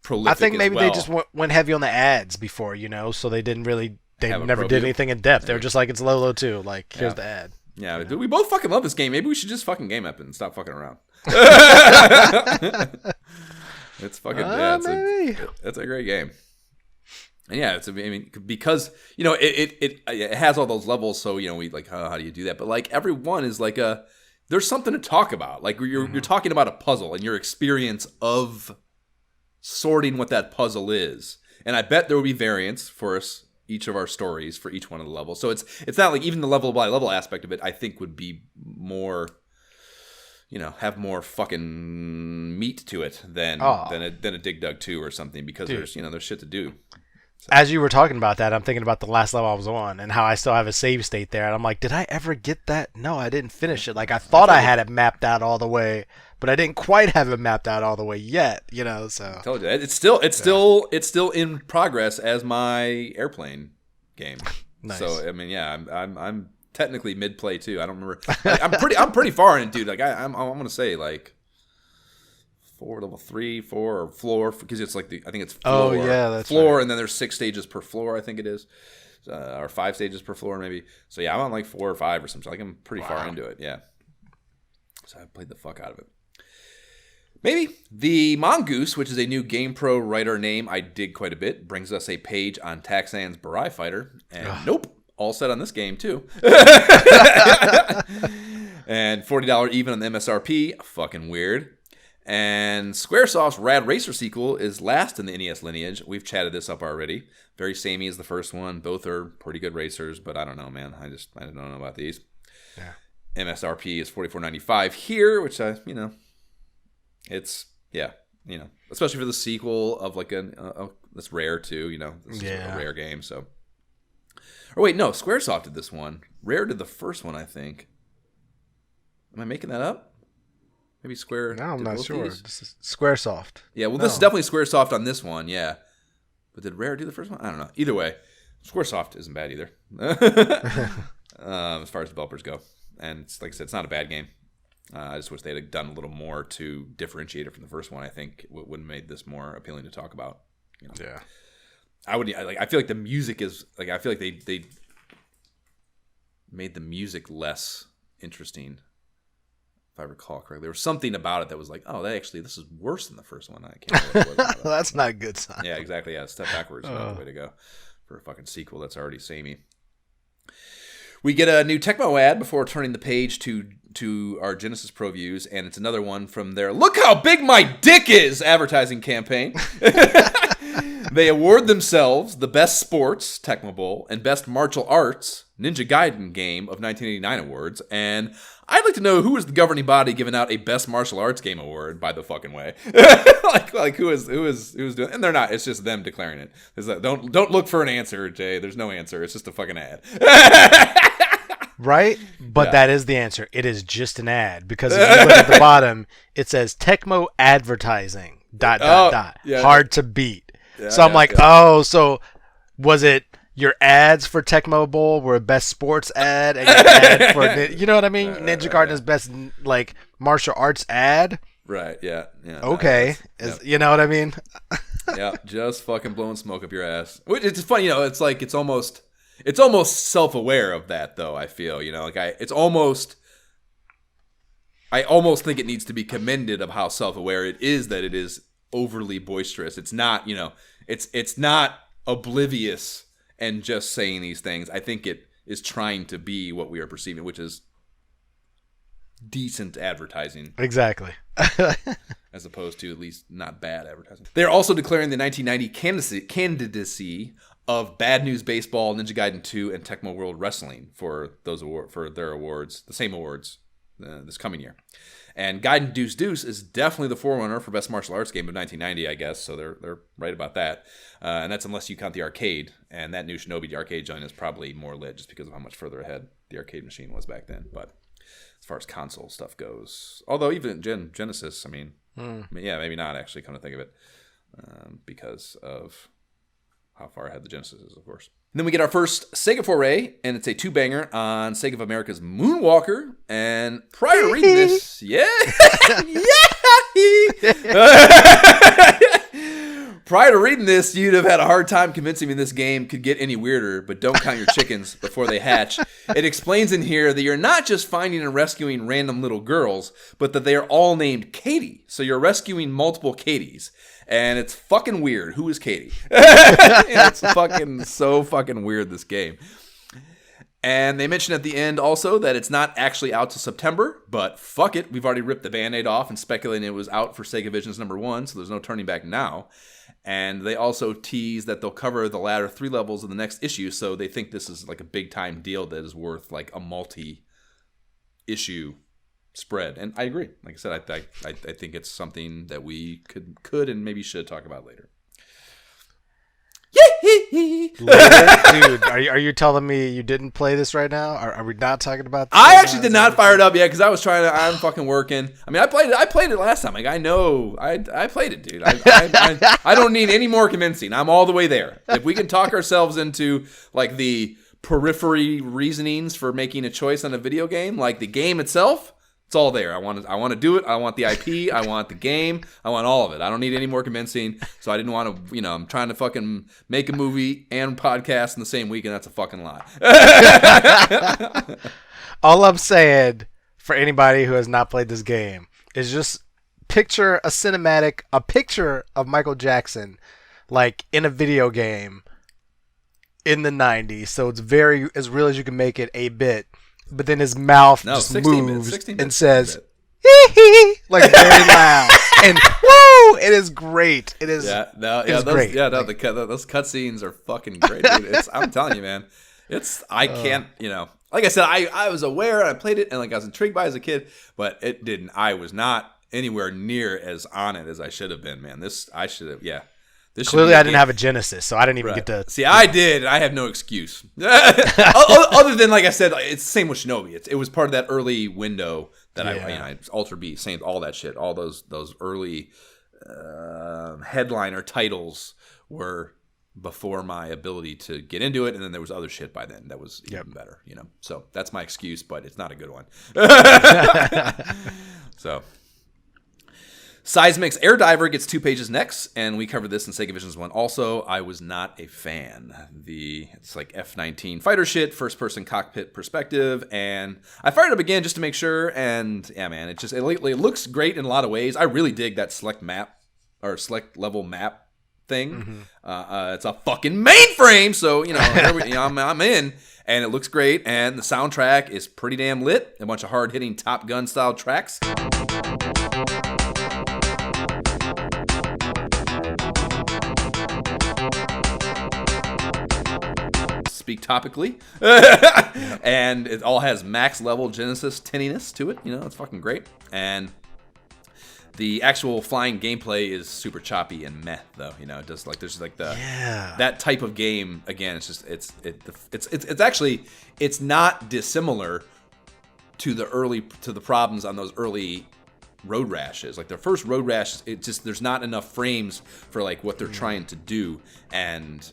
prolific. I think maybe they just went heavy on the ads before, so they didn't really. They never did anything in depth. They were just like, it's Lolo too. Like, here's the ad. Yeah, we both fucking love this game. Maybe we should just fucking game up and stop fucking around. It's fucking it's a great game. And yeah, because it has all those levels, so we like how do you do that? But like every one is like there's something to talk about. Like you're talking about a puzzle and your experience of sorting what that puzzle is. And I bet there will be variants for each of our stories for each one of the levels. So it's not like even the level by level aspect of it, I think would be more have more fucking meat to it than a Dig Dug 2 or something, because there's shit to do. So. As you were talking about that, I'm thinking about the last level I was on and how I still have a save state there. And I'm like, did I ever get that? No, I didn't finish it. Like I thought I had it mapped out all the way, but I didn't quite have it mapped out all the way yet. So I told you it's still in progress as my airplane game. Nice. So I'm technically mid play too. I don't remember. I'm pretty far in it, dude. Like I'm gonna say like. Level 3, 4, or floor, because it's like I think it's floor. Oh yeah, that's floor, right. And then there's 6 stages per floor, I think it is, or 5 stages per floor maybe. So yeah, I'm on like 4 or 5 or something. Like I'm pretty far into it. Yeah. So I played the fuck out of it. Maybe the Mongoose, which is a new GamePro writer name I dig quite a bit, brings us a page on Taxan's Barai Fighter, and nope, all set on this game too. And $40 even on the MSRP. Fucking weird. And Squaresoft's Rad Racer sequel is last in the NES lineage. We've chatted this up already. Very samey as the first one. Both are pretty good racers, but I don't know, man. I don't know about these. Yeah. MSRP is $44.95 here, which it's especially for the sequel of like that's rare too. This is a rare game. So, or wait, no, Squaresoft did this one. Rare did the first one, I think. Am I making that up? Maybe Square. No, I'm not sure. This is Squaresoft. Yeah, well, this is definitely Squaresoft on this one, yeah. But did Rare do the first one? I don't know. Either way, Squaresoft isn't bad either, as far as developers go. And it's, like I said, it's not a bad game. I just wish they had done a little more to differentiate it from the first one. I think it would have made this more appealing to talk about. Yeah. I feel like the music is like I feel like they made the music less interesting. If I recall correctly, there was something about it that was like, oh, this is worse than the first one. I can't remember what it was. That's not a good sign. Yeah, exactly. Yeah, step backwards. Not the way to go for a fucking sequel that's already samey. We get a new Tecmo ad before turning the page to our Genesis Pro views, and it's another one from their "Look how big my dick is" advertising campaign. They award themselves the Best Sports Tecmo Bowl and Best Martial Arts Ninja Gaiden Game of 1989 awards, and I'd like to know who is the governing body giving out a Best Martial Arts Game award, by the fucking way. like who is doing it? And they're not. It's just them declaring it. Don't look for an answer, Jay. There's no answer. It's just a fucking ad. Right? But that is the answer. It is just an ad, because if you look at the bottom, it says Tecmo advertising ... Hard to beat. Yeah, so I'm like, oh, so was it your ads for Tecmo Bowl were best sports ad and your ad for you know what I mean? Ninja Gaiden's best like martial arts ad? Right, yeah. Okay. You know what I mean? Yeah, just fucking blowing smoke up your ass. Which it's funny, it's like it's almost self-aware of that though, I feel, I almost think it needs to be commended of how self-aware it is that it is overly boisterous. It's not, it's not oblivious and just saying these things. I think it is trying to be what we are perceiving, which is decent advertising. Exactly. As opposed to at least not bad advertising. They're also declaring the 1990 candidacy of Bad News Baseball, Ninja Gaiden 2, and Tecmo World Wrestling for their awards, the same awards this coming year. And Gaiden Deuce Deuce is definitely the forerunner for Best Martial Arts Game of 1990, I guess. So they're right about that. And that's unless you count the arcade. And that new Shinobi arcade joint is probably more lit just because of how much further ahead the arcade machine was back then. But as far as console stuff goes. Although even Genesis, I mean, yeah, maybe not actually. Come to think of it, because of how far ahead the Genesis is, of course. And then we get our first Sega foray, and it's a 2-banger on Sega of America's Moonwalker. And prior to reading this, prior to reading this, you'd have had a hard time convincing me this game could get any weirder, but don't count your chickens before they hatch. It explains in here that you're not just finding and rescuing random little girls, but that they are all named Katie. So you're rescuing multiple Katies. And it's fucking weird. Who is Katie? It's fucking so fucking weird, this game. And they mention at the end also that it's not actually out till September, but fuck it. We've already ripped the Band-Aid off and speculating it was out for Sega Visions #1, so there's no turning back now. And they also tease that they'll cover the latter 3 levels in the next issue, so they think this is like a big-time deal that is worth like a multi-issue spread. And I agree. Like I said, I think it's something that we could and maybe should talk about later. Dude, are you telling me you didn't play this right now? Are we not talking about this? I actually did not fire it up yet because I was I'm fucking working. I mean, I played it last time. Like, I know I played it, dude. I don't need any more convincing. I'm all the way there. If we can talk ourselves into like the periphery reasonings for making a choice on a video game, like the game itself, it's all there. I want to do it. I want the IP. I want the game. I want all of it. I don't need any more convincing. So I didn't want to, I'm trying to fucking make a movie and podcast in the same week, and that's a fucking lie. All I'm saying for anybody who has not played this game is just picture a picture of Michael Jackson, like in a video game in the 90s. So it's as real as you can make it, 8-bit. But then his mouth just moves and says, hee hee, like very loud. And woo, it is great. It is great. Those cutscenes are fucking great, dude. I'm telling you, man. I can't, like I said, I was aware and I played it and like I was intrigued by it as a kid, but I was not anywhere near as on it as I should have been, man. I should have, yeah. Clearly, I didn't have a Genesis, so I didn't even get to... See, I did. I have no excuse. Other than, like I said, it's the same with Shinobi. It was part of that early window that I Ultra Beast, Saint, all that shit, all those early headliner titles were before my ability to get into it, and then there was other shit by then that was even better, So that's my excuse, but it's not a good one. So... Seismic's Air Diver gets 2 pages next, and we covered this in Sega Visions 1 also. I was not a fan. It's like F-19 fighter shit, first-person cockpit perspective, and I fired it up again just to make sure, and yeah, man, it looks great in a lot of ways. I really dig that select level map thing. Mm-hmm. It's a fucking mainframe, so, I'm in, and it looks great, and the soundtrack is pretty damn lit. A bunch of hard-hitting Top Gun-style tracks. Speak topically. And it all has max level Genesis tinniness to it. It's fucking great. And the actual flying gameplay is super choppy and meh, though. It does there's that type of game again. It's just it's actually not dissimilar to the problems on those early Road Rashes. Like their first Road Rash, there's not enough frames for like what they're trying to do, and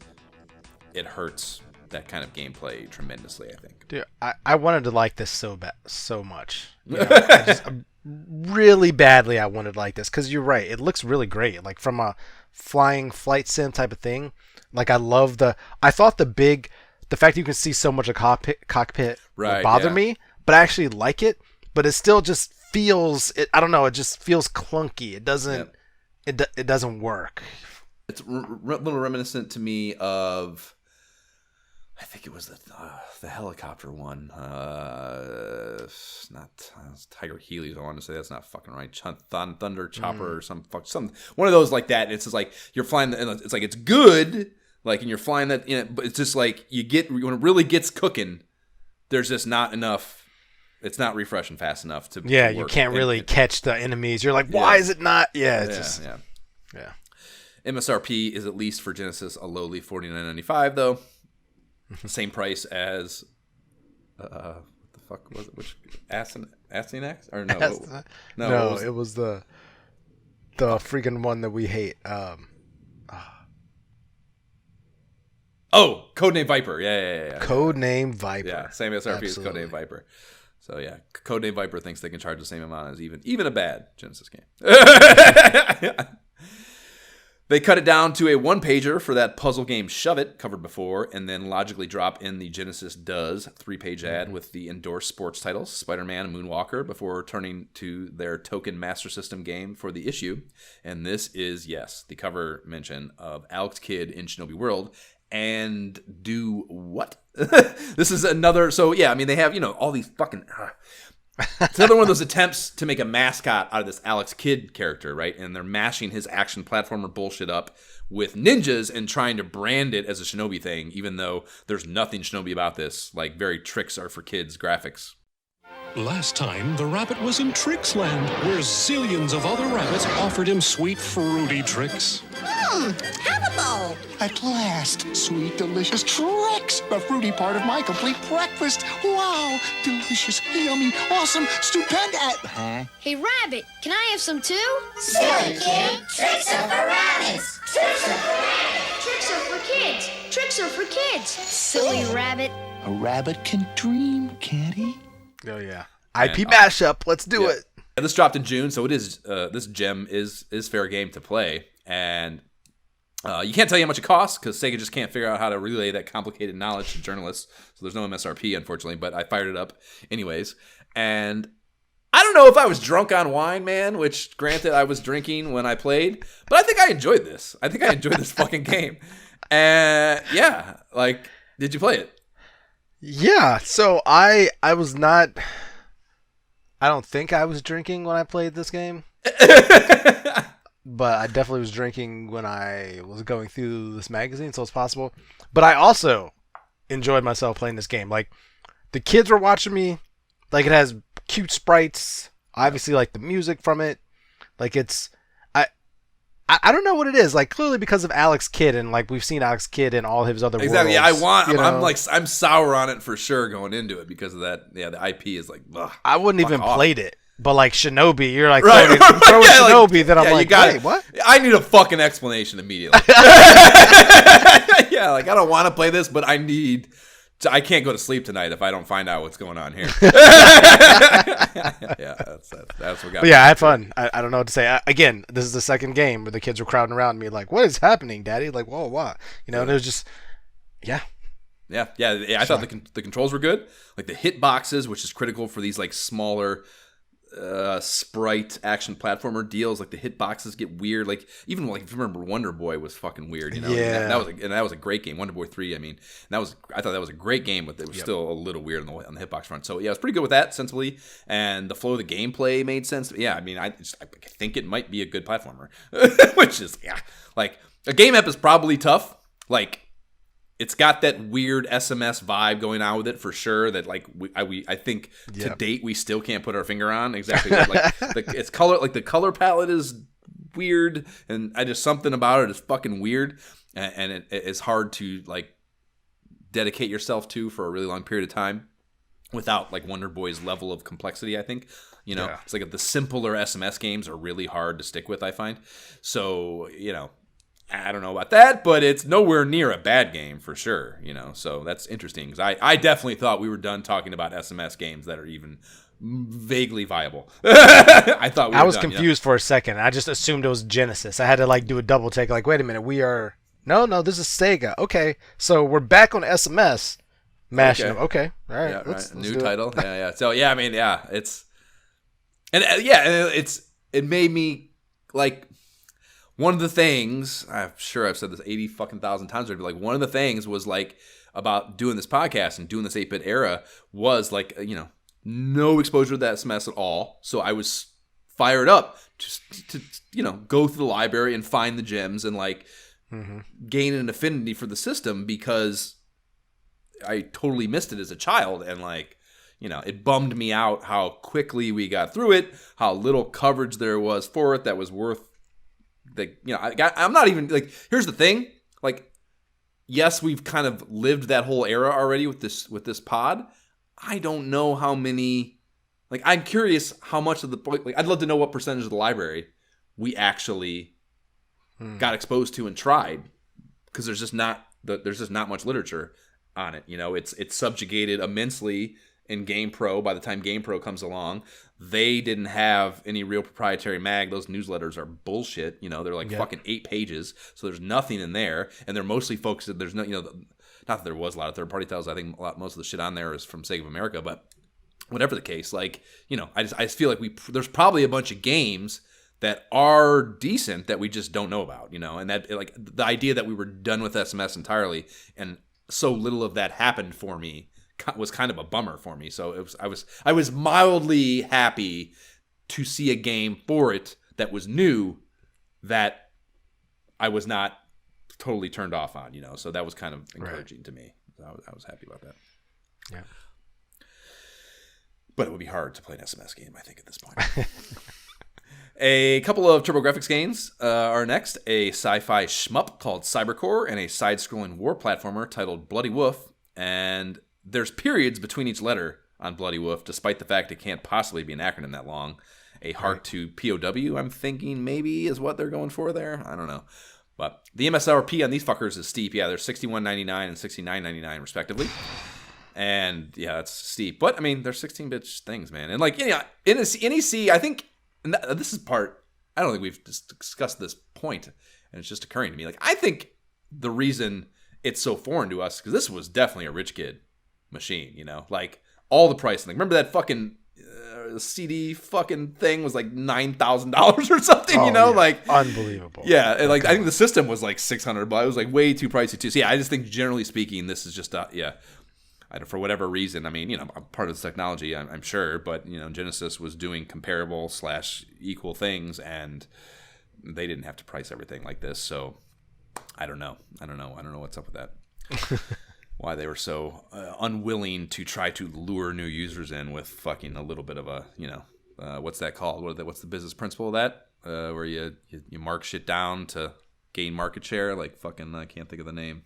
it hurts that kind of gameplay tremendously, I think. Dude, I wanted to like this so much. Really badly I wanted to like this, because you're right, it looks really great. Like from a flying flight sim type of thing. Like I thought the fact that you can see so much of cockpit would bother me, but I actually like it. But it still just feels, I don't know, it just feels clunky. It doesn't, it doesn't work. It's a little reminiscent to me of, I think it was the helicopter one. Not Tiger Heelys. I want to say that's not fucking right. Thunder Chopper or some one of those like that. And it's just like you're flying. It's like it's good. Like and you're flying that. But it's just like when it really gets cooking. There's just not enough. It's not refreshing fast enough to. Yeah, to you can't really catch the enemies. You're like, why is it not? Yeah, it's just. Yeah. MSRP is at least for Genesis a lowly $49.95 though. Same price as what the fuck was it? Which Aston X? Or no? No, it was the freaking one that we hate. Oh, Codename Viper. Yeah. Codename Viper. Yeah, same SRP as Codename Viper. So yeah, Codename Viper thinks they can charge the same amount as even a bad Genesis game. They cut it down to a one-pager for that puzzle game Shove It, covered before, and then logically drop in the Genesis Does 3-page ad with the endorsed sports titles, Spider-Man and Moonwalker, before turning to their token Master System game for the issue. And this is, yes, the cover mention of Alex Kidd in Shinobi World. And do what? This is another... So, yeah, I mean, they have, all these fucking... It's another one of those attempts to make a mascot out of this Alex Kidd character, right? And they're mashing his action platformer bullshit up with ninjas and trying to brand it as a Shinobi thing, even though there's nothing Shinobi about this. Like, very tricks are for kids graphics. Last time, the rabbit was in Tricks Land, where zillions of other rabbits offered him sweet, fruity tricks. Have a bowl. At last, sweet, delicious tricks. The fruity part of my complete breakfast. Wow, delicious, yummy, awesome, stupendous. Huh? Hey, Rabbit, can I have some too? Silly kid, tricks are for rabbits. Tricks are for rabbits. Tricks are for kids. Tricks are for kids. Silly Rabbit. A rabbit can dream, can't he? Oh yeah, IP mashup. Let's do it. Yeah, this dropped in June, so it is. This gem is fair game to play, and you can't tell you how much it costs because Sega just can't figure out how to relay that complicated knowledge to journalists. So there's no MSRP, unfortunately. But I fired it up anyways, and I don't know if I was drunk on wine, man. Which, granted, I was drinking when I played, but I think I enjoyed this. I think I enjoyed this fucking game, and yeah, like, did you play it? Yeah, so I was not... I don't think I was drinking when I played this game. But I definitely was drinking when I was going through this magazine, so it's possible. But I also enjoyed myself playing this game. Like, the kids were watching me. Like, it has cute sprites. Obviously, like, the music from it. Like, it's... I don't know what it is. Like, clearly because of Alex Kidd, and like we've seen Alex Kidd in all his other exactly. worlds. Yeah, I'm sour on it for sure going into it because of that. Yeah, the IP is like, ugh, I wouldn't even off. played it. But like Shinobi, you're like right, throwing yeah, Shinobi. Like, then I'm like, wait, what? I need a fucking explanation immediately. Yeah, like I don't want to play this, but I can't go to sleep tonight if I don't find out what's going on here. Yeah, that's what got me. Yeah, I had fun. I don't know what to say. Again, this is the second game where the kids were crowding around me like, what is happening, Daddy? Like, whoa, what? And it was just, yeah. Yeah. I thought the controls were good. Like the hit boxes, which is critical for these like smaller sprite action platformer deals. Like the hit boxes get weird. Like even like if you remember, Wonder Boy was fucking weird. Yeah. That was a great game. Wonder Boy 3. I mean, I thought that was a great game, but it was still a little weird on the hitbox front. So yeah, it was pretty good with that sensibly, and the flow of the gameplay made sense. Yeah, I mean, I think it might be a good platformer, which is like a game app is probably tough. Like. It's got that weird SMS vibe going on with it for sure. That like I think to date we still can't put our finger on exactly. It's color, like the color palette is weird, and something about it is fucking weird, and it is hard to like dedicate yourself to for a really long period of time without like Wonder Boy's level of complexity. I think it's like the simpler SMS games are really hard to stick with. I find so I don't know about that, but it's nowhere near a bad game for sure, So that's interesting because I definitely thought we were done talking about SMS games that are even vaguely viable. I was confused for a second. I just assumed it was Genesis. I had to like do a double take. Like, wait a minute, we are no, this is Sega. Okay, so we're back on SMS. Mashing them. Okay, all right. Yeah, let's new title. Yeah. So yeah, I mean, yeah, it's it made me like. One of the things, I'm sure I've said this 80 fucking thousand times already, but like one of the things was like about doing this podcast and doing this 8-bit era was like, no exposure to that SMS at all. So I was fired up just to go through the library and find the gems and like gain an affinity for the system because I totally missed it as a child. And like, it bummed me out how quickly we got through it, how little coverage there was for it that was worth. I'm not even like. Here's the thing. Like, yes, we've kind of lived that whole era already with this pod. I don't know how many Like, I'm curious how much of the, like, I'd love to know what percentage of the library we actually got exposed to and tried, because there's just not much literature on it. You know, it's subjugated immensely in GamePro. By the time GamePro comes along, they didn't have any real proprietary mag. Those newsletters are bullshit. You know, they're like fucking 8 pages, so there's nothing in there, and they're mostly focused. There's no, you know, not that there was a lot of third-party titles. I think most of the shit on there is from Sega of America, but whatever the case, like, you know, I just feel like there's probably a bunch of games that are decent that we just don't know about, you know, and that, like, the idea that we were done with SMS entirely and so little of that happened for me was kind of a bummer for me. So I was mildly happy to see a game for it that was new that I was not totally turned off on, you know. So that was kind of encouraging to me. So I was happy about that. Yeah. But it would be hard to play an SMS game, I think, at this point. A couple of TurboGrafx games are next. A sci-fi shmup called Cybercore and a side-scrolling war platformer titled Bloody Wolf. And there's periods between each letter on Bloody Wolf, despite the fact it can't possibly be an acronym that long. A heart to POW, I'm thinking maybe is what they're going for there. I don't know. But the MSRP on these fuckers is steep. Yeah, they're $61.99 and $69.99 respectively. And yeah, that's steep. But I mean, they're 16-bit things, man. And like, yeah, in NEC, I think, and this is part, I don't think we've discussed this point, and it's just occurring to me. Like, I think the reason it's so foreign to us, because this was definitely a rich kid machine, you know? Like, all the pricing. Like, remember that fucking CD fucking thing was like $9,000 or something, you know? Yeah. Like, unbelievable. Yeah, and like, I think the system was like $600, but it was like way too pricey too. So yeah, I just think generally speaking, this is just, for whatever reason, I mean, you know, I'm part of this technology, I'm sure, but, you know, Genesis was doing comparable / equal things, and they didn't have to price everything like this. So I don't know what's up with that. Why they were so unwilling to try to lure new users in with fucking a little bit of a, you know, what's that called? What's the business principle of that? Where you mark shit down to gain market share? Like fucking, I can't think of the name.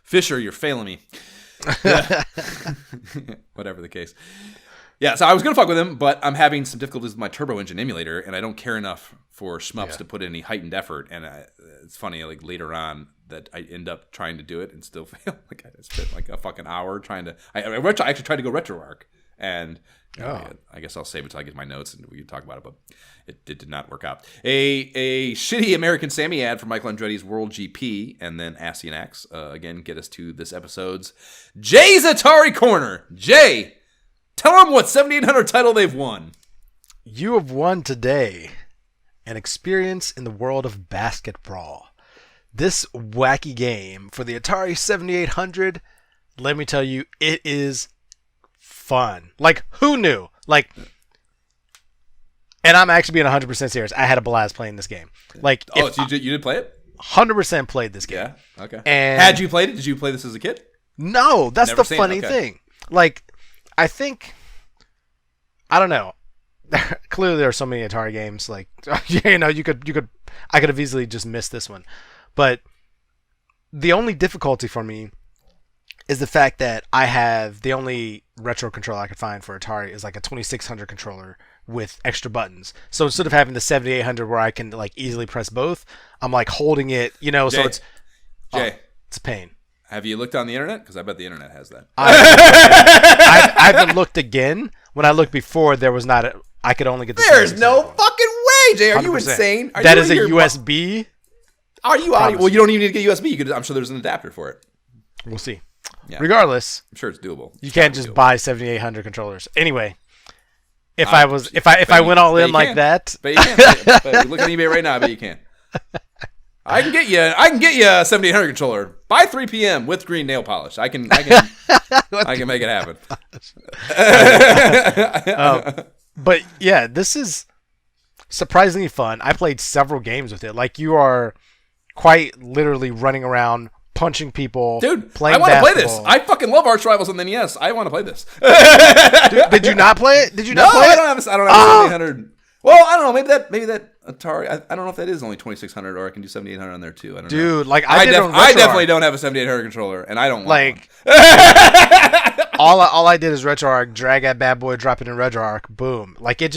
Fisher, you're failing me. Whatever the case. Yeah, so I was going to fuck with him, but I'm having some difficulties with my Turbo Engine emulator, and I don't care enough for shmups to put in any heightened effort. And it's funny, like later on, that I end up trying to do it and still fail. Like I spent like a fucking hour trying to. I actually tried to go RetroArch, and I guess I'll save it till I get my notes and we can talk about it. But it did not work out. A shitty American Sammy ad for Michael Andretti's World GP, and then Asty and Axe again get us to this episode's Jay's Atari Corner. Jay, tell them what 7800 title they've won. You have won today an experience in the world of Basket Brawl. This wacky game for the Atari 7800, let me tell you, it is fun. Like, who knew? Like, and I'm actually being 100% serious. I had a blast playing this game. Like, so you did play it? 100% played this game. Yeah, okay. And had you played it? Did you play this as a kid? No, that's Never the funny thing. Like, I think, I don't know. Clearly, there are so many Atari games. Like, you know, I could have easily just missed this one. But the only difficulty for me is the fact that I have the only retro controller I could find for Atari is like a 2600 controller with extra buttons. So instead of having the 7800 where I can like easily press both, I'm like holding it, you know. Jay, so it's it's a pain. Have you looked on the internet? Because I bet the internet has that. I haven't looked again. When I looked before, there was not. I could only get the. There's no fucking way, Jay. Are 100%. You insane? That is a USB. Are you out? Well, you don't even need to get USB. I'm sure there's an adapter for it. We'll see. Yeah. Regardless, I'm sure it's doable. You can't just buy 7800 controllers. Anyway, if I went all in like that, but you can't. Look at eBay right now. But you can't. I can get you a 7800 controller by 3 p.m. with green nail polish. I can make it happen. But yeah, this is surprisingly fun. I played several games with it. Like, you are quite literally running around punching people. Dude, playing I want to play this. basketball. I fucking love Arch Rivals on the NES. I want to play this. Did you not play it? Did you not play I it? don't have a 7800. Well, I don't know. Maybe that. Atari. I don't know if that is only 2600 or I can do 7800 on there too. I don't know. Dude, like I definitely RetroArch. don't have a 7800 controller, and I don't want Like one. all I did is RetroArch, drag that bad boy, drop it in RetroArch, boom. Like it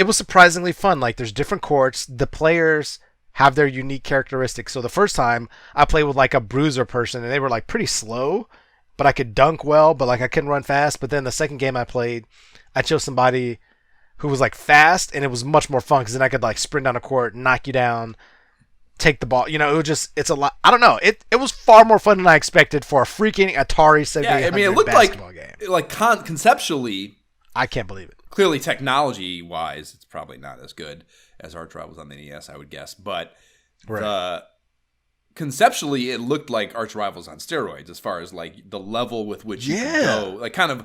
was surprisingly fun. Like there's different courts, the players have their unique characteristics. So the first time I played with like a bruiser person, and they were like pretty slow, but I could dunk well, but like I couldn't run fast. But then the second game I played, I chose somebody who was like fast, and it was much more fun because then I could like sprint down a court, knock you down, take the ball. You know, it's a lot. I don't know. It was far more fun than I expected for a freaking Atari 7800 Yeah, I mean, it looked basketball like game. Conceptually, I can't believe it. clearly technology-wise, it's probably not as good as Arch Rivals on the NES, I would guess. But conceptually, it looked like Arch Rivals on steroids as far as like the level with which you could go. Like kind of,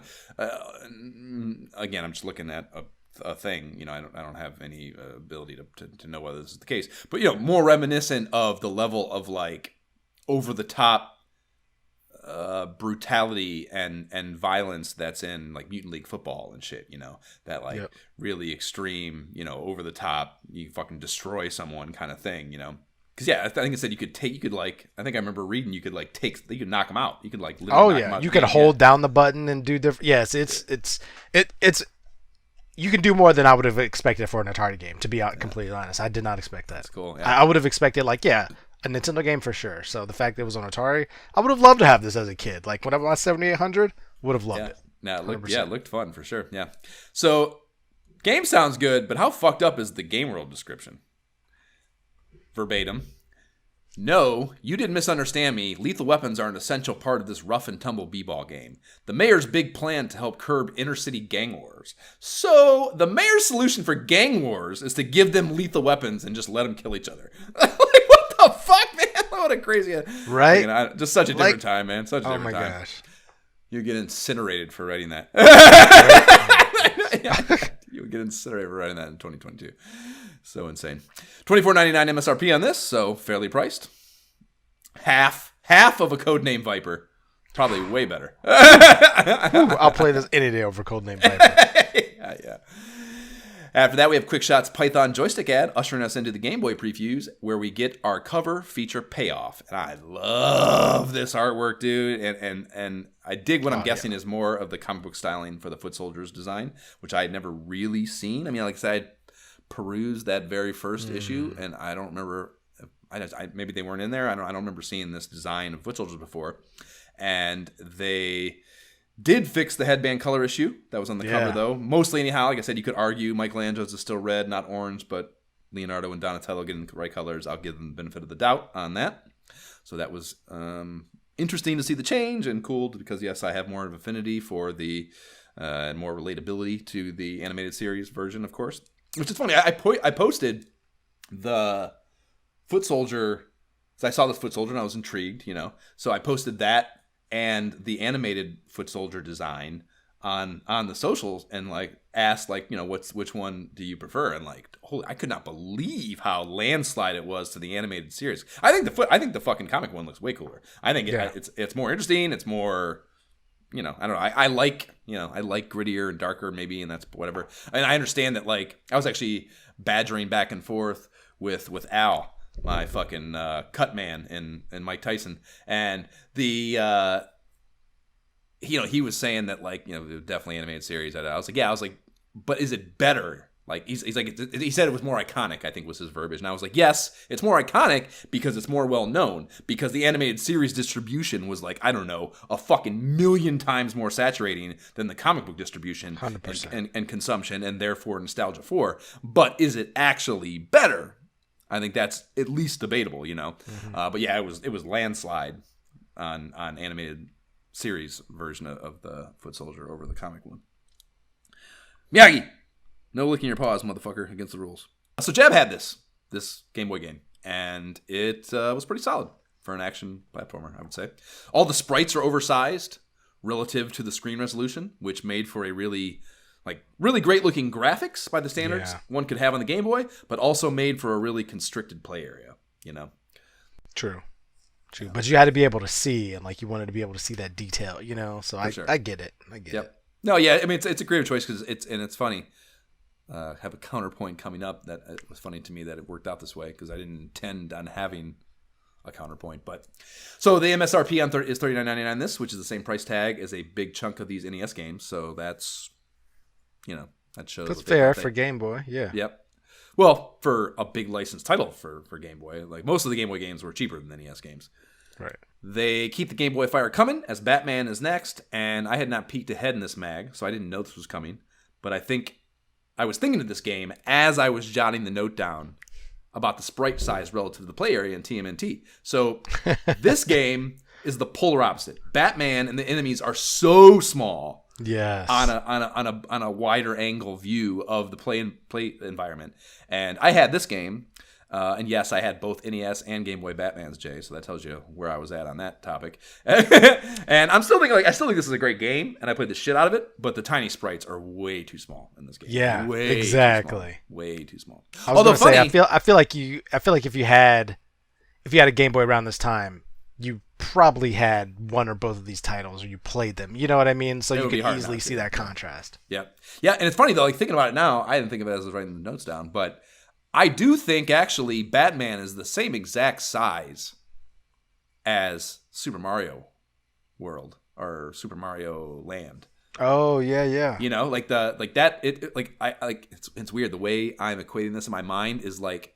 again, I'm just looking at a thing. You know, I don't have any ability to know whether this is the case. But, you know, more reminiscent of the level of like over-the-top brutality and violence that's in like Mutant League football and shit, you know, that like really extreme, you know, over the top, you fucking destroy someone kind of thing, you know. Because I think it said you could like, I think I remember reading you could knock them out. You could like literally knock them out. You could hold down the button and do different. Yes, it's you can do more than I would have expected for an Atari game. To be completely honest, I did not expect that. That's cool. Yeah. I would have expected like a Nintendo game for sure. So the fact that it was on Atari, I would have loved to have this as a kid. Like when I was 7800, would have loved it. No, it looked fun for sure. Yeah. So game sounds good, but how fucked up is the Game World description? Verbatim. No, you didn't misunderstand me. Lethal weapons are an essential part of this rough and tumble b-ball game. The mayor's big plan to help curb inner-city gang wars. So, the mayor's solution for gang wars is to give them lethal weapons and just let them kill each other. Like, what the fuck, man? What a crazy... Right? Just such a different time, man. Such a different time. Oh my gosh. You get incinerated for writing that. You would get incinerated for writing that in 2022. So insane. $24.99 MSRP on this, so fairly priced. Half of a Codename Viper. Probably way better. I'll play this any day over Codename Viper. Yeah. After that, we have Quickshot's Python joystick ad, ushering us into the Game Boy previews, where we get our cover feature payoff. And I love this artwork, dude. And I dig what I'm guessing is more of the comic book styling for the Foot Soldiers design, which I had never really seen. I mean, like I said, I perused that very first issue, and I don't remember. Maybe they weren't in there. I don't remember seeing this design of Foot Soldiers before. And they did fix the headband color issue that was on the cover, though. Mostly, anyhow, like I said, you could argue Michelangelo's is still red, not orange, but Leonardo and Donatello getting the right colors. I'll give them the benefit of the doubt on that. So that was interesting to see the change and cool because, yes, I have more of affinity for the and more relatability to the animated series version, of course. Which is funny. I posted the Foot Soldier. So I saw this Foot Soldier and I was intrigued, you know. So I posted that and the animated Foot Soldier design on the socials and like asked like, you know, which one do you prefer? And like, holy, I could not believe how landslide it was to the animated series. I think the fucking comic one looks way cooler. I think it's more interesting. It's more, you know, I don't know. I like grittier and darker maybe, and that's whatever. And I understand that like I was actually badgering back and forth with Al, my fucking cut man and Mike Tyson, and the he was saying that like, you know, definitely animated series. I was like, but is it better? Like he's like, he said it was more iconic, I think was his verbiage. And I was like, yes, it's more iconic because it's more well known, because the animated series distribution was like, I don't know, a fucking million times more saturating than the comic book distribution 100%. And consumption, and therefore nostalgia for. But is it actually better? I think that's at least debatable, you know. Mm-hmm. But yeah, it was landslide on animated series version of the Foot Soldier over the comic one. Miyagi, no licking your paws, motherfucker, against the rules. So Jeb had this Game Boy game, and it was pretty solid for an action platformer, I would say. All the sprites are oversized relative to the screen resolution, which made for a really great looking graphics by the standards one could have on the Game Boy, but also made for a really constricted play area, you know. True. But you had to be able to see, and like you wanted to be able to see that detail, you know. So I get it. Yep. No, yeah. I mean, it's a creative choice because it's funny. have a counterpoint coming up that it was funny to me that it worked out this way because I didn't intend on having a counterpoint. But so the MSRP is $39.99 this, which is the same price tag as a big chunk of these NES games. So that's, that shows. That's fair for Game Boy. Yeah. Yep. Well, for a big licensed title for Game Boy, like most of the Game Boy games were cheaper than NES games. Right. They keep the Game Boy Fire coming as Batman is next, and I had not peeked ahead in this mag, so I didn't know this was coming. But I was thinking of this game as I was jotting the note down about the sprite size relative to the play area in TMNT. So this game is the polar opposite. Batman and the enemies are so small. Yes. On a wider angle view of the play environment. And I had this game, and yes, I had both NES and Game Boy Batmans, Jay. So that tells you where I was at on that topic. And I still think this is a great game, and I played the shit out of it. But the tiny sprites are way too small in this game. Yeah, way exactly. Way too small. Although funny, I feel like if you had a Game Boy around this time, you probably had one or both of these titles, or you played them. You know what I mean? So you could easily see that contrast. Yep. Yeah, and it's funny though. Like thinking about it now, I didn't think of it as I was writing the notes down, but I do think actually Batman is the same exact size as Super Mario World or Super Mario Land. Oh yeah. It's weird the way I'm equating this in my mind is like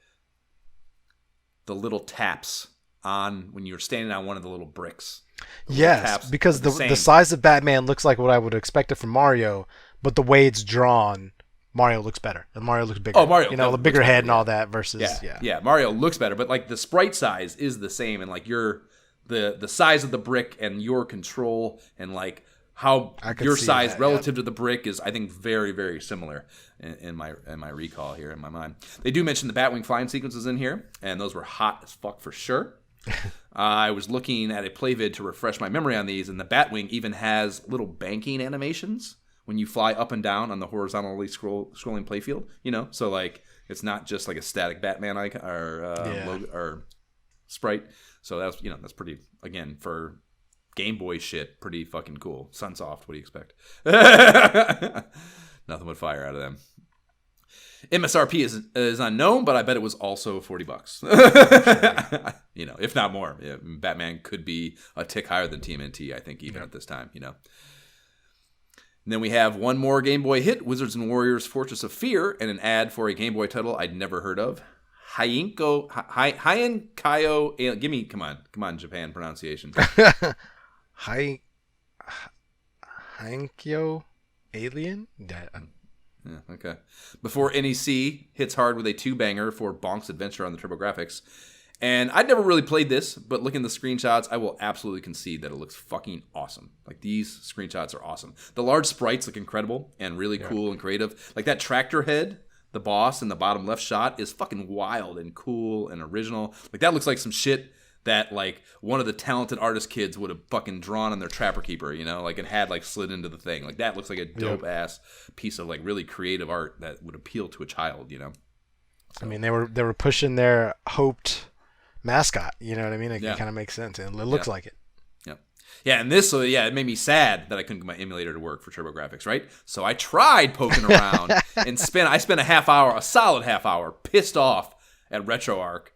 the little taps on when you're standing on one of the little bricks. Yes, because the size of Batman looks like what I would expect it from Mario, but the way it's drawn, Mario looks better. And Mario looks bigger. Oh, Mario, the bigger head and all that versus yeah. Mario looks better, but like the sprite size is the same, and like the size of the brick and your control and like how your size relative to the brick is, I think, very, very similar in my recall here in my mind. They do mention the Batwing flying sequences in here, and those were hot as fuck for sure. I was looking at a playvid to refresh my memory on these, and the Batwing even has little banking animations when you fly up and down on the horizontally scrolling playfield. So like it's not just like a static Batman icon or sprite. So that's pretty, again, for Game Boy shit, pretty fucking cool. Sunsoft, what do you expect? Nothing but fire out of them. MSRP is unknown, but I bet it was also $40. If not more. Yeah, Batman could be a tick higher than TMNT, I think, even at this time. And then we have one more Game Boy hit, Wizards and Warriors Fortress of Fear, and an ad for a Game Boy title I'd never heard of. Hyenkayo. Come on, Japan pronunciation. Hyenkyo Alien? Yeah, okay. Before NEC hits hard with a two-banger for Bonk's Adventure on the TurboGrafx. And I'd never really played this, but looking at the screenshots, I will absolutely concede that it looks fucking awesome. Like, these screenshots are awesome. The large sprites look incredible and really cool and creative. Like, that tractor head, the boss in the bottom left shot, is fucking wild and cool and original. Like, that looks like some shit that, like, one of the talented artist kids would have fucking drawn on their Trapper Keeper, and had, like, slid into the thing. Like, that looks like a dope-ass piece of, like, really creative art that would appeal to a child, So. I mean, they were pushing their hoped mascot, you know what I mean? It kind of makes sense, and it looks like it. Yeah, and this, it made me sad that I couldn't get my emulator to work for TurboGrafx, right? So I tried poking around and I spent a solid half hour, pissed off at RetroArch,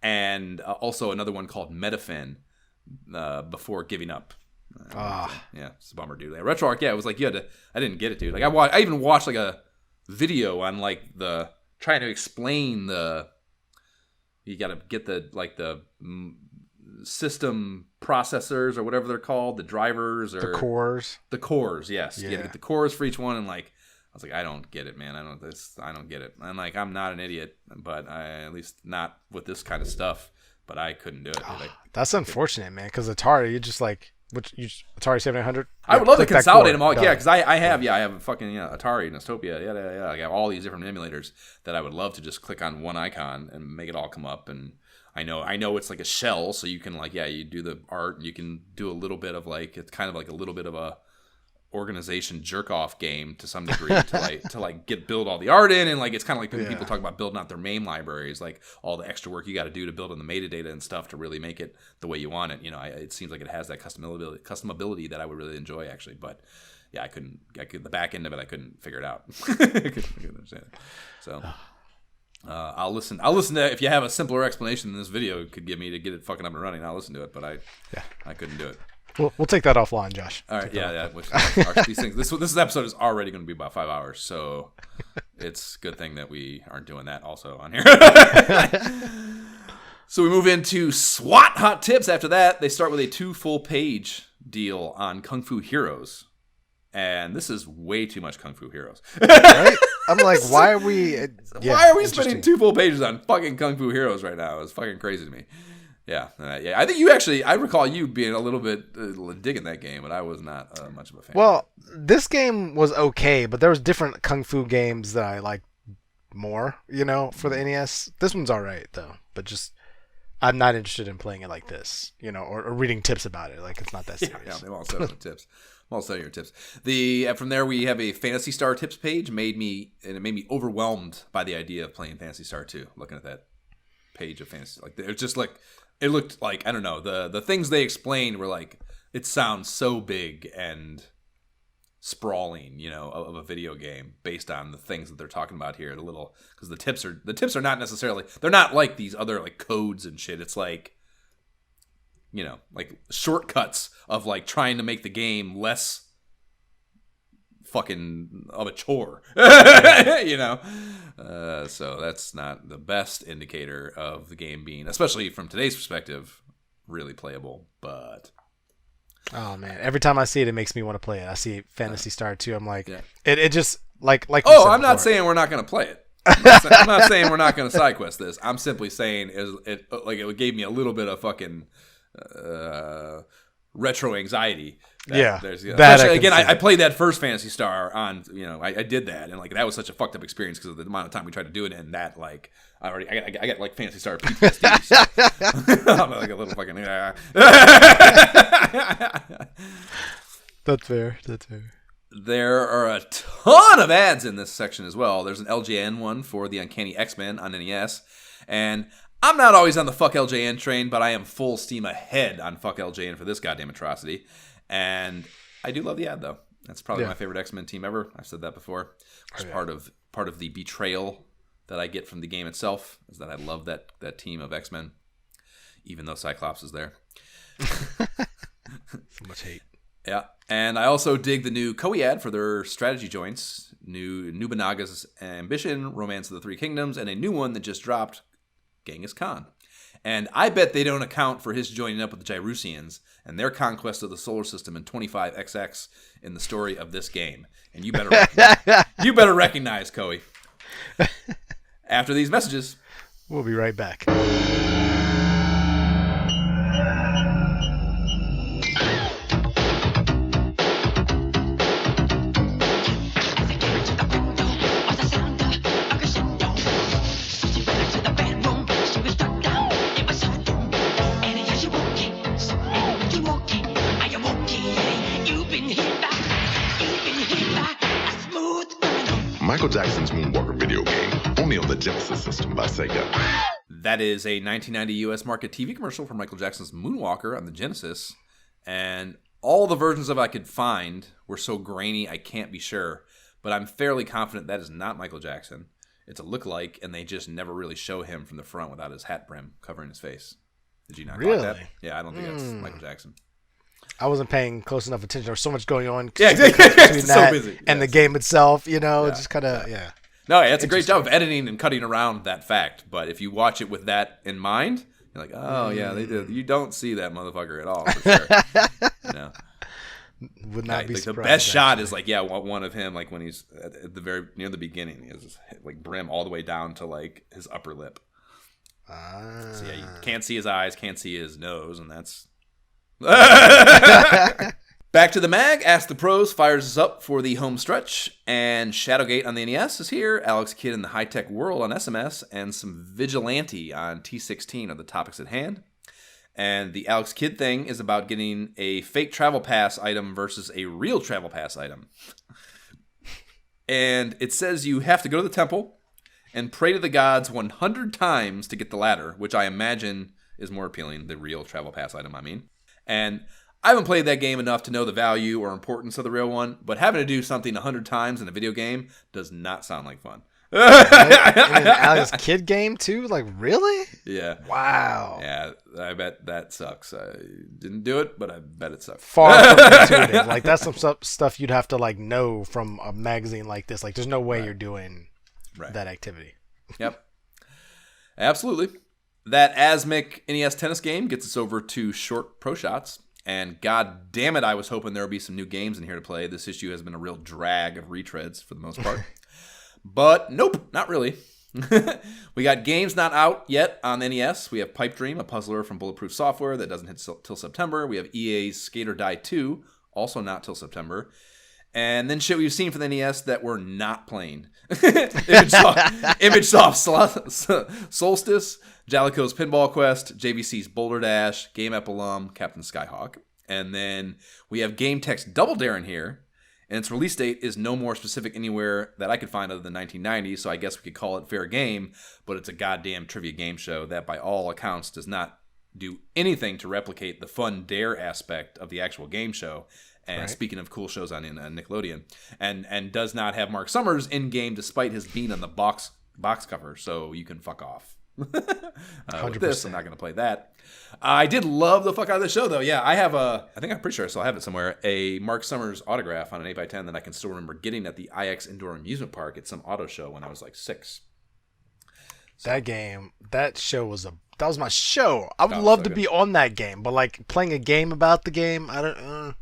and also another one called Metafin before giving up. Yeah, it's a bummer, dude. RetroArch, it was like I didn't get it, dude. Like I even watched like a video on like the trying to explain you got to get the system processors or whatever they're called, the drivers or the cores. The cores, yes. Yeah. You got to get the cores for each one, and like I was like, I don't get it, man. I don't get it. And like, I'm not an idiot, but at least not with this kind of stuff. But I couldn't do it. That's unfortunate, man. Because Atari, you just like Atari 7800. I would love to consolidate them all. Yeah, because I have a fucking Atari, Nostopia. Yeah. I got all these different emulators that I would love to just click on one icon and make it all come up. And I know it's like a shell, so you can you do the art, and you can do a little bit of like, it's kind of like a little bit of a organization jerk off game to some degree to build all the art in, and like it's kind of like when people talk about building out their MAME libraries, like all the extra work you got to do to build in the metadata and stuff to really make it the way you want it. It seems like it has that customability that I would really enjoy actually, but yeah, I couldn't the back end of it, I couldn't figure it out. I couldn't understand it. So I'll listen to, if you have a simpler explanation than this video could give me to get it fucking up and running, I'll listen to it, but I couldn't do it. We'll take that offline, Josh. All right, yeah. These things. This episode is already going to be about 5 hours, so it's a good thing that we aren't doing that also on here. So we move into SWAT hot tips. After that, they start with a 2 full-page deal on Kung Fu Heroes, and this is way too much Kung Fu Heroes. Right? I'm like, why are we? Why are we spending 2 full pages on fucking Kung Fu Heroes right now? It's fucking crazy to me. Yeah. I think I recall you being a little bit digging that game, but I was not much of a fan. Well, this game was okay, but there was different Kung Fu games that I liked more, for the NES. This one's alright, though, but just, I'm not interested in playing it like this, or reading tips about it. Like, it's not that serious. Yeah, they've all set up tips. I'll sell your tips. From there, we have a Phantasy Star tips page. It made me overwhelmed by the idea of playing Phantasy Star 2, looking at that page of Phantasy. Like, it's just like, it looked like, I don't know, the things they explained were like, it sounds so big and sprawling, of a video game based on the things that they're talking about here. Because the tips are not necessarily, they're not like these other like codes and shit. It's like, like shortcuts of like trying to make the game less fucking of a chore, so that's not the best indicator of the game being, especially from today's perspective, really playable. But oh man, every time I see it, it makes me want to play it. I see Phantasy Star 2, I'm like, it just like I'm not saying we're not going to play it. I'm not saying we're not going to side quest this. I'm simply saying it gave me a little bit of fucking retro anxiety. I played that first Phantasy Star on, I did that, and like that was such a fucked up experience because of the amount of time we tried to do it, and that like I got like Phantasy Star PTSD. So. I'm like a little fucking. That's fair. There are a ton of ads in this section as well. There's an LJN one for the Uncanny X-Men on NES, and I'm not always on the fuck LJN train, but I am full steam ahead on fuck LJN for this goddamn atrocity. And I do love the ad, though. That's probably my favorite X-Men team ever. I've said that before. It's part of the betrayal that I get from the game itself, is that I love that team of X-Men, even though Cyclops is there. So much hate. Yeah, and I also dig the new Koei ad for their strategy joints, new Nobunaga's Ambition, Romance of the Three Kingdoms, and a new one that just dropped, Genghis Khan. And I bet they don't account for his joining up with the Gyrusians and their conquest of the solar system in 25XX in the story of this game. And you better recognize Koei. After these messages, we'll be right back. Michael Jackson's Moonwalker video game, only on the Genesis system by Sega. That is a 1990 U.S. market TV commercial for Michael Jackson's Moonwalker on the Genesis, and all the versions of it I could find were so grainy I can't be sure, but I'm fairly confident that is not Michael Jackson. It's a lookalike, and they just never really show him from the front without his hat brim covering his face. Did you not really? Clock that? Yeah, I don't think that's Michael Jackson. I wasn't paying close enough attention. There was so much going on. Yeah, exactly. Between that so busy. and the game itself, just kind of, No, it's a great job of editing and cutting around that fact. But if you watch it with that in mind, you're like, oh, yeah, they did. You don't see that motherfucker at all, for sure. Would not be surprised. The best shot is like, one of him, like when he's at the very, near the beginning, he has his like brim all the way down to like his upper lip. So you can't see his eyes, can't see his nose, and that's... Back to the mag. Ask the Pros fires us up for the home stretch, and Shadowgate on the NES is here, Alex Kidd in the High-Tech World on SMS, and some Vigilante on T16 are the topics at hand. And the Alex Kidd thing is about getting a fake travel pass item versus a real travel pass item. And it says you have to go to the temple and pray to the gods 100 times to get the ladder, which I imagine is more appealing, the real travel pass item, I mean. And I haven't played that game enough to know the value or importance of the real one, but having to do something 100 times in a video game does not sound like fun. In an Alex Kidd game too? Like, really? Yeah. Wow. Yeah, I bet that sucks. I didn't do it, but I bet it sucks. Far from intuitive. Like, that's some stuff you'd have to like know from a magazine like this. Like, there's no way you're doing that activity. Yep. Absolutely. That Asmic NES tennis game gets us over to short pro shots. And god damn it, I was hoping there would be some new games in here to play. This issue has been a real drag of retreads for the most part. But nope, not really. We got games not out yet on NES. We have Pipe Dream, a puzzler from Bulletproof Software that doesn't hit till September. We have EA's Skate or Die 2, also not till September. And then shit we've seen for the NES that we're not playing. Image Soft Solstice, Jalico's Pinball Quest, JVC's Boulder Dash, Game Ep alum, Captain Skyhawk. And then we have Game Text Double Dare in here. And its release date is no more specific anywhere that I could find other than 1990, so I guess we could call it fair game, but it's a goddamn trivia game show that by all accounts does not do anything to replicate the fun dare aspect of the actual game show. And speaking of cool shows on Nickelodeon, and does not have Mark Summers in game despite his being on the box cover, so you can fuck off. With this, I'm not going to play that. I did love the fuck out of the show, though. Yeah, I have I'm pretty sure I still have it somewhere, a Mark Summers autograph on an 8x10 that I can still remember getting at the IX Indoor Amusement Park at some auto show when I was like 6. So. That was my show. I would love to be on that game, but like playing a game about the game, I don't.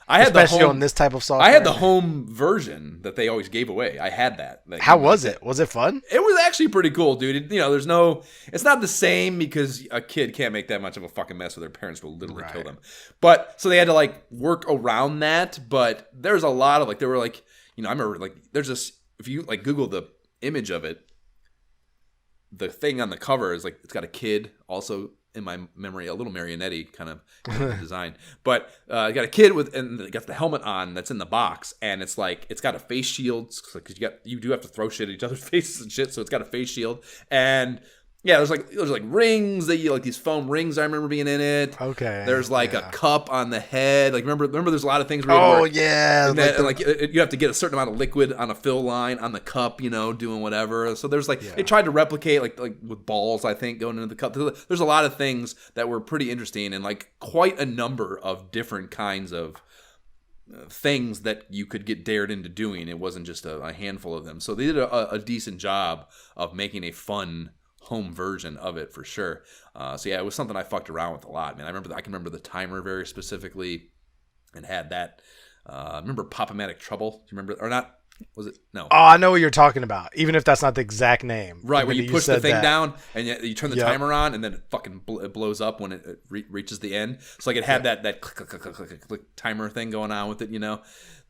I had especially on this type of software. I had the home version that they always gave away. I had that. How was it? Was it fun? It was actually pretty cool, dude. It's not the same because a kid can't make that much of a fucking mess, or their parents will literally kill them. But so they had to like work around that. But there's a lot of like, there were like, I remember like, there's this, if you like Google the image of it, the thing on the cover is like, it's got a kid also. In my memory, a little marionette kind of design, but you got a kid and it got the helmet on that's in the box, and it's like it's got a face shield because you do have to throw shit at each other's faces and shit, so it's got a face shield, and yeah, there's like rings that you like, these foam rings. I remember being in it. Okay. There's like a cup on the head. Like remember, there's a lot of things. Where you have to get a certain amount of liquid on a fill line on the cup. Doing whatever. So there's they tried to replicate like with balls. I think going into the cup. There's a lot of things that were pretty interesting and like quite a number of different kinds of things that you could get dared into doing. It wasn't just a handful of them. So they did a decent job of making a fun home version of it for sure. So yeah, it was something I fucked around with a lot, man. I can remember the timer very specifically, and had that. Remember Pop-O-Matic Trouble? Do you remember or not? Was it no? Oh, I know what you're talking about. Even if that's not the exact name, right? Where you push the thing down and you turn the timer on, and then it fucking it blows up when it reaches the end. So like it had that click, click, click, click, click timer thing going on with it.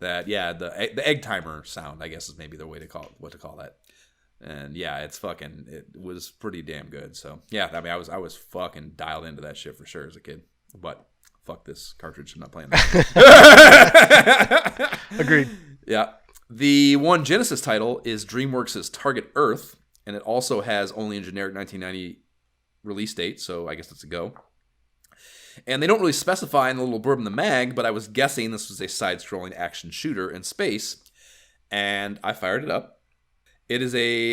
That the egg timer sound, I guess, is maybe the way to call that. And yeah, it was pretty damn good. So yeah, I mean, I was fucking dialed into that shit for sure as a kid. But fuck this cartridge, I'm not playing that. Agreed. Yeah. The one Genesis title is DreamWorks' Target Earth, and it also has only a generic 1990 release date, so I guess that's a go. And they don't really specify in the little blurb in the mag, but I was guessing this was a side-scrolling action shooter in space, and I fired it up. It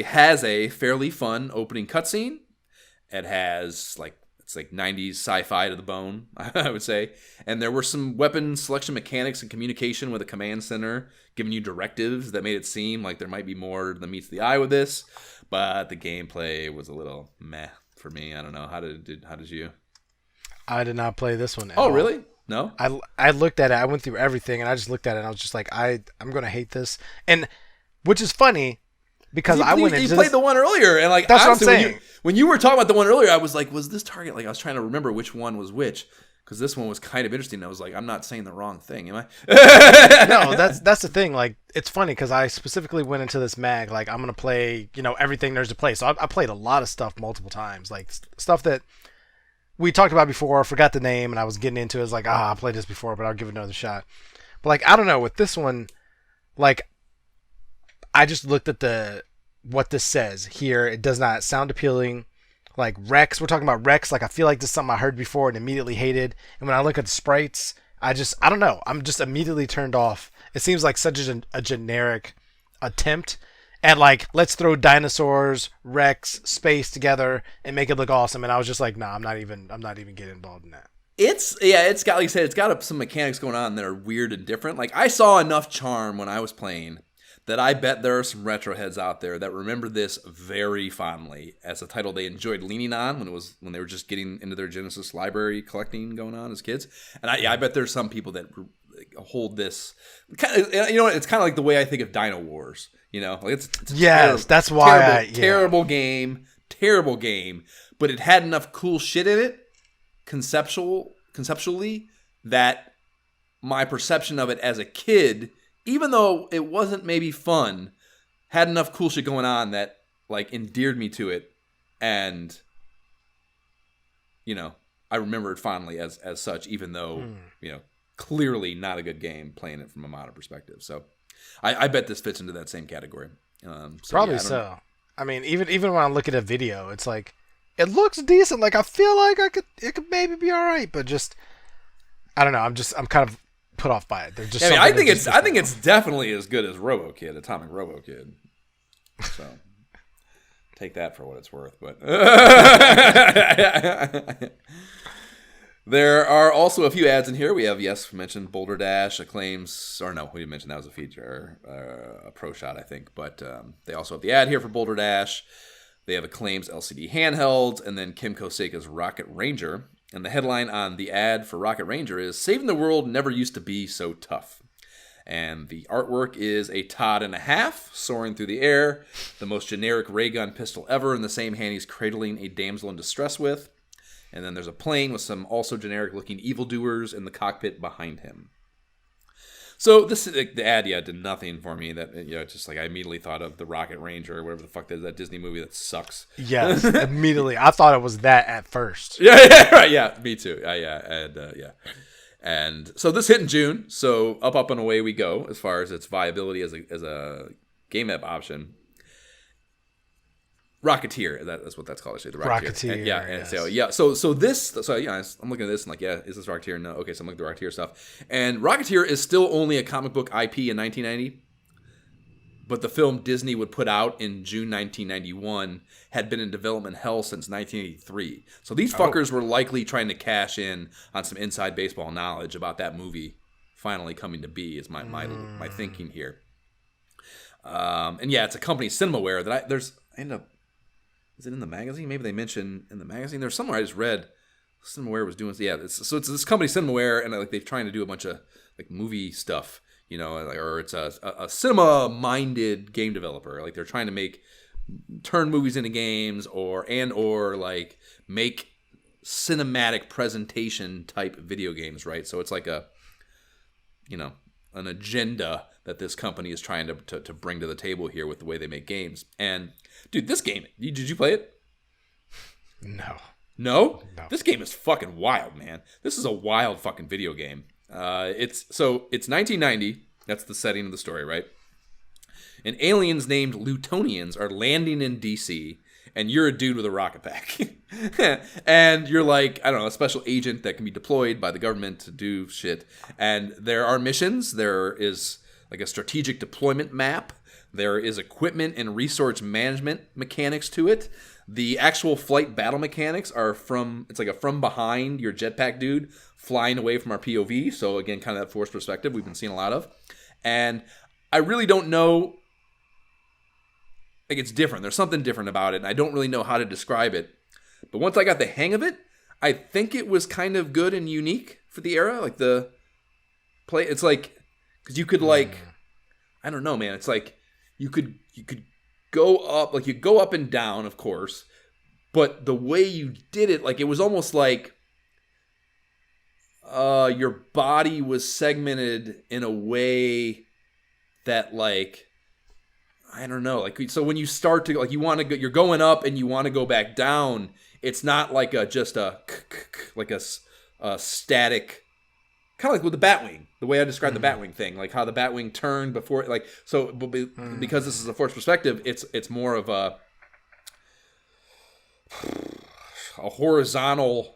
has a fairly fun opening cutscene. It has it's 90s sci-fi to the bone, I would say. And there were some weapon selection mechanics and communication with a command center giving you directives that made it seem like there might be more than meets the eye with this. But the gameplay was a little meh for me. I don't know. How did you? I did not play this one at all. Really? No? I looked at it. I went through everything, and I just looked at it, and I was just like, I'm going to hate this. And which is funny. Because I went into played the one earlier, and like that's honestly, what I'm saying. When you were talking about the one earlier, I was like, was this Target? Like I was trying to remember which one was which, because this one was kind of interesting. I was like, I'm not saying the wrong thing, am I? No, that's the thing. Like it's funny because I specifically went into this mag like I'm gonna play everything there's to play. So I played a lot of stuff multiple times, like stuff that we talked about before. I forgot the name, and I was getting into it. I was like, I played this before, but I'll give it another shot. But like, I don't know, with this one, like, I just looked at what this says here. It does not sound appealing. Like Rex, we're talking about Rex. Like, I feel like this is something I heard before and immediately hated. And when I look at the sprites, I don't know. I'm just immediately turned off. It seems like such a generic attempt at like, let's throw dinosaurs, Rex, space together and make it look awesome. And I was just like, I'm not even getting involved in that. It's got, like you said, it's got some mechanics going on that are weird and different. Like, I saw enough charm when I was playing that I bet there are some retro heads out there that remember this very fondly as a title they enjoyed leaning on when they were just getting into their Genesis library collecting going on as kids. And I bet there's some people that hold this kind of, you know, it's kind of like the way I think of Dino Wars. You know, like it's that's why terrible game, but it had enough cool shit in it conceptually that my perception of it as a kid, even though it wasn't maybe fun, had enough cool shit going on that like endeared me to it, and you know, I remember it fondly as such, even though you know, clearly not a good game playing it from a modern perspective. So I bet this fits into that same category. Probably so. I mean, even when I look at a video, it's like, it looks decent. Like, I feel like it could maybe be all right, but just, I don't know. I'm kind of put off by it. There's just I think it's definitely as good as RoboKid, Atomic RoboKid. So take that for what it's worth. But there are also a few ads in here. We have, we mentioned Boulder Dash, Acclaim's, or no, we didn't mention that was a feature, a pro shot, I think. But they also have the ad here for Boulder Dash. They have Acclaim's LCD handhelds, and then Kimco Seika's Rocket Ranger. And the headline on the ad for Rocket Ranger is, "Saving the World Never Used to Be So Tough." And the artwork is a Todd and a half soaring through the air, the most generic ray gun pistol ever in the same hand he's cradling a damsel in distress with. And then there's a plane with some also generic-looking evildoers in the cockpit behind him. So this the ad, did nothing for me. That just like I immediately thought of the Rocket Ranger or whatever the fuck that Disney movie that sucks. Yes, immediately. I thought it was that at first. Yeah, right. Yeah, me too. And so this hit in June. So up and away we go as far as its viability as a game app option. Rocketeer, that's what that's called actually. The Rocketeer. And, yes. So I'm looking at this and like, is this Rocketeer? No. Okay, so I'm looking at the Rocketeer stuff. And Rocketeer is still only a comic book IP in 1990. But the film Disney would put out in June 1991 had been in development hell since 1983. So these fuckers were likely trying to cash in on some inside baseball knowledge about that movie finally coming to be, is my thinking here. And it's a company, Cinemaware, that I end up. Is it in the magazine? Maybe they mention in the magazine. There's somewhere I just read Cinemaware was doing. Yeah, it's this company Cinemaware, and like they're trying to do a bunch of like movie stuff, or it's a cinema-minded game developer. Like they're trying to turn movies into games, or like make cinematic presentation type video games, right? So it's like an agenda that this company is trying to bring to the table here with the way they make games. And dude, this game, did you play it? No. No? This game is fucking wild, man. This is a wild fucking video game. It's 1990. That's the setting of the story, right? And aliens named Lutonians are landing in DC, and you're a dude with a rocket pack. And you're like, I don't know, a special agent that can be deployed by the government to do shit. And there are missions. There is like a strategic deployment map. There is equipment and resource management mechanics to it. The actual flight battle mechanics are it's like a from behind your jetpack dude flying away from our POV. So again, kind of that forced perspective we've been seeing a lot of. And I really don't know. Like, it's different. There's something different about it, and I don't really know how to describe it. But once I got the hang of it, I think it was kind of good and unique for the era. Like the play, it's like, because you could like, I don't know, man. It's like you could go up, like you go up and down, of course, but the way you did it, like it was almost like your body was segmented in a way that like, I don't know, like, so when you start to, like, you want to go, you're going up and you want to go back down it's not like just a static, kind of like with the Batwing. The way I described the Batwing thing, like how the Batwing turned before, like so because this is a forced perspective, it's more of a horizontal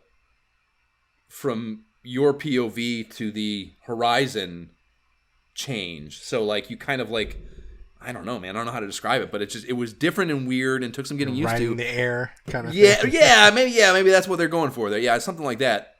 from your POV to the horizon change. So like you kind of like, I don't know, man. I don't know how to describe it, but it was different and weird and took some getting used to. Riding the air kind of thing. Maybe that's what they're going for there. Yeah, something like that.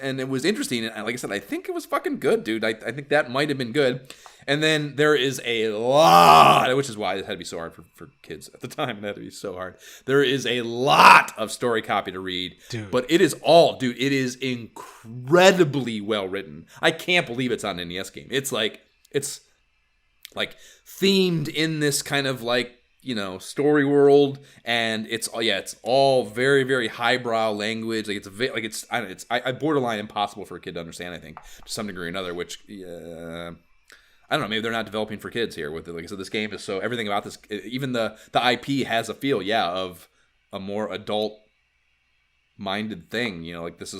And it was interesting. And like I said, I think it was fucking good, dude. I think that might have been good. And then there is a lot, which is why it had to be so hard for kids at the time. It had to be so hard. There is a lot of story copy to read. Dude. But it is incredibly well written. I can't believe it's on an NES game. It's like themed in this kind of like, story world, and it's all very, very highbrow language. Like it's borderline impossible for a kid to understand, I think, to some degree or another, which I don't know, maybe they're not developing for kids here with it. Like I said, this game is so, everything about this, even the IP has a feel, of a more adult minded thing. This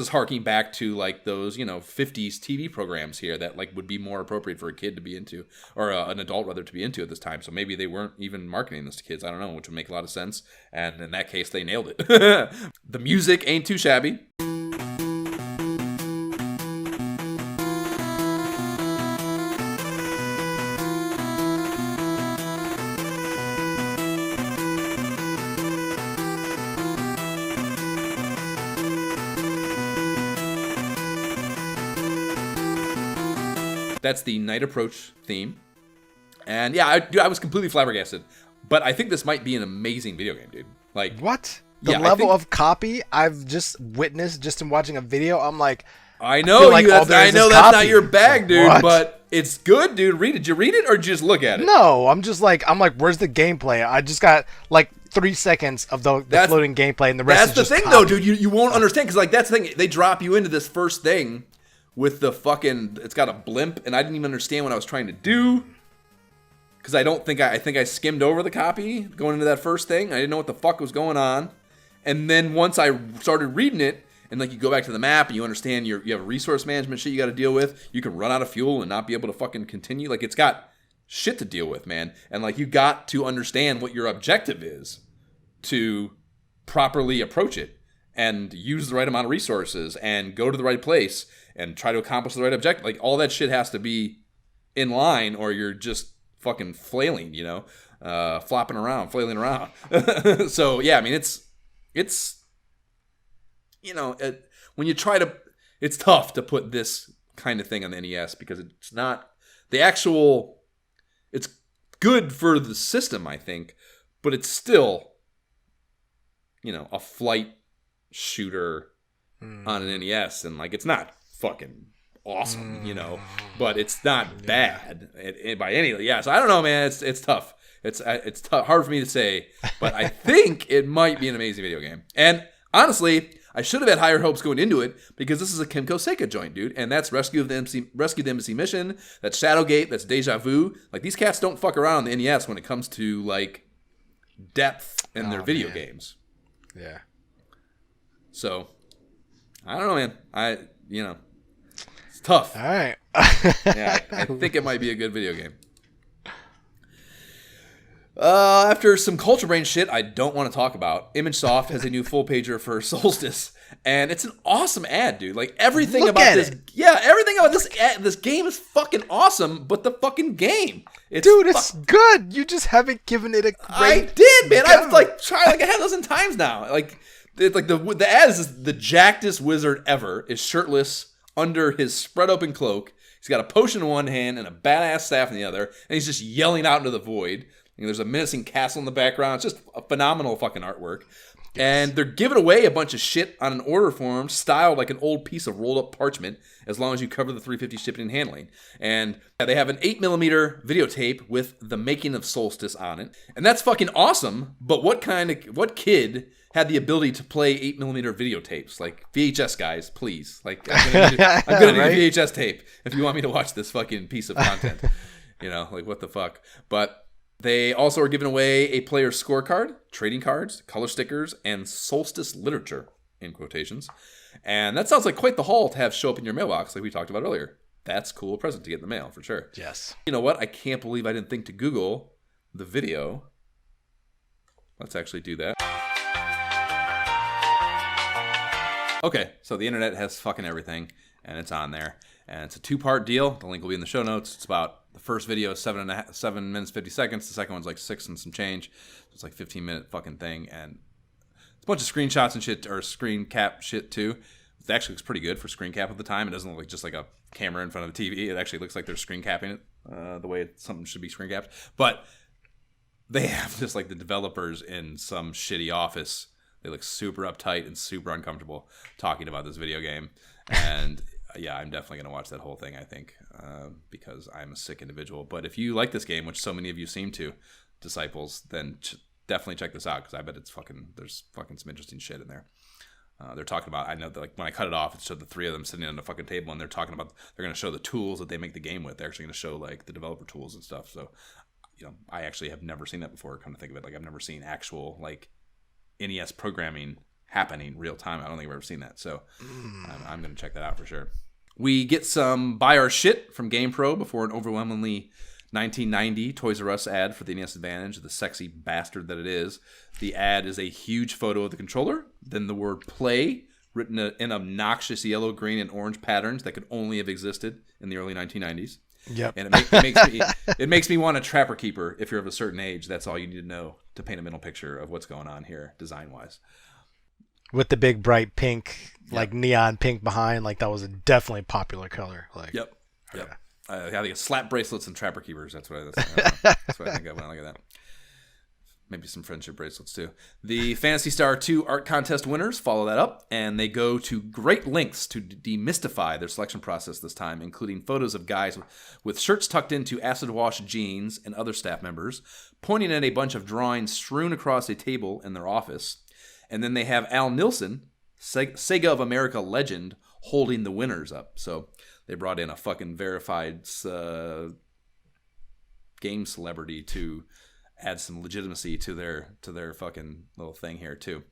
is harking back to like those, 50s TV programs here that like would be more appropriate for a kid to be into, or an adult rather to be into at this time. So maybe they weren't even marketing this to kids. I don't know, which would make a lot of sense. And in that case, they nailed it. The music ain't too shabby. That's the Night Approach theme. And yeah, I was completely flabbergasted. But I think this might be an amazing video game, dude. Like, what? The level of copy I've just witnessed just in watching a video, I'm like, I know that's not your bag, dude, what? But it's good, dude. Read it. Did you read it or did you just look at it? No, I'm like, where's the gameplay? I just got like 3 seconds of the floating gameplay, and the rest is just That's the thing, though, dude. You won't understand, because like that's the thing. They drop you into this first thing with the fucking, it's got a blimp, and I didn't even understand what I was trying to do, because I think I skimmed over the copy going into that first thing. I didn't know what the fuck was going on, and then once I started reading it, and like you go back to the map and you understand you have resource management shit you got to deal with. You can run out of fuel and not be able to fucking continue. Like, it's got shit to deal with, man, and like you got to understand what your objective is to properly approach it and use the right amount of resources and go to the right place and try to accomplish the right objective. Like, all that shit has to be in line, or you're just fucking flailing, flopping around, flailing around. So, yeah, I mean, it's when you try to, it's tough to put this kind of thing on the NES, because it's not it's good for the system, I think, but it's still, a flight shooter on an NES, and like, it's not fucking awesome, but it's not bad by any. Yeah, so I don't know, man. It's tough. It's tough, hard for me to say, but I think it might be an amazing video game. And honestly, I should have had higher hopes going into it, because this is a Kimco Seika joint, dude, and that's Rescue the Embassy Mission, that's Shadowgate, that's Deja Vu. Like, these cats don't fuck around on the NES when it comes to like depth in their video games. Yeah. So, I don't know, man. It's tough. All right. Yeah, I think it might be a good video game. After some Culture Brain shit I don't want to talk about, ImageSoft has a new full pager for Solstice, and it's an awesome ad, dude. Like, everything about this, everything about this game is fucking awesome, but the fucking game, it's good. You just haven't given it a great. I did, man. I've like tried like a half dozen times now. Like, the ad is the jackedest wizard ever is shirtless under his spread open cloak. He's got a potion in one hand and a badass staff in the other, and he's just yelling out into the void. There's a menacing castle in the background. It's just a phenomenal fucking artwork. Yes. And they're giving away a bunch of shit on an order form styled like an old piece of rolled up parchment, as long as you cover the 350 shipping and handling. And they have an 8mm videotape with the making of Solstice on it. And that's fucking awesome. But what kid had the ability to play 8mm videotapes? Like, VHS guys, please. Like, I'm gonna need a VHS tape if you want me to watch this fucking piece of content. Like, what the fuck? But They also are giving away a player scorecard, trading cards, color stickers, and solstice literature, in quotations. And that sounds like quite the haul to have show up in your mailbox like we talked about earlier. That's a cool present to get in the mail, for sure. Yes. You know what? I can't believe I didn't think to Google the video. Let's actually do that. Okay, so the internet has fucking everything, and it's on there. And it's a 2-part deal. The link will be in the show notes. It's about, the first video is 7 minutes, 50 seconds. The second one's like 6 and some change. So it's like 15-minute fucking thing. And it's a bunch of screenshots and shit, or screen cap shit too. It actually looks pretty good for screen cap at the time. It doesn't look like just like a camera in front of the TV. It actually looks like they're screen capping it the way something should be screen capped. But they have just like the developers in some shitty office. They look super uptight and super uncomfortable talking about this video game. And yeah, I'm definitely going to watch that whole thing, I think, because I'm a sick individual. But if you like this game, which so many of you seem to, Disciples, then definitely check this out, because I bet there's fucking some interesting shit in there. They're talking about, I know that like when I cut it off, it showed the 3 of them sitting on the fucking table, and they're talking about, they're going to show the tools that they make the game with. They're actually going to show like the developer tools and stuff. So, you know, I actually have never seen that before, come to think of it. Like, I've never seen actual like NES programming happening real time. I don't think I've ever seen that. So I'm going to check that out for sure. We get some buy our shit from GamePro before an overwhelmingly 1990 Toys R Us ad for the NES Advantage, the sexy bastard that it is. The ad is a huge photo of the controller, then the word play written in obnoxious yellow, green, and orange patterns that could only have existed in the early 1990s. Yep. And it makes me want a Trapper Keeper. If you're of a certain age, that's all you need to know to paint a mental picture of what's going on here design-wise. With the big bright pink, like neon pink behind, like that was a definitely popular color. Like, Yep. I think it's slap bracelets and Trapper Keepers. That's what I think of when I look at that. Maybe some friendship bracelets too. The Phantasy Star 2 art contest winners follow that up, and they go to great lengths to demystify their selection process this time, including photos of guys with shirts tucked into acid wash jeans and other staff members, pointing at a bunch of drawings strewn across a table in their office. And then they have Al Nilsson, Sega of America legend, holding the winners up. So they brought in a fucking verified game celebrity to add some legitimacy to their fucking little thing here too.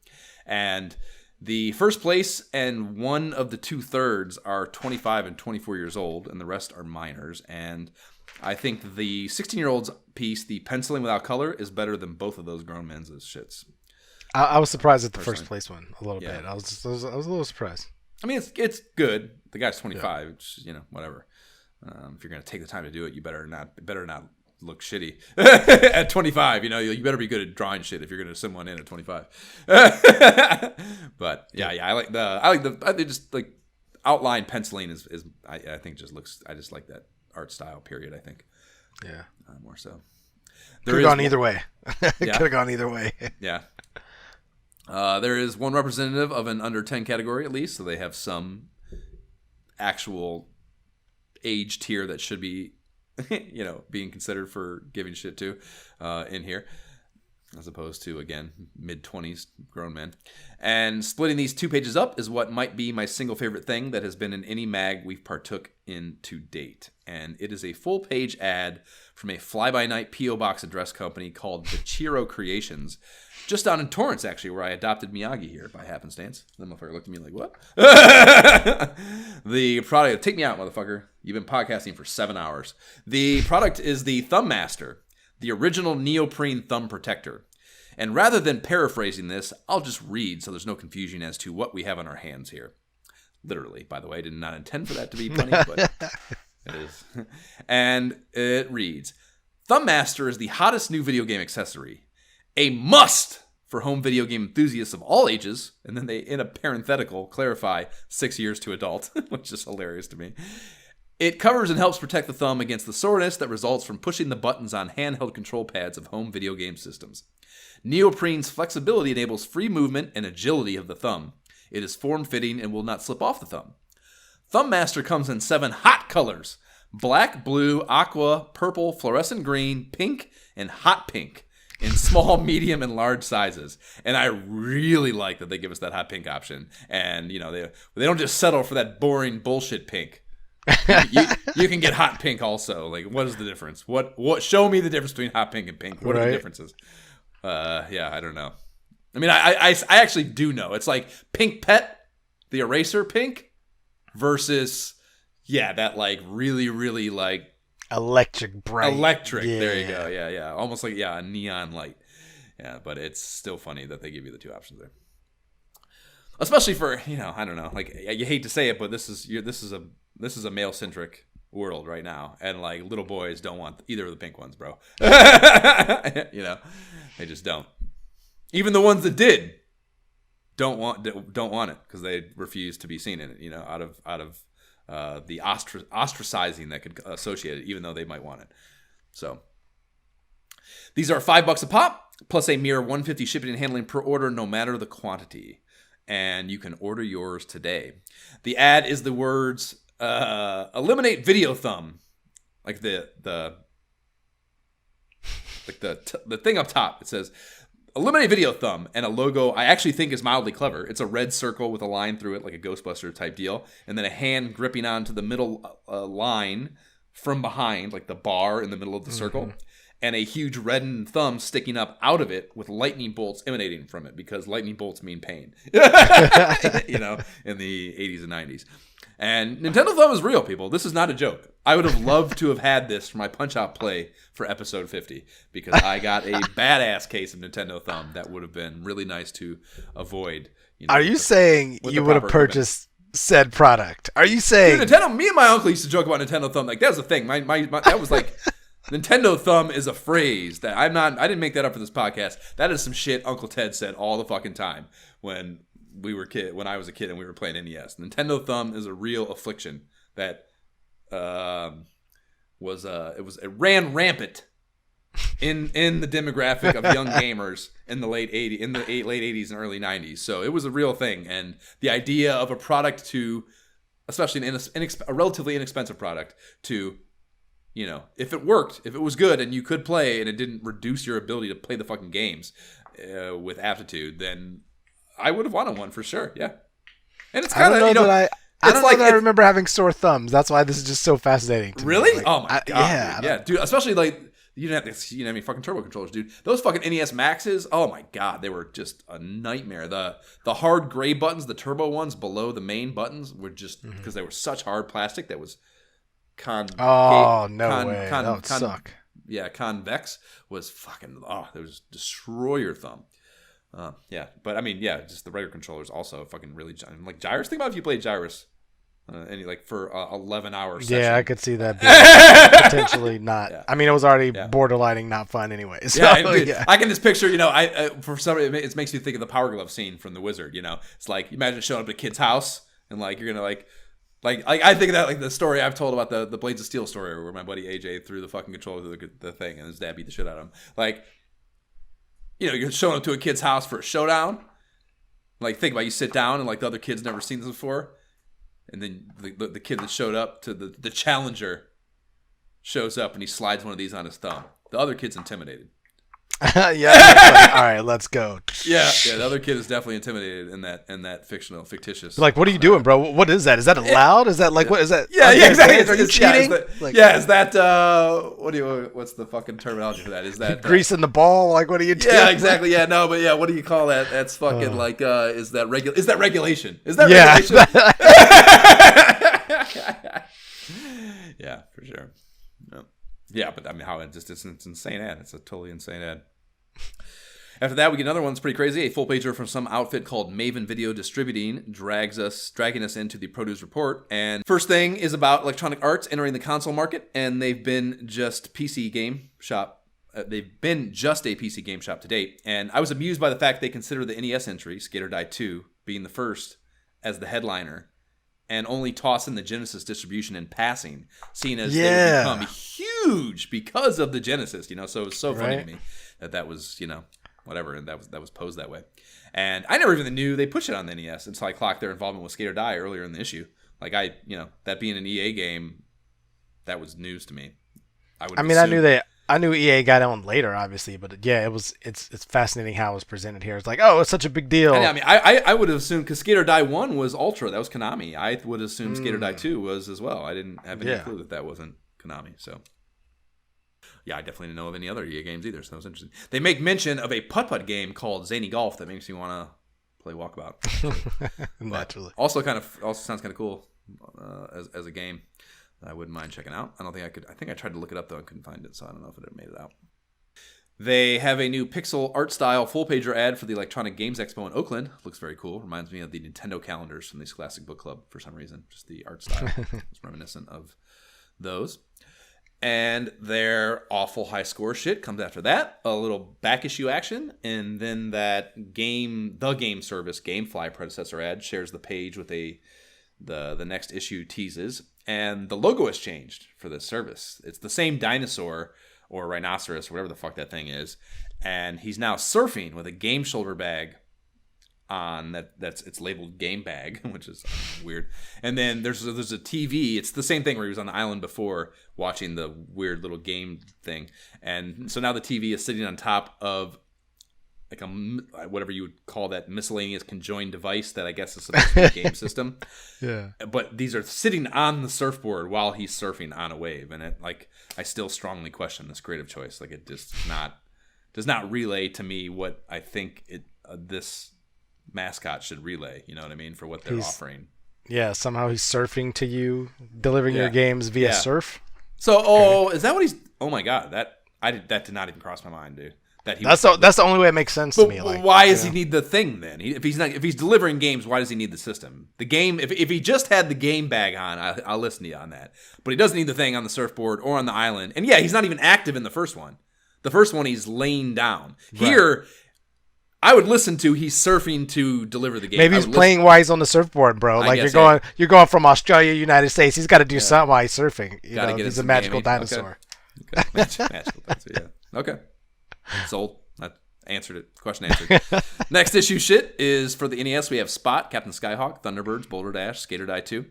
And the first place and one of the 2/3 are 25 and 24 years old, and the rest are minors. And I think the 16-year-old's piece, the penciling without color, is better than both of those grown men's shits. I was surprised at the first place one a little bit. I was a little surprised. I mean, it's good. The guy's 25. It's, whatever. If you're gonna take the time to do it, you better not look shitty at 25. You better be good at drawing shit if you're gonna send one in at 25. But I like the just like outline penciling is I think just looks. I just like that art style. Period. I think. Yeah. More so. Could have gone either way. Could have gone either way. Yeah. There is one representative of an under 10 category at least, so they have some actual age tier that should be, being considered for giving shit to in here, as opposed to, again, mid-20s grown men. And splitting these 2 pages up is what might be my single favorite thing that has been in any mag we've partook in to date. And it is a full-page ad from a fly-by-night P.O. Box address company called the Chiro Creations, just down in Torrance, actually, where I adopted Miyagi here by happenstance. The motherfucker looked at me like, what? The product, take me out, motherfucker. You've been podcasting for 7 hours. The product is the Thumb Master, the original neoprene thumb protector. And rather than paraphrasing this, I'll just read so there's no confusion as to what we have on our hands here. Literally, by the way. I did not intend for that to be funny, but it is. And it reads, Thumb Master is the hottest new video game accessory. A must for home video game enthusiasts of all ages. And then they, in a parenthetical, clarify 6 years to adult, which is hilarious to me. It covers and helps protect the thumb against the soreness that results from pushing the buttons on handheld control pads of home video game systems. Neoprene's flexibility enables free movement and agility of the thumb. It is form-fitting and will not slip off the thumb. Thumb Master comes in 7 hot colors: black, blue, aqua, purple, fluorescent green, pink, and hot pink, in small, medium, and large sizes. And I really like that they give us that hot pink option. And, they don't just settle for that boring bullshit pink. You can get hot pink also. Like, what is the difference? What? Show me the difference between hot pink and pink. What are the differences? Yeah, I don't know. I mean, I actually do know. It's like Pink Pet, the eraser pink, versus that like really, really like electric bright. Electric. Yeah. There you go. Yeah. Almost like a neon light. Yeah, but it's still funny that they give you the two options there. Especially for, I don't know, like, you hate to say it, but this is a male centric world right now, and like little boys don't want either of the pink ones, bro. They just don't. Even the ones that did don't want it because they refuse to be seen in it. Out of the ostracizing that could associate it, even though they might want it. So these are $5 a pop plus a mere $150 shipping and handling per order, no matter the quantity. And you can order yours today. The ad is the words "eliminate video thumb," like the thing up top. It says "eliminate video thumb" and a logo I actually think is mildly clever. It's a red circle with a line through it, like a Ghostbuster type deal, and then a hand gripping onto the middle line from behind, like the bar in the middle of the circle. And a huge reddened thumb sticking up out of it with lightning bolts emanating from it, because lightning bolts mean pain, in the 80s and 90s. And Nintendo Thumb is real, people. This is not a joke. I would have loved to have had this for my Punch-Out play for episode 50, because I got a badass case of Nintendo Thumb that would have been really nice to avoid. Are you saying you would have purchased said product? Are you saying... Dude, Nintendo, me and my uncle used to joke about Nintendo Thumb. Like, that was the thing. My that was like... Nintendo Thumb is a phrase that I didn't make that up for this podcast. That is some shit Uncle Ted said all the fucking time when I was a kid and we were playing NES. Nintendo Thumb is a real affliction that it ran rampant in the demographic of young gamers in the late 80s and early 90s. So it was a real thing, and the idea of a product to, especially a relatively inexpensive product to, if it worked, if it was good and you could play and it didn't reduce your ability to play the fucking games with aptitude, then I would have wanted one for sure. Yeah. And it's kind of, I don't know that I remember having sore thumbs. That's why this is just so fascinating to really? me. Like, oh my God. Yeah, dude. Especially like, you didn't have any fucking turbo controllers, dude. Those fucking NES Maxes, oh my God, they were just a nightmare. The hard gray buttons, the turbo ones below the main buttons, were just, because they were such hard plastic that was that would suck. Yeah, convex was fucking, they was destroy your thumb. Yeah, but I mean, just the regular controllers also fucking really, like Gyrus. Think about if you played Gyrus, for 11 hours. Yeah, I could see that being potentially not. Yeah. I mean, it was already borderlining not fun anyway. So, I can just picture, for some reason, it makes me think of the Power Glove scene from The Wizard. It's like, imagine showing up at a kid's house and like you're gonna like I think of that like the story I've told about the Blades of Steel story where my buddy AJ threw the fucking controller through the thing and his dad beat the shit out of him. Like, you're showing up to a kid's house for a showdown. Like, think about it, you sit down and like the other kid's never seen this before, and then the kid that showed up to the challenger shows up and he slides one of these on his thumb. The other kid's intimidated. Like, all right, let's go. Yeah, the other kid is definitely intimidated in that fictitious. Like, what are you doing, bro? What is that? Is that allowed? Is that like what is that? Yeah, exactly. Are you cheating? Is that what's the fucking terminology for that? Is that greasing the ball? Like, what are you doing? Yeah, exactly. Yeah, no, but what do you call that? That's fucking is that regulation? Is that regulation? Yeah, for sure. No. Yeah, but I mean, it's an insane ad. It's a totally insane ad. After that, we get another one that's pretty crazy. A full pager from some outfit called Maven Video Distributing dragging us into the produce report. And first thing is about Electronic Arts entering the console market, and they've been just PC game shop. They've been just a PC game shop to date. And I was amused by the fact they consider the NES entry, Skater Die 2, being the first as the headliner, and only toss in the Genesis distribution in passing, seeing as they would become huge because of the Genesis, So it was so funny to me that was, whatever, and that was posed that way. And I never even knew they pushed it on the NES until I clocked their involvement with Skate or Die earlier in the issue. Like, that being an EA game, that was news to me. I knew I knew EA got on later, obviously, but yeah, it's fascinating how it was presented here. It's like, oh, it's such a big deal. I mean, I would have assumed because Skater Die 1 was Ultra, that was Konami. I would assume Skater Die 2 was as well. I didn't have any clue that wasn't Konami. So yeah, I definitely didn't know of any other EA games either. So that was interesting. They make mention of a putt-putt game called Zany Golf that makes me want to play Walkabout. Naturally. Also sounds kind of cool as a game. I wouldn't mind checking out. I don't think I could. I think I tried to look it up though and couldn't find it, so I don't know if it had made it out. They have a new pixel art style full pager ad for the Electronic Games Expo in Oakland. Looks very cool. Reminds me of the Nintendo calendars from the Scholastic Book Club for some reason. Just the art style is reminiscent of those. And their awful high score shit comes after that. A little back issue action, and then the game service GameFly predecessor ad shares the page with the next issue teases. And the logo has changed for this service. It's the same dinosaur or rhinoceros, whatever the fuck that thing is. And he's now surfing with a game shoulder bag on it's labeled game bag, which is weird. And then there's a TV. It's the same thing where he was on the island before watching the weird little game thing. And so now the TV is sitting on top of like whatever you would call that miscellaneous conjoined device that I guess is supposed to be a game system. Yeah. But these are sitting on the surfboard while he's surfing on a wave, and I still strongly question this creative choice. Like it just does not relay to me what I think this mascot should relay. You know what I mean, for what they're offering. Yeah. Somehow he's surfing to you, delivering your games via surf. So, is that what he's? Oh my god, that did not even cross my mind, dude. That's the only way it makes sense to me. Like, why does he need the thing then? If he's delivering games, why does he need the system? The game, if he just had the game bag on, I'll listen to you on that. But he doesn't need the thing on the surfboard or on the island. And yeah, he's not even active in the first one. The first one he's laying down. Right. Here, I would listen to he's surfing to deliver the game. Maybe he's playing while he's on the surfboard, bro. Like you're going from Australia, United States. He's got to do something while he's surfing. He's a magical dinosaur. Okay. Magical dinosaur. Yeah. Okay. Sold. I answered it. Question answered. Next issue shit is for the NES. We have Spot, Captain Skyhawk, Thunderbirds, Boulder Dash, Skater Die 2,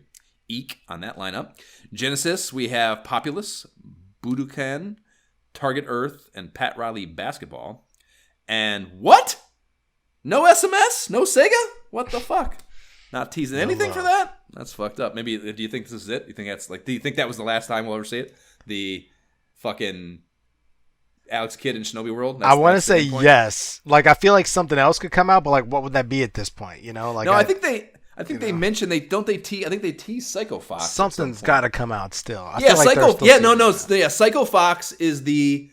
Eek on that lineup. Genesis, we have Populous, Budokan, Target Earth, and Pat Riley Basketball. And what? No SMS? No Sega? What the fuck? Not teasing anything for that? That's fucked up. Maybe, do you think this is it? Do you think that was the last time we'll ever see it? The fucking Alex Kidd in Shinobi World? I want to say yes. Like, I feel like something else could come out, but like, what would that be at this point? You know, like I think they mentioned I think they tease Psychofox. Something's got to come out still. Psychofox is the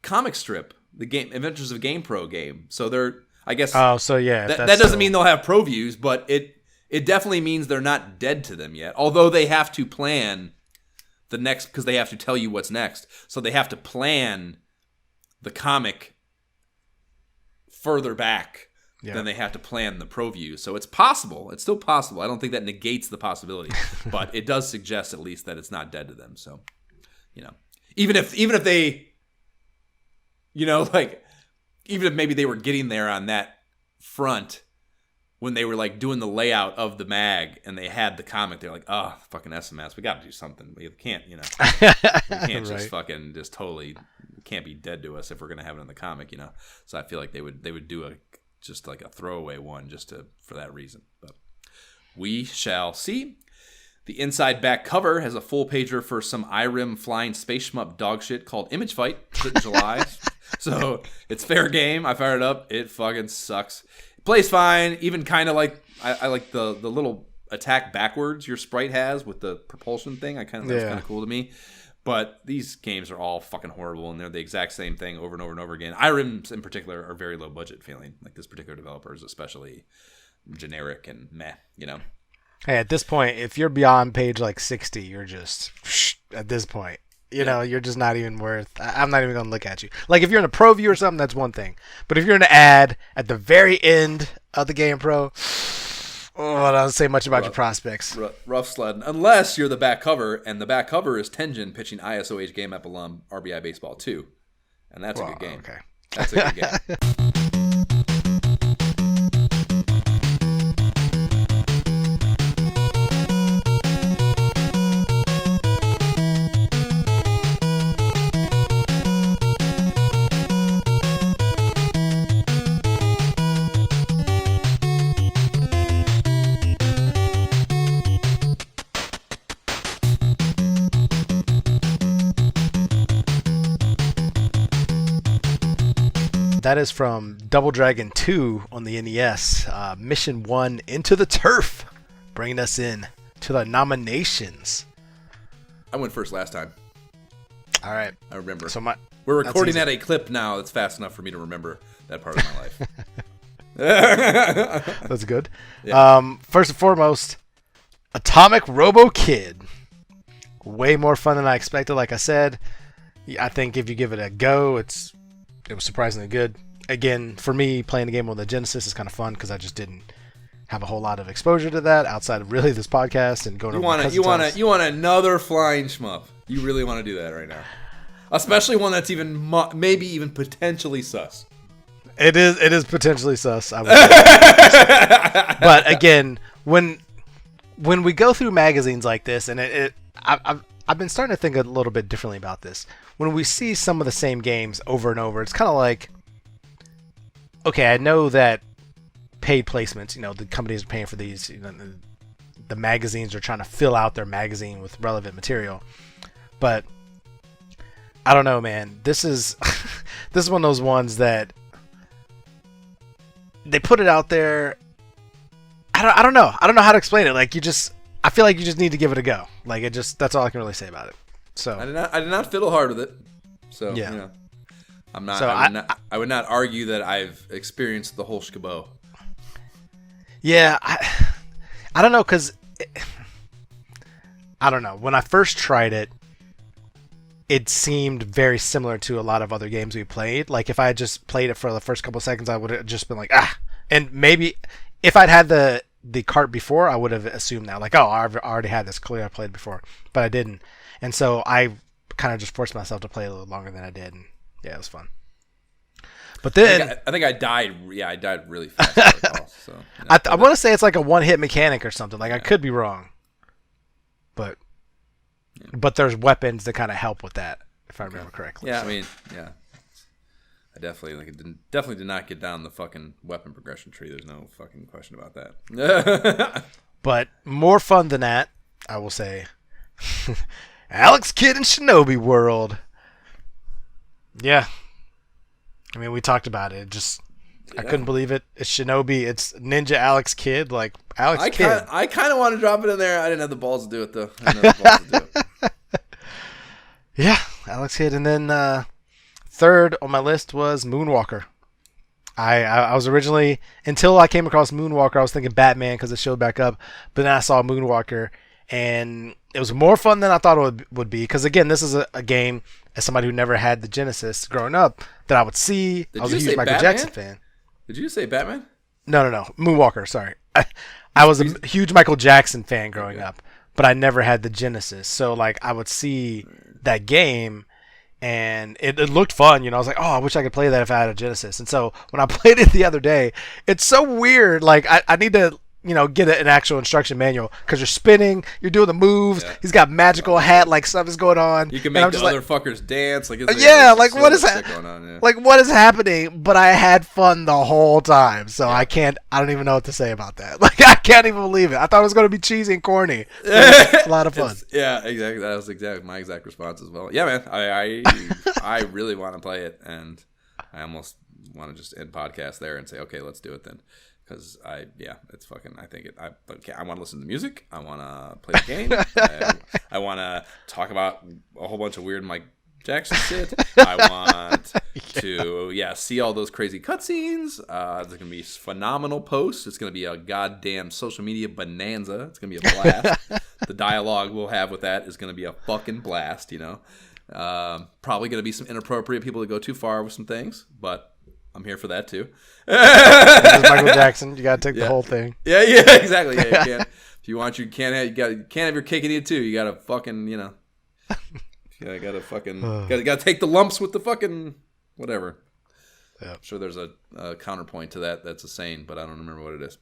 comic strip, the game Adventures of GamePro game. So they're, I guess. Oh, so yeah. That doesn't mean they'll have pro views, but it definitely means they're not dead to them yet. Although they have to plan the next, because they have to tell you what's next. So they have to plan the comic further back than they have to plan the pro view. So it's possible. It's still possible. I don't think that negates the possibility, but it does suggest at least that it's not dead to them. So, even if they, even if maybe they were getting there on that front when they were like doing the layout of the mag and they had the comic, they're like, oh, fucking SMS, we got to do something. We can't, we can't just fucking just totally can't be dead to us if we're gonna have it in the comic, So I feel like they would do just like a throwaway one for that reason. But we shall see. The inside back cover has a full pager for some IRIM flying space shmup dog shit called Image Fight in July. So it's fair game. I fired it up. It fucking sucks. Plays fine, even kind of like I like the little attack backwards your sprite has with the propulsion thing. That's kind of cool to me. But these games are all fucking horrible, and they're the exact same thing over and over and over again. IRIMs in particular are very low budget feeling. Like this particular developer is especially generic and meh. Hey, at this point, if you're beyond page like 60, you're just at this point. You're just not even worth. I'm not even going to look at you. Like, if you're in a pro view or something, that's one thing. But if you're in an ad at the very end of the GamePro, I don't say much about your prospects. Rough sledding. Unless you're the back cover, and the back cover is Tenjin pitching ISOH Game App alum RBI Baseball 2. And that's a good game. Okay. That's a good game. That is from Double Dragon 2 on the NES. Mission 1, Into the Turf, bringing us in to the nominations. I went first last time. All right. I remember. So we're recording at a clip now that's fast enough for me to remember that part of my life. That's good. Yeah. First and foremost, Atomic Robo Kid. Way more fun than I expected. Like I said, I think if you give it a go, it was surprisingly good. Again, for me, playing the game on the Genesis is kind of fun because I just didn't have a whole lot of exposure to that outside of really this podcast and going over. You want another flying shmup. You really want to do that right now, especially one that's even maybe even potentially sus. It is potentially sus. I would say. But again, when we go through magazines like this, and I've been starting to think a little bit differently about this. When we see some of the same games over and over, it's kind of like, okay, I know that paid placements, the companies are paying for these, the magazines are trying to fill out their magazine with relevant material. But I don't know, man. This is this is one of those ones that they put it out there. I don't know. I don't know how to explain it. Like I feel like you just need to give it a go. Like that's all I can really say about it. So I did not fiddle hard with it. So yeah. I'm not. So I would not argue that I've experienced the whole shkabo. Yeah, I don't know, because I don't know. When I first tried it, it seemed very similar to a lot of other games we played. Like if I had just played it for the first couple of seconds, I would have just been like, and maybe if I'd had the cart before, I would have assumed that, like, oh, I've already had this. Clearly I played before, but I didn't. And so I kind of just forced myself to play a little longer than I did. And yeah, it was fun. But then I think I died. Yeah, I died really fast. So I want to say it's like a one-hit mechanic or something. Like I could be wrong, but there's weapons that kind of help with that, if I remember correctly. Yeah, so. I mean, yeah, I definitely did not get down the fucking weapon progression tree. There's no fucking question about that. But more fun than that, I will say, Alex Kidd in Shinobi World. Yeah. I mean, we talked about it. I couldn't believe it. It's Shinobi. It's Ninja Alex Kidd. Like, Kidd. I kind of want to drop it in there. I didn't have the balls to do it, though. Yeah, Alex Kidd. And then third on my list was Moonwalker. I was originally, until I came across Moonwalker, I was thinking Batman because it showed back up. But then I saw Moonwalker, and it was more fun than I thought it would be. Because, again, this is a game, as somebody who never had the Genesis growing up, that I would see. I was a huge Michael Jackson fan. Did you say Batman? No. Moonwalker, sorry. I was a huge Michael Jackson fan growing up, but I never had the Genesis. So, like, I would see that game, and it looked fun. I was like, oh, I wish I could play that if I had a Genesis. And so when I played it the other day, it's so weird. Like, I need to get an actual instruction manual because you're spinning, you're doing the moves. Yeah. He's got magical hat, like stuff is going on. You can make the other fuckers dance. Like, like what is that? Yeah. Like, what is happening? But I had fun the whole time, so I don't even know what to say about that. Like, I can't even believe it. I thought it was going to be cheesy and corny. It's a lot of fun. Yeah, exactly. That was my exact response as well. Yeah, man. I really want to play it, and I almost want to just end podcast there and say, okay, let's do it then. Because it's fucking. I want to listen to the music. I want to play the game. I want to talk about a whole bunch of weird Mike Jackson shit. I want to see all those crazy cutscenes. There's gonna be phenomenal posts. It's gonna be a goddamn social media bonanza. It's gonna be a blast. The dialogue we'll have with that is gonna be a fucking blast. Probably gonna be some inappropriate people that go too far with some things, but I'm here for that too. Michael Jackson, you gotta take the whole thing. Yeah, exactly. Yeah, you can't. If you want, you can't have your cake and eat it too. You gotta fucking, gotta take the lumps with the fucking whatever. Yeah. I'm sure there's a counterpoint to that. That's a saying, but I don't remember what it is.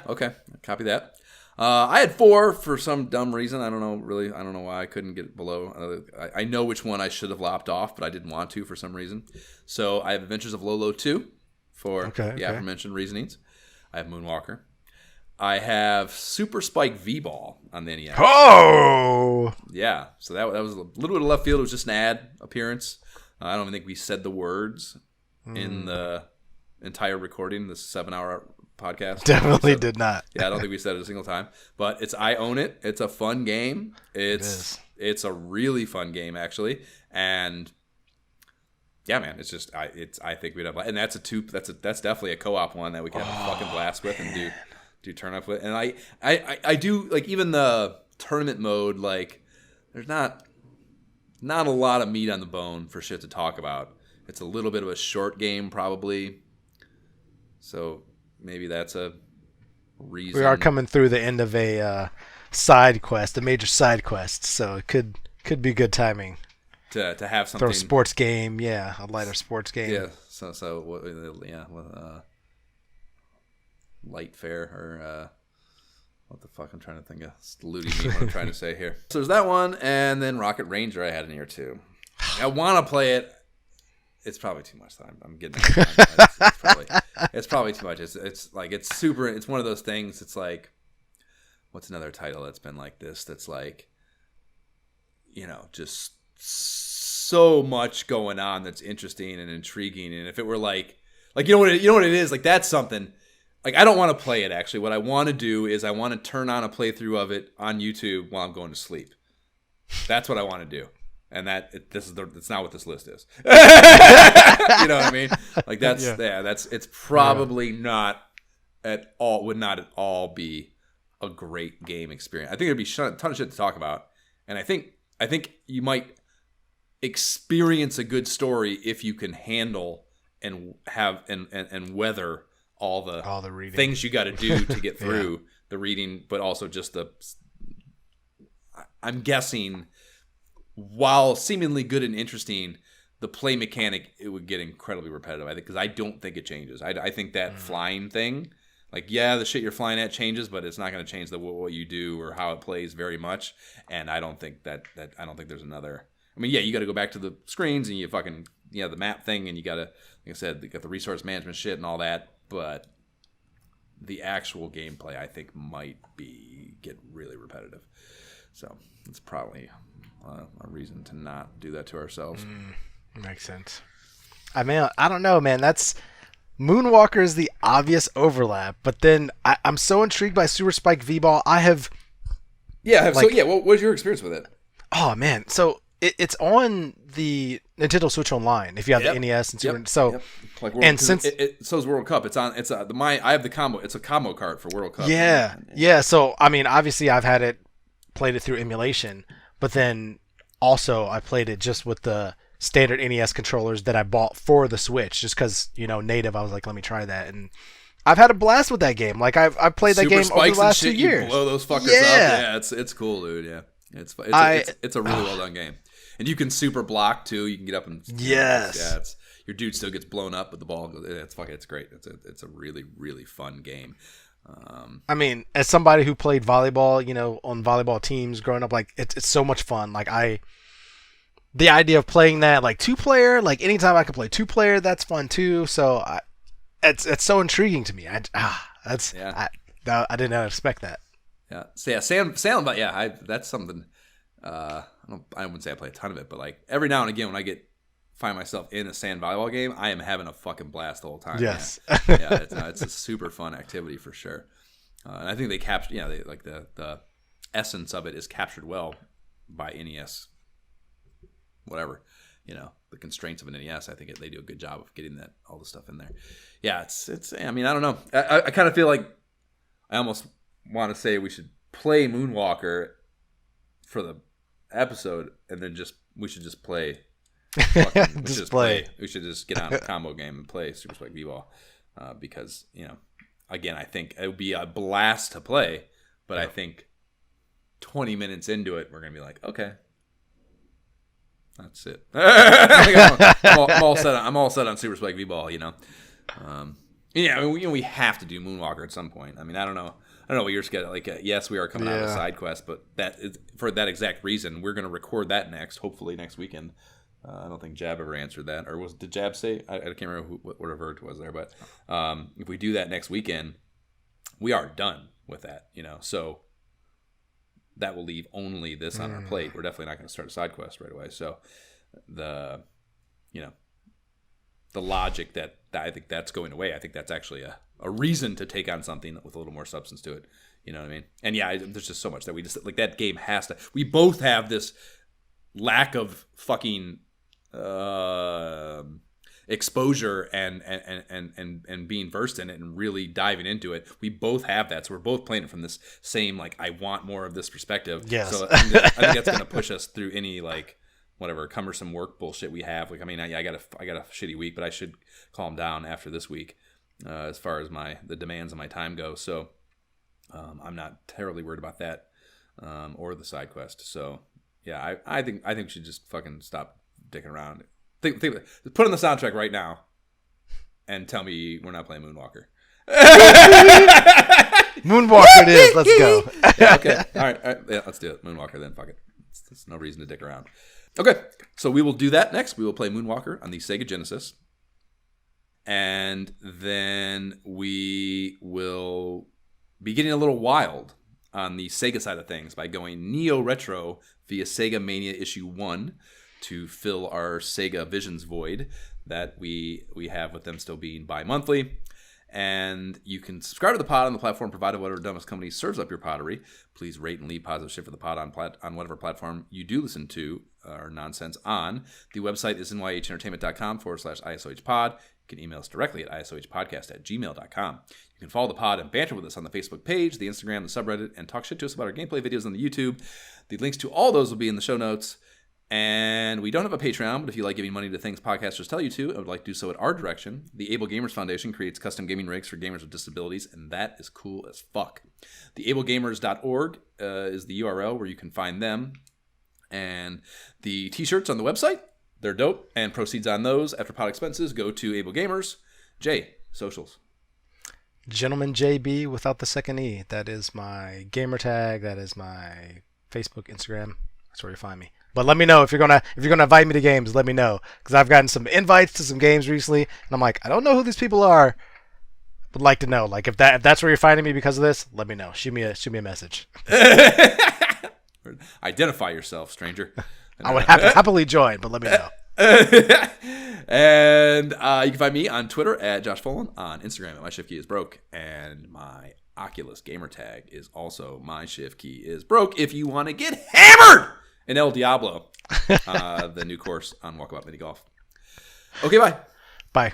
Okay, copy that. I had 4 for some dumb reason. I don't know why I couldn't get below. I know which one I should have lopped off, but I didn't want to for some reason. So I have Adventures of Lolo 2 for the aforementioned reasonings. I have Moonwalker. I have Super Spike V-Ball on the NES. Oh! Yeah, so that was a little bit of left field. It was just an ad appearance. I don't even think we said the words in the entire recording, this 7-hour podcast. Definitely did not. Yeah, I don't think we said it a single time. But I own it. It's a fun game. It's a really fun game, actually. And yeah, man, it's just I think we'd have, and that's definitely a co-op one that we can have a fucking blast with and do turn up with. And I do like even the tournament mode, like there's not a lot of meat on the bone for shit to talk about. It's a little bit of a short game probably. So maybe that's a reason. We are coming through the end of a side quest, a major side quest, so it could be good timing to have something. Throw a sports game, a lighter sports game. Yeah. Light fare or what the fuck I'm trying to think of. It's eluding me what I'm trying to say here. So there's that one, and then Rocket Ranger I had in here too. I want to play it. It's probably too much time. I'm getting it's probably too much. It's like it's one of those things. It's like, what's another title that's been like this? That's like, just so much going on that's interesting and intriguing. And if it were like what it is, like that's something. Like I don't want to play it actually. What I want to do is I want to turn on a playthrough of it on YouTube while I'm going to sleep. That's what I want to do. And that's not what this list is. You know what I mean? Like it's probably not at all, would not at all be a great game experience. I think there'd be a ton of shit to talk about. And I think you might experience a good story if you can handle and have and weather all the reading. Things you got to do to get through the reading, but also just I'm guessing, while seemingly good and interesting, the play mechanic, it would get incredibly repetitive. I think because I don't think it changes. I think that flying thing, like the shit you're flying at changes, but it's not going to change what you do or how it plays very much. And I don't think that I don't think there's another. I mean, you got to go back to the screens and you fucking the map thing, and you got to, like I said, you got the resource management shit and all that. But the actual gameplay, I think, might get really repetitive. So it's probably a reason to not do that to ourselves. Makes sense. I mean, I don't know, man. That's Moonwalker is the obvious overlap, but then I'm so intrigued by Super Spike V-Ball. What was your experience with it? Oh man, so it's on the Nintendo Switch Online. If you have the NES and Super, like World, since so's World Cup, I have the combo. It's a combo cart for World Cup. Yeah. So I mean, obviously, I've played it through emulation, but then also I played it just with the standard NES controllers that I bought for the Switch, just because native. I was like, let me try that, and I've had a blast with that game. Like I've played that game over the last 2 years. You blow those fuckers up. Yeah, it's cool, dude. Yeah, it's a really well done game, and you can super block too. You can get up and your dude still gets blown up, but the ball goes. It's great. It's a really really fun game. I mean, as somebody who played volleyball, on volleyball teams growing up, like it's so much fun. Like the idea of playing that like 2-player, like anytime I can play 2-player, that's fun too. So it's so intriguing to me. I did not expect that. Yeah. So Salem, but that's something. I wouldn't say I play a ton of it, but like every now and again when I find myself in a sand volleyball game, I am having a fucking blast the whole time. Yes. It's a super fun activity for sure. And I think they capture, the essence of it is captured well by NES. Whatever, the constraints of an NES. I think they do a good job of getting all the stuff in there. Yeah, it's. I mean, I don't know. I kind of feel like I almost want to say we should play Moonwalker for the episode, and then we should just play. We should just get on a combo game and play Super Spike V-Ball, because again, I think it would be a blast to play, but I think 20 minutes into it, we're gonna be like, okay. That's it. I'm all set. I'm all set on Super Spike V-Ball. We have to do Moonwalker at some point. I mean, I don't know what your schedule. Like, yes, we are coming out of a side quest, but that is for that exact reason. We're going to record that hopefully next weekend. I don't think Jab ever answered that, or did Jab say? I can't remember what word was there, but if we do that next weekend, we are done with that. So. That will leave only this on our plate. We're definitely not going to start a side quest right away. So the logic that I think that's going away. I think that's actually a reason to take on something with a little more substance to it. You know what I mean? And yeah, there's just so much that we just like. That game has to. We both have this lack of fucking exposure and being versed in it and really diving into it. We both have that, so we're both playing it from this same like I want more of this perspective. Yes. So I think that's gonna push us through any like whatever cumbersome work bullshit we have. Like I mean, I got a shitty week, but I should calm down after this week as far as the demands of my time go. So I'm not terribly worried about that or the side quest. So yeah, I think we should just fucking stop dicking around. Think put on the soundtrack right now and tell me we're not playing Moonwalker. Moonwalker it is. Let's go. Yeah, okay. All right. Yeah, let's do it. Moonwalker then. Fuck it. There's no reason to dick around. Okay. So we will do that next. We will play Moonwalker on the Sega Genesis. And then we will be getting a little wild on the Sega side of things by going neo-retro via Sega Mania Issue 1 to fill our Sega Visions void that we have with them still being bi-monthly. And you can subscribe to the pod on the platform provided whatever dumbest company serves up your pottery. Please rate and leave positive shit for the pod on whatever platform you do listen to our nonsense on. The website is nyhentertainment.com/ISOHpod. You can email us directly at isohpodcast@gmail.com. You can follow the pod and banter with us on the Facebook page, the Instagram, the subreddit, and talk shit to us about our gameplay videos on the YouTube. The links to all those will be in the show notes. And we don't have a Patreon, but if you like giving money to things podcasters tell you to, I would like to do so at our direction. The Able Gamers Foundation creates custom gaming rigs for gamers with disabilities, and that is cool as fuck. TheAbleGamers.org is the URL where you can find them. And the t-shirts on the website, they're dope, and proceeds on those after pod expenses go to Able Gamers. Jay, socials. Gentleman JB without the second E. That is my gamer tag. That is my Facebook, Instagram. That's where you find me. But let me know if you're gonna invite me to games. Let me know, because I've gotten some invites to some games recently, and I'm like, I don't know who these people are. Would like to know. Like if that's where you're finding me because of this, let me know. Shoot me a message. Identify yourself, stranger. I would happily join, but let me know. And you can find me on Twitter at Josh Folan, on Instagram at My Shift Key is Broke, and my Oculus gamer tag is also My Shift Key is Broke if you want to get hammered in El Diablo, the new course on Walkabout Mini Golf. Okay, bye. Bye.